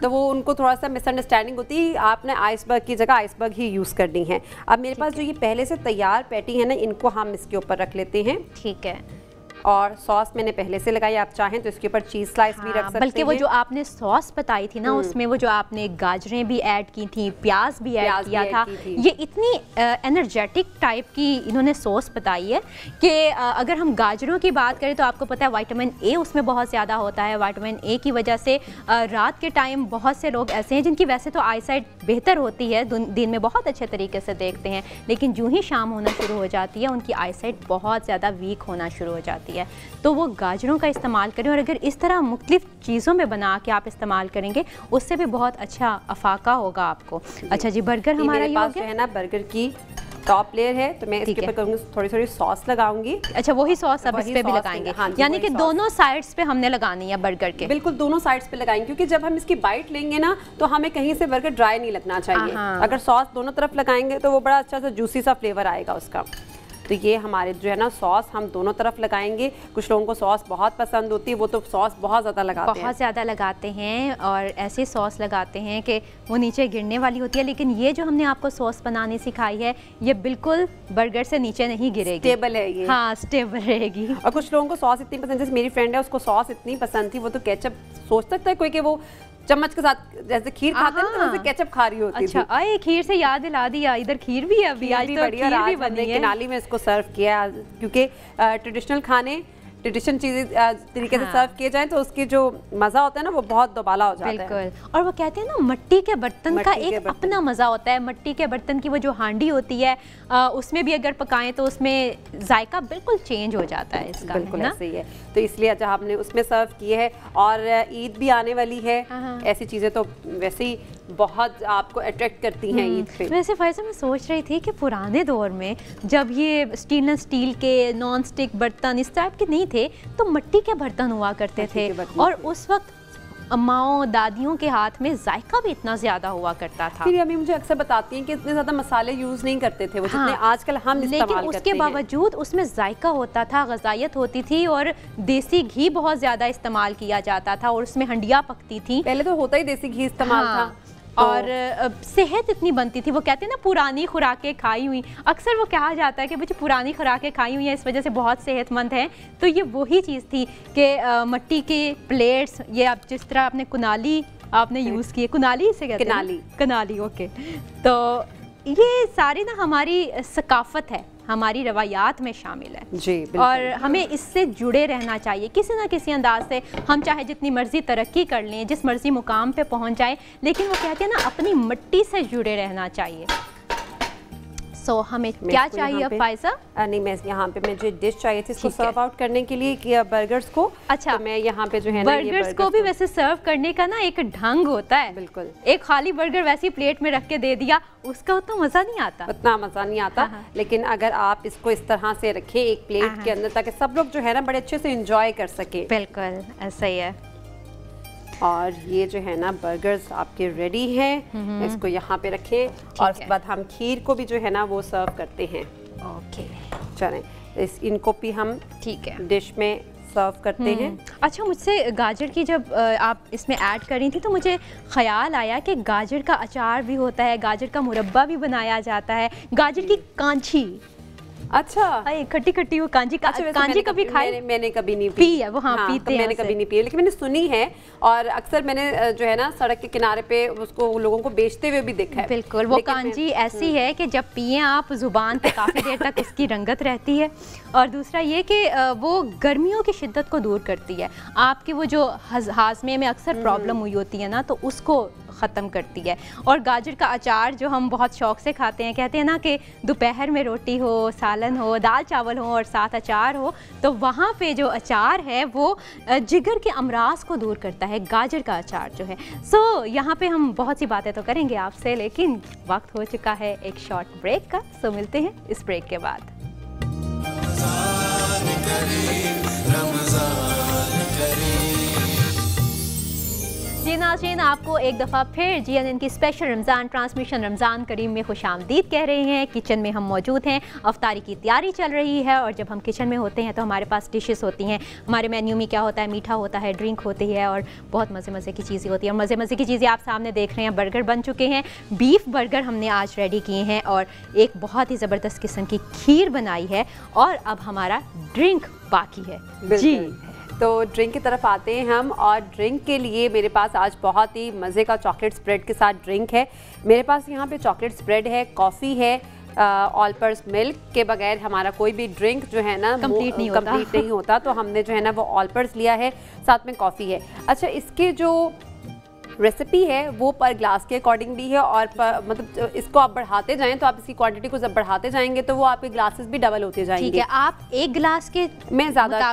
तो वो उनको थोड़ा सा मिसअंडरस्टैंडिंग होती है। आपने आइसबर्ग की जगह आइसबर्ग ही यूज़ करनी है। अब मेरे पास जो ये पहले से तैयार पैटी है ना, इनको हम इसके ऊपर रख लेते हैं। ठीक है, और सॉस मैंने पहले से लगाई, आप चाहें तो इसके ऊपर चीज़ स्लाइस भी रख सकते हैं। बल्कि वो जो आपने सॉस बताई थी ना उसमें वो जो आपने गाजरें भी ऐड की थी, प्याज भी ऐड किया था, ये इतनी एनर्जेटिक टाइप की इन्होंने सॉस बताई है कि अगर हम गाजरों की बात करें तो आपको पता है विटामिन ए उसमें बहुत ज़्यादा होता है। विटामिन ए की वजह से रात के टाइम बहुत से लोग ऐसे हैं जिनकी वैसे तो आईसाइट बेहतर होती है, दिन में बहुत अच्छे तरीके से देखते हैं, लेकिन जो ही शाम होना शुरू हो जाती है उनकी आईसाइट बहुत ज़्यादा वीक होना शुरू हो जाती है। तो वो गाजरों का इस्तेमाल करें और अगर इस तरह मुख्तलिफ चीज़ों में बना के आप इस्तेमाल करेंगे उससे भी बहुत अच्छा अफाका होगा आपको। अच्छा जी, बर्गर हमारा ये हो गया है ना, बर्गर की टॉप लेयर है तो मैं इसके ऊपर करूँगी थोड़ी थोड़ी सॉस लगाऊंगी। अच्छा, वही सॉस अब इस पे भी लगाएंगे? हाँ, यानी कि दोनों साइड्स पे हमने लगानी है बर्गर के? बिल्कुल, दोनों साइड्स पे लगाएंगे क्योंकि जब हम इसकी बाइट लेंगे ना तो हमें कहीं से बर्गर ड्राई नहीं लगना चाहिए। अगर सॉस दोनों तरफ लगाएंगे तो वो बड़ा अच्छा सा जूसी सा फ्लेवर आएगा उसका। तो ये हमारे जो है ना सॉस हम दोनों तरफ लगाएंगे। कुछ लोगों को सॉस बहुत पसंद होती है, वो तो सॉस बहुत ज़्यादा लगाते हैं और ऐसे सॉस लगाते हैं कि वो नीचे गिरने वाली होती है, लेकिन ये जो हमने आपको सॉस बनानी सिखाई है ये बिल्कुल बर्गर से नीचे नहीं गिरेगी, स्टेबल है ये। हाँ, स्टेबल रहेगी। और कुछ लोगों को सॉस इतनी पसंद, जैसे मेरी फ्रेंड है उसको सॉस इतनी पसंद थी वो तो केचप सोच सकता है कोई कि वो चम्मच के साथ जैसे खीर खाते हैं ना, तो केचप खा रही होती थी। अच्छा, खीर से याद दिला दिया, इधर खीर भी है अभी, आज तो खीर भी बनी है। किनाली में इसको सर्व किया क्योंकि ट्रेडिशनल खाने ट्रेडिशन चीज़ें तरीके से सर्व किए जाएं तो उसकी जो मज़ा होता है ना वो बहुत दोबाला हो जाता है। बिल्कुल, और वो कहते हैं ना मट्टी के बर्तन का एक अपना मज़ा होता है। मट्टी के बर्तन की वो जो हांडी होती है उसमें भी अगर पकाएं तो उसमें जायका बिल्कुल चेंज हो जाता है इसका। बिल्कुल ऐसे ही है, तो इसलिए अच्छा हमने उसमें सर्व किए है। और ईद भी आने वाली है, ऐसी चीज़ें तो वैसे ही बहुत आपको अट्रैक्ट करती हैं ईद पे। वैसे फैज़ा मैं सोच रही थी कि पुराने दौर में जब ये स्टेनलेस स्टील के नॉन स्टिक बर्तन इस टाइप के नहीं थे तो मट्टी के बर्तन हुआ करते थे और उस वक्त अम्माओं दादियों के हाथ में जायका भी इतना ज्यादा हुआ करता था। फिर अम्मी मुझे अक्सर बताती हैं कि इतने ज्यादा मसाले यूज नहीं करते थे वो जितने आजकल हम इस्तेमाल करते हैं, लेकिन उसके बावजूद उसमें जायका होता था, गजायत होती थी और देसी घी बहुत ज्यादा इस्तेमाल किया जाता था और उसमें हंडिया पकती थी। पहले तो होता ही देसी घी इस्तेमाल था और सेहत इतनी बनती थी। वो कहते हैं ना पुरानी खुराकें खाई हुई, अक्सर वो कहा जाता है कि मुझे पुरानी खुराकें खाई हुई हैं इस वजह से बहुत सेहतमंद हैं। तो ये वही चीज़ थी कि मट्टी के प्लेट्स, ये आप जिस तरह आपने कुनाली आपने यूज़ किए, कुनाली से कहते हैं, कनाली ओके, तो ये सारी ना हमारी सकाफत है, हमारी रवायात में शामिल है जी। और हमें इससे जुड़े रहना चाहिए किसी ना किसी अंदाज से। हम चाहे जितनी मर्जी तरक्की कर लें, जिस मर्जी मुकाम पे पहुंच जाए, लेकिन वो कहते हैं ना अपनी मिट्टी से जुड़े रहना चाहिए। सो हमें क्या चाहिए अब फायजा? नहीं, मैं यहाँ पे मुझे डिश चाहिए थी इसको सर्व आउट करने के लिए कि बर्गर्स को। अच्छा, तो मैं यहाँ पे जो है ना बर्गर्स को भी वैसे सर्व करने का ना एक ढंग होता है। बिल्कुल, एक खाली बर्गर वैसी प्लेट में रख के दे दिया उसका उतना मज़ा नहीं आता, उतना मज़ा नहीं आता। लेकिन अगर आप इसको इस तरह से रखें एक प्लेट के अंदर ताकि सब लोग जो है ना बड़े अच्छे से इंजॉय कर सके। बिल्कुल ऐसा ही है। और ये जो है ना बर्गर्स आपके रेडी हैं, इसको यहाँ पे रखें और उसके बाद हम खीर को भी जो है ना वो सर्व करते हैं। ओके, चलें इनको भी हम ठीक है डिश में सर्व करते हैं। अच्छा, मुझसे गाजर की जब आप इसमें ऐड करी थी तो मुझे ख्याल आया कि गाजर का अचार भी होता है, गाजर का मुरब्बा भी बनाया जाता है, गाजर की कांची अच्छा, खट्टी खट्टी वो कांजी कांजी कभी खाई? मैंने कभी नहीं पी है वो। हाँ, पीते हैं। मैंने कभी नहीं पी, लेकिन मैंने सुनी है और अक्सर मैंने जो है ना सड़क के किनारे पे उसको लोगों को बेचते हुए भी देखा है। बिल्कुल, वो कांजी ऐसी है कि जब पिए आप जुबान पे काफ़ी देर तक उसकी रंगत रहती है। और दूसरा ये कि वो गर्मियों की शिद्दत को दूर करती है, आपकी वो जो हाजमे में अक्सर प्रॉब्लम हुई होती है ना, तो उसको ख़त्म करती है। और गाजर का अचार जो हम बहुत शौक से खाते हैं, कहते हैं ना कि दोपहर में रोटी हो, सालन हो, दाल चावल हो और साथ अचार हो, तो वहाँ पे जो अचार है वो जिगर के अमराज को दूर करता है, गाजर का अचार जो है। यहाँ पे हम बहुत सी बातें तो करेंगे आपसे, लेकिन वक्त हो चुका है एक शॉर्ट ब्रेक का। मिलते हैं इस ब्रेक के बाद। जी नाज़रीन, आपको एक दफ़ा फिर GNN की स्पेशल रमज़ान ट्रांसमिशन रमज़ान करीम में खुशामदीद कह रहे हैं। किचन में हम मौजूद हैं, अफ्तारी की तैयारी चल रही है और जब हम किचन में होते हैं तो हमारे पास डिशेस होती हैं। हमारे मेन्यू में क्या होता है, मीठा होता है, ड्रिंक होती है और बहुत मज़े मज़े की चीज़ें होती हैं। और मज़े मज़े की चीज़ें आप सामने देख रहे हैं, बर्गर बन चुके हैं, बीफ बर्गर हमने आज रेडी किए हैं और एक बहुत ही ज़बरदस्त किस्म की खीर बनाई है और अब हमारा ड्रिंक बाकी है। जी, तो ड्रिंक की तरफ आते हैं हम। और ड्रिंक के लिए मेरे पास आज बहुत ही मज़े का चॉकलेट स्प्रेड के साथ ड्रिंक है। मेरे पास यहाँ पे चॉकलेट स्प्रेड है, कॉफ़ी है, ऑल पर्पस मिल्क के बगैर हमारा कोई भी ड्रिंक जो है ना कंप्लीट नहीं होता। तो हमने जो है ना वो ऑल पर्पस लिया है, साथ में कॉफ़ी है। अच्छा, इसके जो रेसिपी है वो पर ग्लास के अकॉर्डिंग भी है और मतलब इसको आप बढ़ाते जाएं तो आप इसकी क्वांटिटी को जब बढ़ाते जाएंगे तो वो आपके ग्लासेस भी डबल होते जाएंगे। ठीक है, आप एक गिलास के मैं ज़्यादा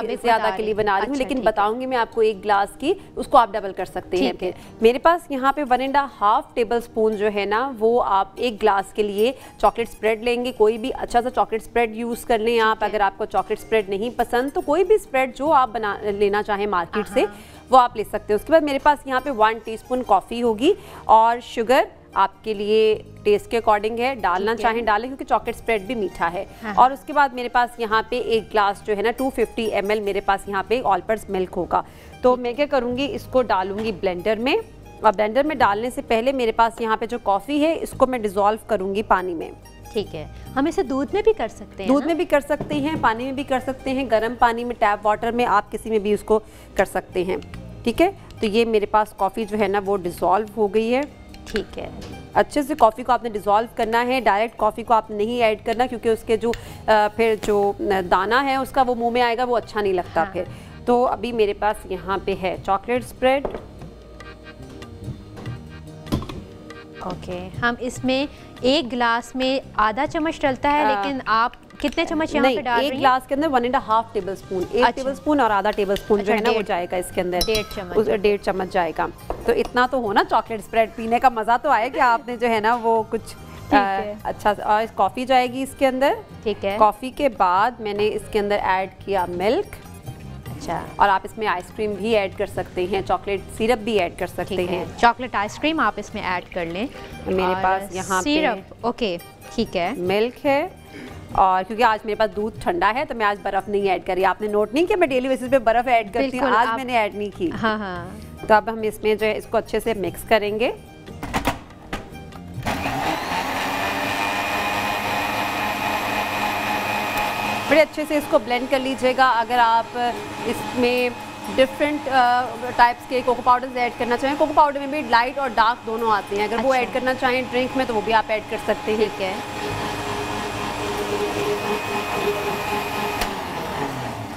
के लिए बना रही हूँ, लेकिन बताऊंगी मैं आपको एक गिलास की, उसको आप डबल कर सकते हैं। फिर मेरे पास यहाँ पे 1.5 टेबल स्पून जो है ना वो आप एक गिलास के लिए चॉकलेट स्प्रेड लेंगे। कोई भी अच्छा सा चॉकलेट स्प्रेड यूज़ कर लें आप। अगर आपको चॉकलेट स्प्रेड नहीं पसंद तो कोई भी स्प्रेड जो आप बना लेना चाहें मार्केट से वो आप ले सकते हो। उसके बाद मेरे पास यहाँ पे 1 टीस्पून कॉफ़ी होगी और शुगर आपके लिए टेस्ट के अकॉर्डिंग है, डालना चाहें डालें क्योंकि चॉकलेट स्प्रेड भी मीठा है। और उसके बाद मेरे पास यहाँ पे एक ग्लास जो है ना 250 ml मेरे पास यहाँ पे ऑल पर्पस मिल्क होगा। तो मैं क्या करूँगी, इसको डालूंगी ब्लेंडर में और ब्लेंडर में डालने से पहले मेरे पास यहाँ पे जो कॉफ़ी है इसको मैं डिज़ोल्व करूँगी पानी में। ठीक है, हम इसे दूध में भी कर सकते हैं, दूध में भी कर सकते हैं, पानी में भी कर सकते हैं, गर्म पानी में, टैप वाटर में, आप किसी में भी उसको कर सकते हैं। ठीक है, तो ये मेरे पास कॉफ़ी जो है ना वो डिज़ोल्व हो गई है। ठीक है, अच्छे से कॉफ़ी को आपने डिज़ोल्व करना है, डायरेक्ट कॉफ़ी को आप नहीं ऐड करना क्योंकि उसके जो फिर जो दाना है उसका वो मुंह में आएगा, वो अच्छा नहीं लगता। फिर तो अभी मेरे पास यहाँ पे है चॉकलेट स्प्रेड। ओके, हम इसमें एक गिलास में आधा चम्मच डलता है, लेकिन आप कितने चम्मच यहाँ पे डाल रही हैं? एक गिलास के अंदर 1.5 टेबल स्पून, 1 टेबल स्पून और आधा टेबल स्पून जो है ना वो जाएगा इसके अंदर, 1.5 चम्मच जाएगा। तो इतना तो हो ना, चॉकलेट स्प्रेड पीने का मजा तो आए कि आपने जो है ना वो कुछ अच्छा। और कॉफ़ी जाएगी इसके अंदर। ठीक है, कॉफ़ी के बाद मैंने इसके अंदर ऐड किया मिल्क। अच्छा, और आप इसमें आइसक्रीम भी ऐड कर सकते हैं, चॉकलेट सिरप भी ऐड कर सकते हैं। चॉकलेट आइसक्रीम आप इसमें ऐड कर लें। मेरे पास यहाँ सिरप, ओके ठीक है, मिल्क है। और क्योंकि आज मेरे पास दूध ठंडा है तो मैं आज बर्फ़ नहीं ऐड करी। आपने नोट नहीं किया मैं डेली बेसिस पे बर्फ़ ऐड करती हूँ, आज मैंने ऐड नहीं की। हाँ हाँ। तो अब हम इसमें जो है इसको अच्छे से मिक्स करेंगे। बड़े अच्छे से इसको ब्लेंड कर लीजिएगा। अगर आप इसमें डिफरेंट टाइप्स के कोको पाउडर्स ऐड करना चाहें, कोको पाउडर में भी लाइट और डार्क दोनों आते हैं, अगर वो ऐड करना चाहें ड्रिंक में तो वो भी आप ऐड कर सकते हैं। ठीक है,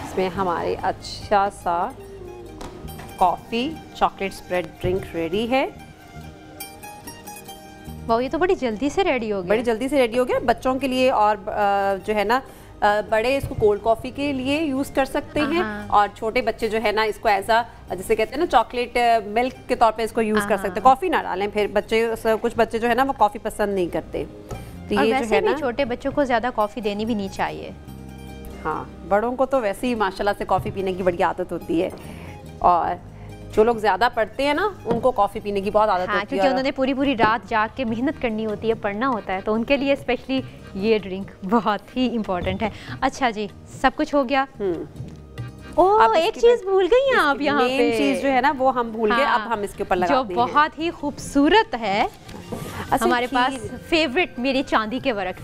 इसमें हमारे अच्छा सा coffee chocolate spread drink ready है। वाह, ये तो बड़ी जल्दी से रेडी हो गया। बड़ी जल्दी से रेडी हो गया बच्चों के लिए। और जो है ना बड़े इसको कोल्ड कॉफ़ी के लिए यूज़ कर सकते हैं और छोटे बच्चे जो है ना इसको ऐसा जिसे कहते हैं ना चॉकलेट मिल्क के तौर पे इसको यूज़ कर सकते हैं। कॉफ़ी ना डालें, फिर बच्चे कुछ बच्चे जो है ना वो कॉफ़ी पसंद नहीं करते। तो ये जो है ना छोटे बच्चों को ज़्यादा कॉफ़ी देनी भी नहीं चाहिए। हाँ, बड़ों को तो वैसे ही माशाल्लाह से कॉफ़ी पीने की बड़ी आदत होती है और जो लोग ज़्यादा पढ़ते हैं ना उनको कॉफ़ी पीने की बहुत आदत होती है, क्योंकि उन्होंने पूरी रात जाग के मेहनत करनी होती है, पढ़ना होता है, तो उनके लिए स्पेशली ये ड्रिंक बहुत ही इम्पोर्टेंट है। अच्छा जी, सब कुछ हो गया। ओह, एक चीज़ भूल गई हैं आप यहाँ पे। मेन चीज़ जो है ना वो हम भूल गए। अब हम इसके ऊपर लगाते हैं जो बहुत ही खूबसूरत है। हमारे पास फेवरेट मेरी चांदी के वर्क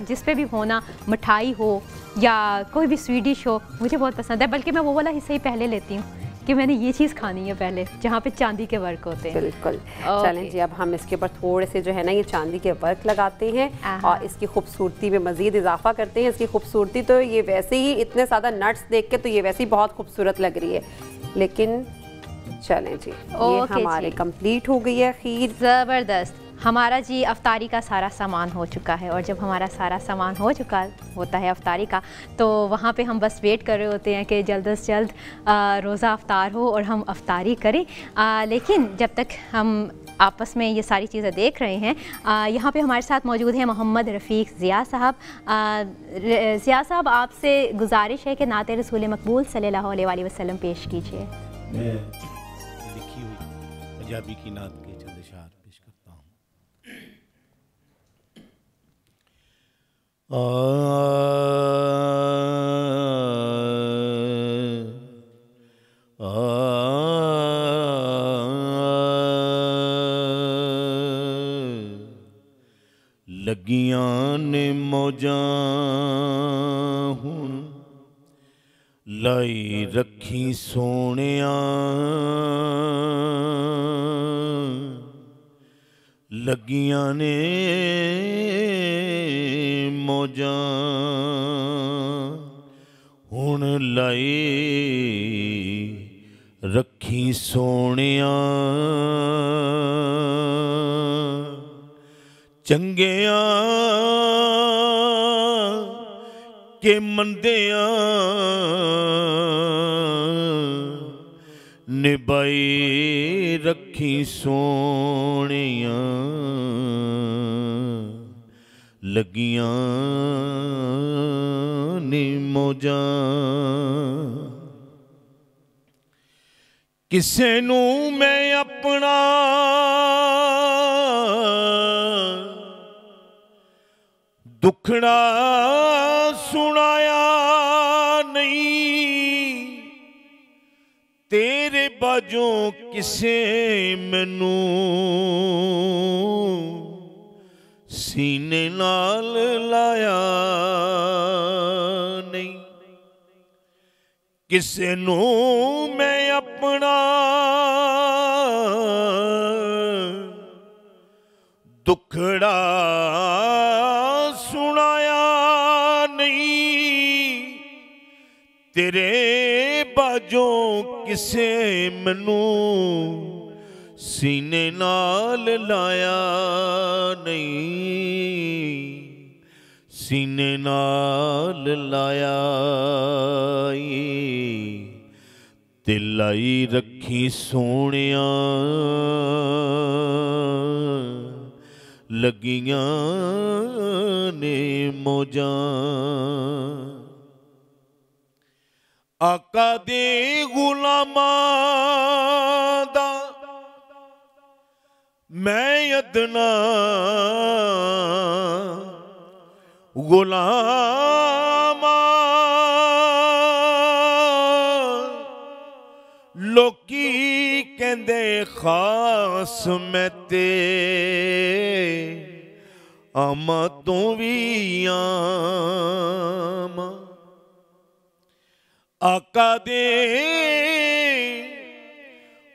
जिस पे भी होना, मिठाई हो या कोई भी स्वीट डिश हो, मुझे बहुत पसंद है। बल्कि मैं वो वाला हिस्सा ही पहले लेती हूँ कि मैंने ये चीज़ खानी है पहले, जहाँ पे चांदी के वर्क होते हैं। बिल्कुल। चलें जी, अब हम इसके ऊपर थोड़े से जो है ना ये चांदी के वर्क लगाते हैं और इसकी खूबसूरती में मज़ीद इजाफा करते हैं। इसकी खूबसूरती तो ये वैसे ही, इतने ज़्यादा नट्स देख के तो ये वैसे ही बहुत खूबसूरत लग रही है, लेकिन चलें जी, ये हमारे कंप्लीट हो गई है खीर। ज़बरदस्त। हमारा जी अफ्तारी का सारा सामान हो चुका है, और जब हमारा सारा सामान हो चुका होता है अफ्तारी का, तो वहाँ पे हम बस वेट कर रहे होते हैं कि जल्द से जल्द रोज़ा अफ्तार हो और हम अफ्तारी करें। लेकिन जब तक हम आपस में ये सारी चीज़ें देख रहे हैं, यहाँ पे हमारे साथ मौजूद हैं मोहम्मद रफ़ीक ज़िया साहब। ज़िया साहब, आपसे गुजारिश है कि नाते रसूल मकबूल सल्लल्लाहु अलैहि वसल्लम पेश कीजिए। मैं लिखी हुई पंजाबी की नात के चंद अशआर पेश करता हूँ। लगियां ने मौजां हुण लाई रखी सोनिया, लगियां ने मौजां हुण लाई रखी सोनिया, चंगिया के मंदिया निभाई रखी सोनिया, लगियां नी मौजां। किसे नू मैं अपना दुखड़ा सुनाया नहीं, तेरे बाजों किसे मैनू सीने नाल लाया नहीं, किसे नू मैं अपना दुखड़ा सुनाया नहीं, तेरे बाजों किसे मैनू सीने नाल लाया नहीं, सीने नाल लाया ते लाई रखी सोनिया, लगियां ने मौजां। आका दे गुलामां दा मैं अदना गुलामा, लोकी कहंदे खास मैं ते आमा तू भी आमा, आका दे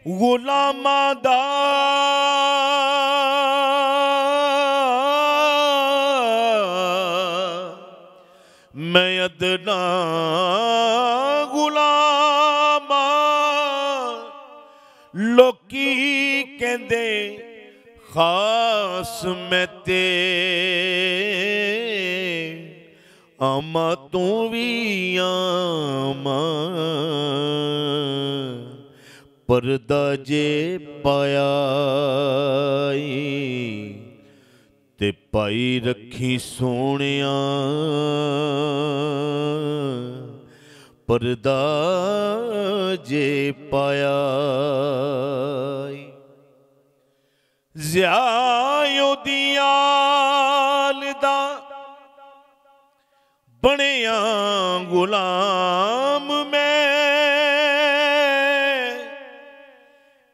गुलामा दा मैं अदना गुलामा, लोकी कहंदे खास मैं ते आमा तू भी आमा, पर्दा जे पाया ते पाई रखी सोनिया, पर्दा जे पाया ज़ियायो दियाल दा बनिया गुलाम मैं,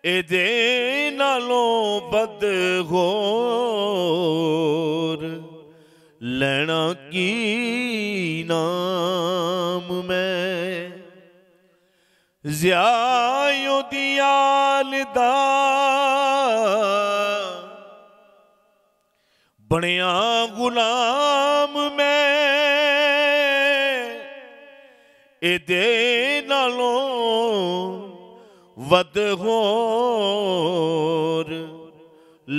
एदे नालों बद होर लेना की नाम मैं ज़ियायो दियाल दा बनिया गुलाम मैं एदे नालों वद होर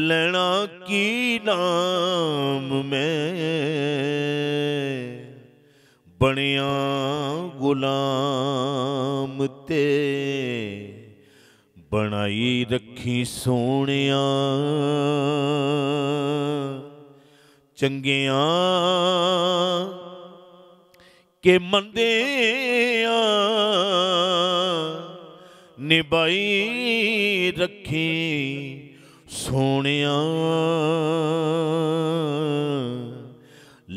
लेना की नाम मैं बनिया गुलाम ते बनाई रखी सोनिया चंगिया के मंदिया निभाई रखी सोनिया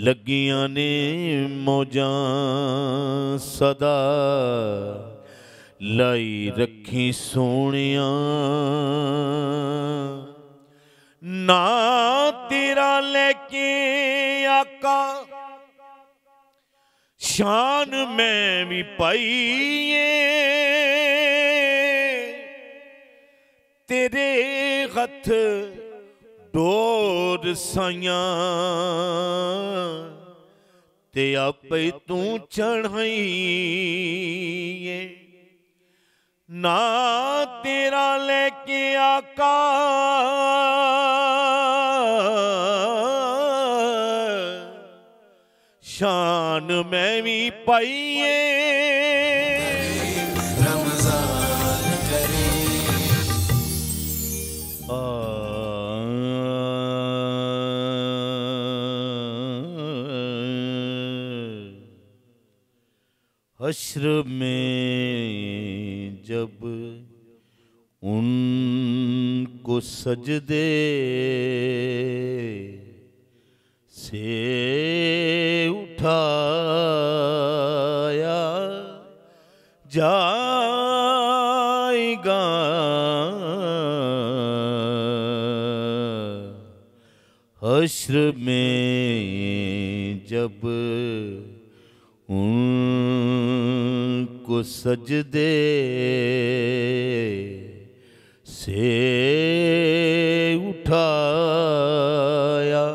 लगियां ने मौजां सदा लाई रखी सोनिया ना तेरा लेके आका शान में भी पाइए तेरे हथ डोर साइया ते आपे तू चढ़ाइए ना तेरा लेके आका शान में भी पाइए हश्र में जब उनको सजदे से उठाया जाएगा हश्र में जब उनको सजदे से उठाया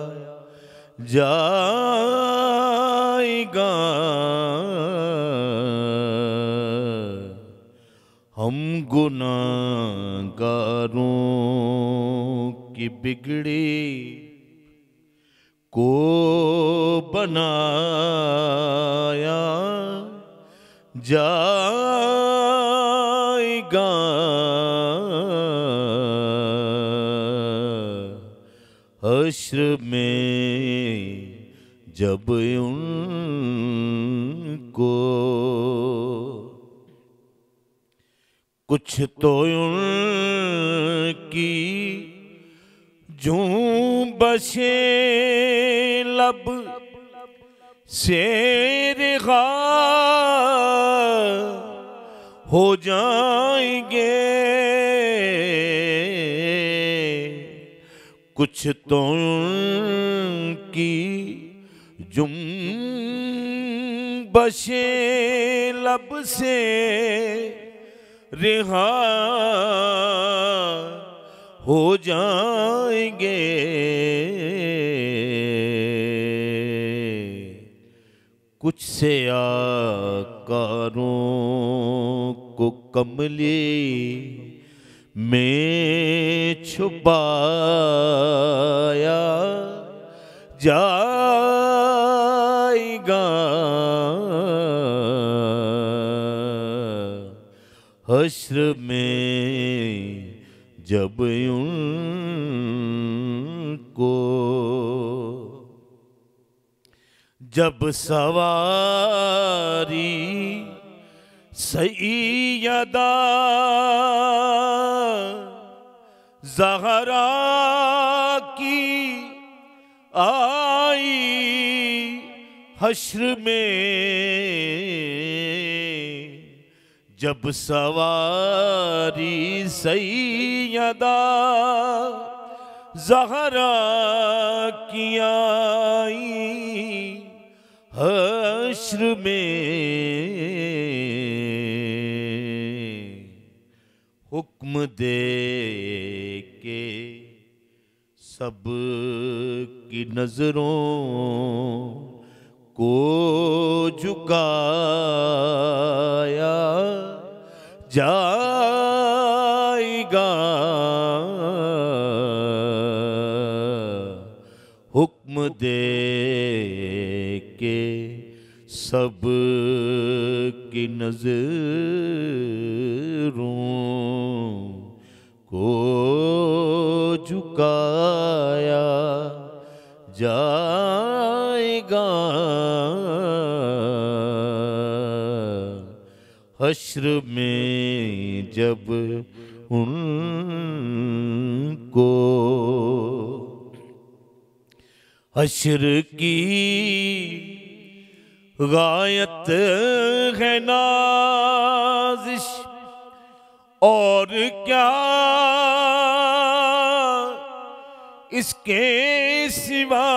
जाएगा हम गुनाहगारों की बिगड़ी को बनाया जाएगा हश्र में जब उनको कुछ तो उनकी जुम्बशे लब से रिहा हो जाएंगे कुछ तो उनकी जुम्बशे लब से रिहा हो जाएंगे कुछ से आकारों को कमली में छुपाया जाएगा हश्र में जब उनको जब सवारी सैयदा ज़हरा की आई हश्र में जब सवारी सैयदा ज़हरा की आई हश्र में, हुक्म दे के सब की नजरों को झुकाया जाएगा, हुक्म दे के सब की नजरों को झुकाया जाएगा, हश्र में जब उनको हश्र की गायत है नाज़िश और क्या इसके सिवा